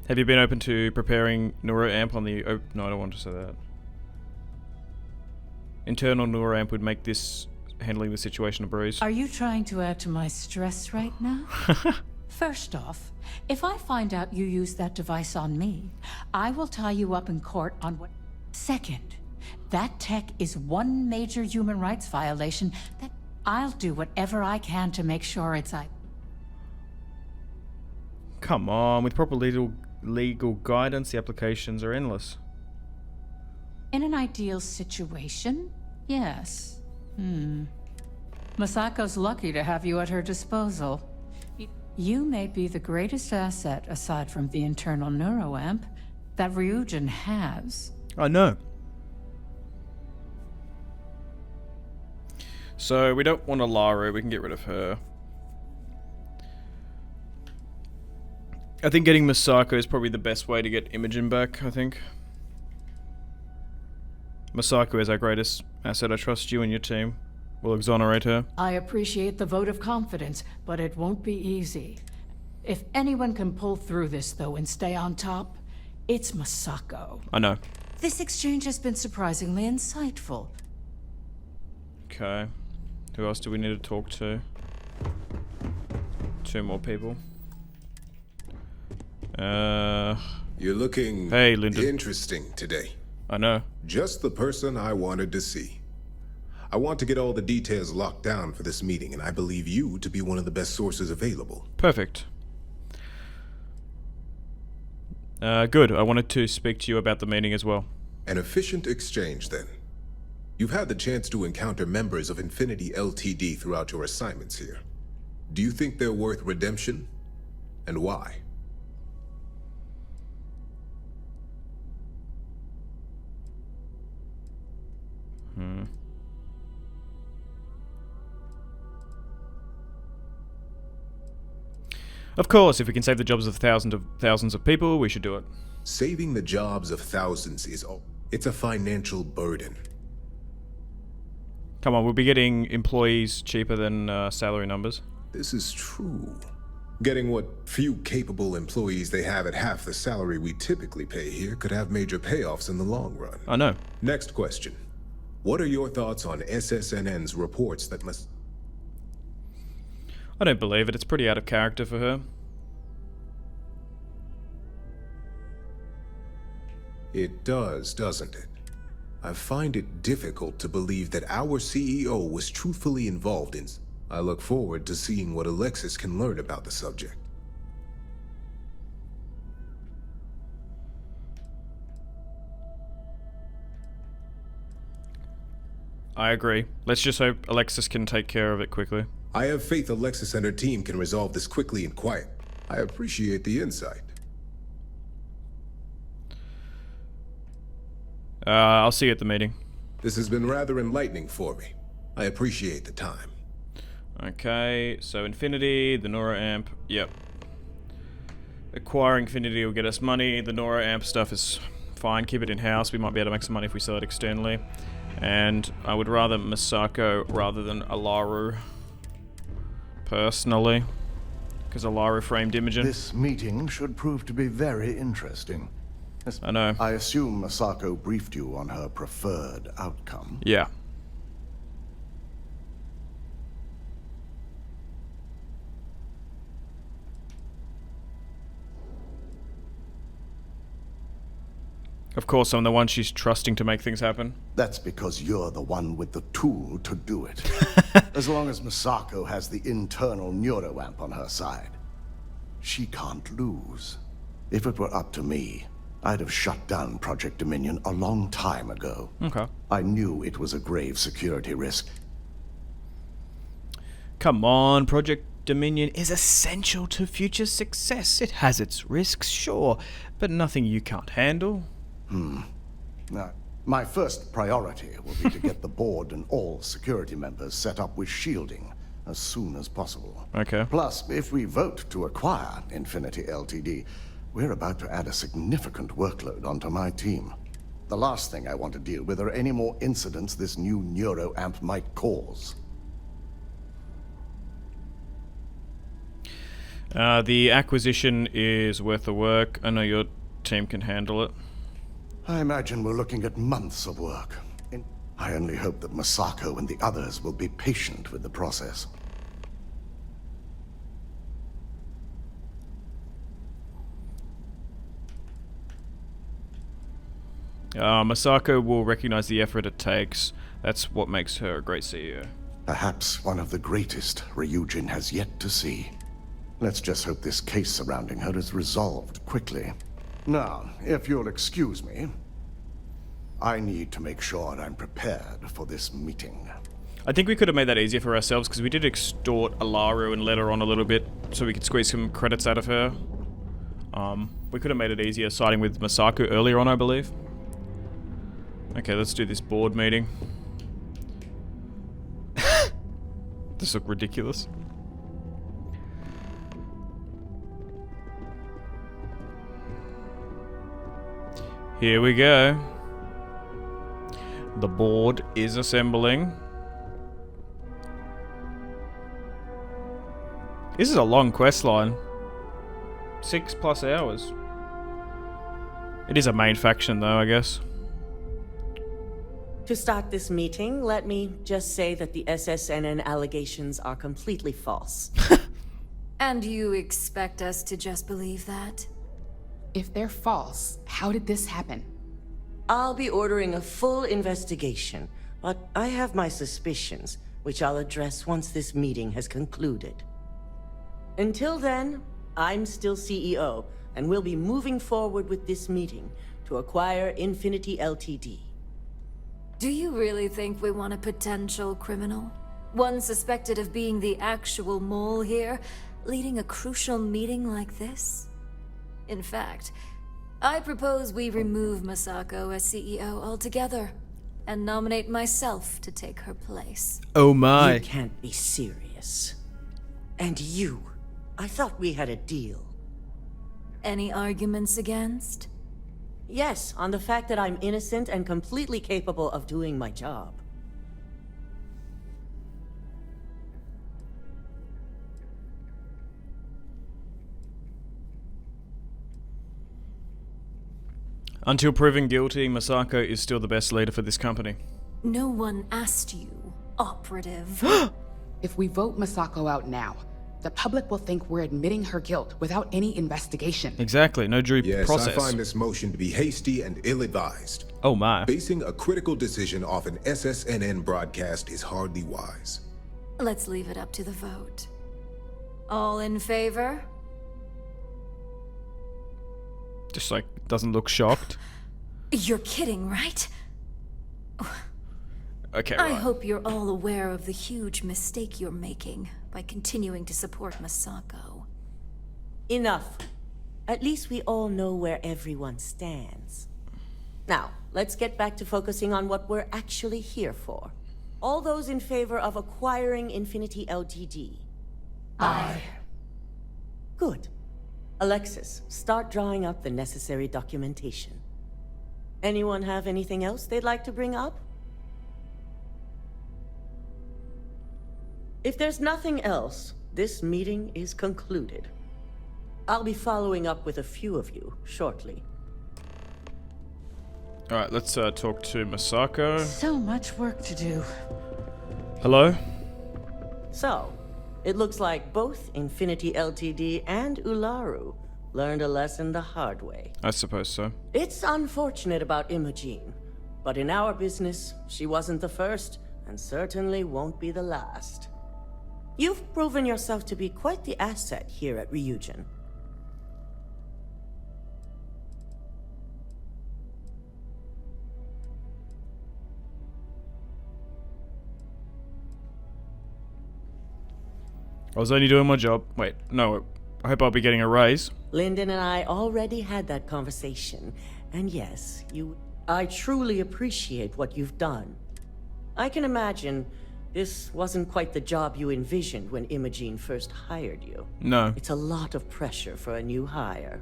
Have you been open to preparing NeuroAmp on the... no, I don't want to say that. Internal NeuroAmp would make this handling the situation a breeze. Are you trying to add to my stress right now? First off, if I find out you used that device on me, I will tie you up in court on what... Second, that tech is one major human rights violation that I'll do whatever I can to make sure it's... Come on, with proper legal guidance, the applications are endless. In an ideal situation, yes. Masako's lucky to have you at her disposal. You may be the greatest asset, aside from the internal NeuroAmp, that Ryujin has. I know. So we don't want Alaru, we can get rid of her. I think getting Masako is probably the best way to get Imogen back, I think. Masako is our greatest asset. I trust you and your team. We'll exonerate her. I appreciate the vote of confidence, but it won't be easy. If anyone can pull through this, though, and stay on top, it's Masako. I know. This exchange has been surprisingly insightful. Okay. Who else do we need to talk to? 2 more people. You're looking interesting today. I know. Just the person I wanted to see. I want to get all the details locked down for this meeting, and I believe you to be one of the best sources available. Perfect. Good. I wanted to speak to you about the meeting as well. An efficient exchange, then. You've had the chance to encounter members of Infinity LTD throughout your assignments here. Do you think they're worth redemption? And why? Of course, if we can save the jobs of thousands of people, we should do it. Saving the jobs of thousands it's a financial burden. Come on, we'll be getting employees cheaper than salary numbers. This is true. Getting what few capable employees they have at half the salary we typically pay here could have major payoffs in the long run. I know. Next question. What are your thoughts on SSNN's reports that must... I don't believe it. It's pretty out of character for her. It does, doesn't it? I find it difficult to believe that our CEO was truthfully involved in... I look forward to seeing what Alexis can learn about the subject. I agree. Let's just hope Alexis can take care of it quickly. I have faith Alexis and her team can resolve this quickly and quiet. I appreciate the insight. I'll see you at the meeting. This has been rather enlightening for me. I appreciate the time. Okay, so Infinity, the Nora Amp, yep. Acquiring Infinity will get us money. The Nora Amp stuff is fine. Keep it in-house. We might be able to make some money if we sell it externally. And I would rather Masako rather than Alaru. Personally. Because Alaru framed Imogen. This meeting should prove to be very interesting. I know. I assume Masako briefed you on her preferred outcome. Yeah. Of course, I'm the one she's trusting to make things happen. That's because you're the one with the tool to do it. As long as Masako has the internal neuroamp on her side, she can't lose. If it were up to me, I'd have shut down Project Dominion a long time ago. Okay. I knew it was a grave security risk. Come on, Project Dominion is essential to future success. It has its risks, sure, but nothing you can't handle. Now, my first priority will be to get the board and all security members set up with shielding as soon as possible. Okay. Plus, if we vote to acquire Infinity LTD, we're about to add a significant workload onto my team. The last thing I want to deal with are any more incidents this new neuroamp might cause. The acquisition is worth the work. I know your team can handle it. I imagine we're looking at months of work. I only hope that Masako and the others will be patient with the process. Masako will recognize the effort it takes. That's what makes her a great CEO. Perhaps one of the greatest Ryujin has yet to see. Let's just hope this case surrounding her is resolved quickly. Now, if you'll excuse me, I need to make sure I'm prepared for this meeting. I think we could have made that easier for ourselves because we did extort Alaru and let her on a little bit so we could squeeze some credits out of her. We could have made it easier siding with Masako earlier on, I believe. Okay, let's do this board meeting. This look ridiculous. Here we go. The board is assembling. This is a long quest line. 6+ hours. It is a main faction though, I guess. To start this meeting, let me just say that the SSNN allegations are completely false. And you expect us to just believe that? If they're false, how did this happen? I'll be ordering a full investigation, but I have my suspicions, which I'll address once this meeting has concluded. Until then, I'm still CEO, and we'll be moving forward with this meeting to acquire Infinity Ltd. Do you really think we want a potential criminal? One suspected of being the actual mole here, leading a crucial meeting like this? In fact, I propose we remove Masako as CEO altogether, and nominate myself to take her place. Oh my. You can't be serious. And you, I thought we had a deal. Any arguments against? Yes, on the fact that I'm innocent and completely capable of doing my job. Until proven guilty, Masako is still the best leader for this company. No one asked you, operative. If we vote Masako out now, the public will think we're admitting her guilt without any investigation. Exactly, no due process. Yes, I find this motion to be hasty and ill-advised. Oh my. Basing a critical decision off an SSNN broadcast is hardly wise. Let's leave it up to the vote. All in favor? Just like, doesn't look shocked. You're kidding, right? Okay, I right. hope you're all aware of the huge mistake you're making by continuing to support Masako. Enough. At least we all know where everyone stands. Now, let's get back to focusing on what we're actually here for. All those in favor of acquiring Infinity Ltd? Aye. Good. Alexis, start drawing up the necessary documentation. Anyone have anything else they'd like to bring up? If there's nothing else, this meeting is concluded. I'll be following up with a few of you shortly. Alright, let's talk to Masako. So much work to do. Hello? So, it looks like both Infinity Ltd and Ularu learned a lesson the hard way. I suppose so. It's unfortunate about Imogene, but in our business, she wasn't the first, and certainly won't be the last. You've proven yourself to be quite the asset here at Ryujin. I was only doing my job. Wait, no, I hope I'll be getting a raise. Lyndon and I already had that conversation, and yes, I truly appreciate what you've done. I can imagine this wasn't quite the job you envisioned when Imogene first hired you. No. It's a lot of pressure for a new hire.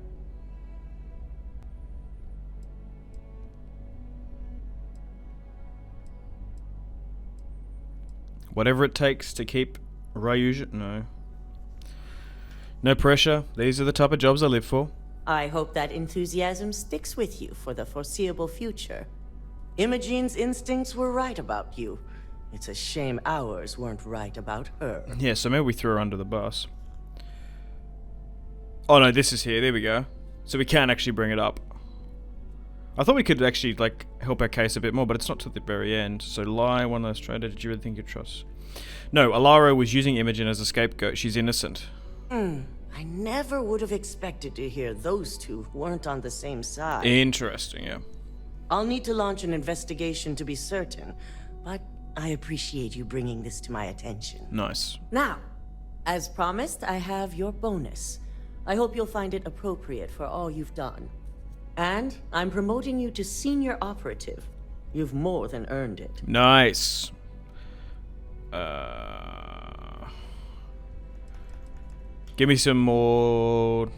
Whatever it takes to keep Ryujin. No. No pressure. These are the type of jobs I live for. I hope that enthusiasm sticks with you for the foreseeable future. Imogene's instincts were right about you. It's a shame ours weren't right about her. Yeah, so maybe we threw her under the bus. Oh no, this is here. There we go. So we can actually bring it up. I thought we could actually, like, help our case a bit more, but it's not till the very end. So lie, one last trader. Did you really think you trust? No, Alaro was using Imogen as a scapegoat. She's innocent. I never would have expected to hear those two weren't on the same side. Interesting, yeah. I'll need to launch an investigation to be certain, but I appreciate you bringing this to my attention. Nice. Now, as promised, I have your bonus. I hope you'll find it appropriate for all you've done. And I'm promoting you to senior operative. You've more than earned it. Nice. Give me some more...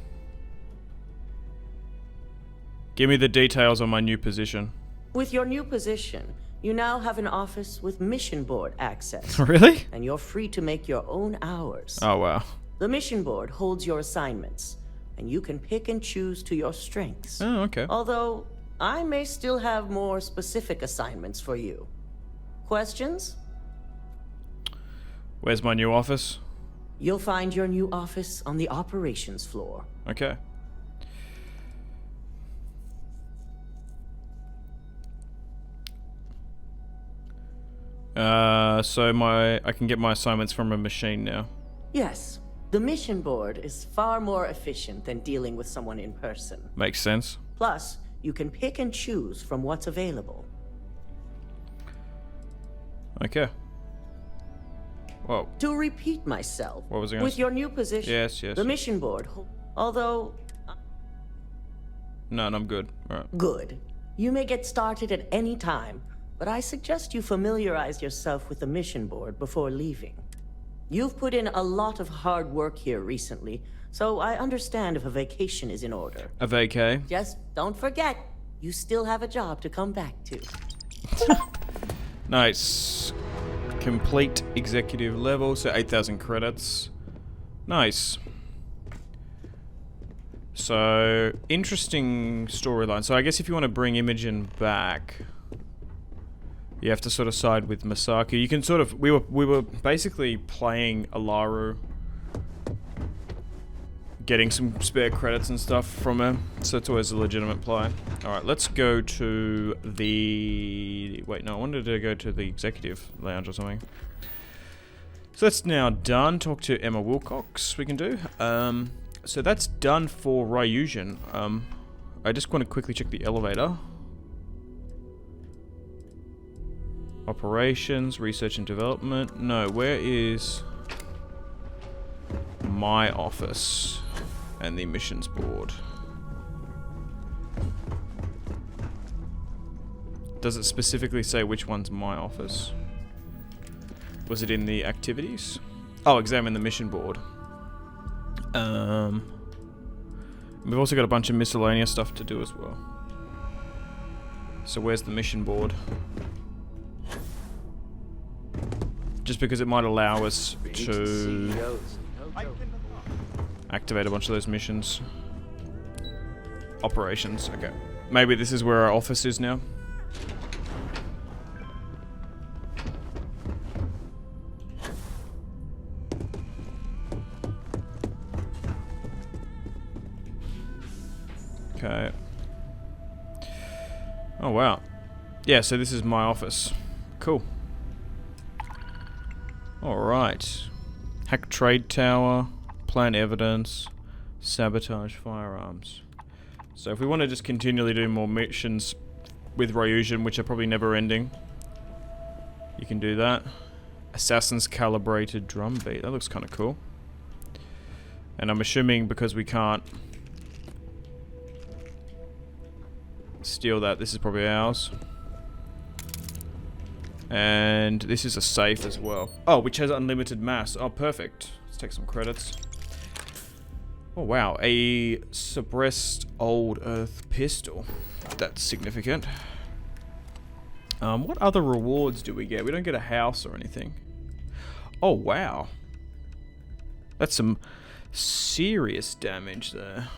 Give me the details on my new position. With your new position, you now have an office with mission board access. Really? And you're free to make your own hours. Oh, wow. The mission board holds your assignments, and you can pick and choose to your strengths. Oh, okay. Although, I may still have more specific assignments for you. Questions? Where's my new office? You'll find your new office on the operations floor. Okay. So I can get my assignments from a machine now. Yes. The mission board is far more efficient than dealing with someone in person. Makes sense. Plus, you can pick and choose from what's available. Okay. Whoa. To repeat myself, What was I gonna with say? your new position, Yes. the mission board, although No, I'm good. Alright. good, you may get started at any time, but I suggest you familiarize yourself with the mission board before leaving. You've put in a lot of hard work here recently, so I understand if a vacation is in order. A vacay. Just don't forget, you still have a job to come back to. Nice. Complete executive level, so 8,000 credits. Nice. So, interesting storyline. So I guess if you want to bring Imogen back, you have to sort of side with Masaki. You can sort of... We were basically playing Alaru, getting some spare credits and stuff from her, so it's always a legitimate play. Alright, let's go to the... Wait, no, I wanted to go to the executive lounge or something. So that's now done. Talk to Emma Wilcox, we can do. So that's done for Ryujin. I just want to quickly check the elevator. Operations, research and development. No, where is my office and the missions board? Does it specifically say which one's my office? Was it in the activities? Oh, examine the mission board. We've also got a bunch of miscellaneous stuff to do as well. So where's the mission board? Just because it might allow us to activate a bunch of those missions. Operations, okay. Maybe this is where our office is now. Okay. Oh wow. Yeah, so this is my office. Cool. Alright. Hack trade tower, plant evidence, sabotage firearms. So if we want to just continually do more missions with Ryujin, which are probably never ending, you can do that. Assassin's calibrated drum beat. That looks kind of cool. And I'm assuming because we can't steal that, this is probably ours. And this is a safe as well. Oh, which has unlimited mass. Oh, perfect. Let's take some credits. Oh, wow. A suppressed old Earth pistol. That's significant. What other rewards do we get? We don't get a house or anything. Oh, wow. That's some serious damage there.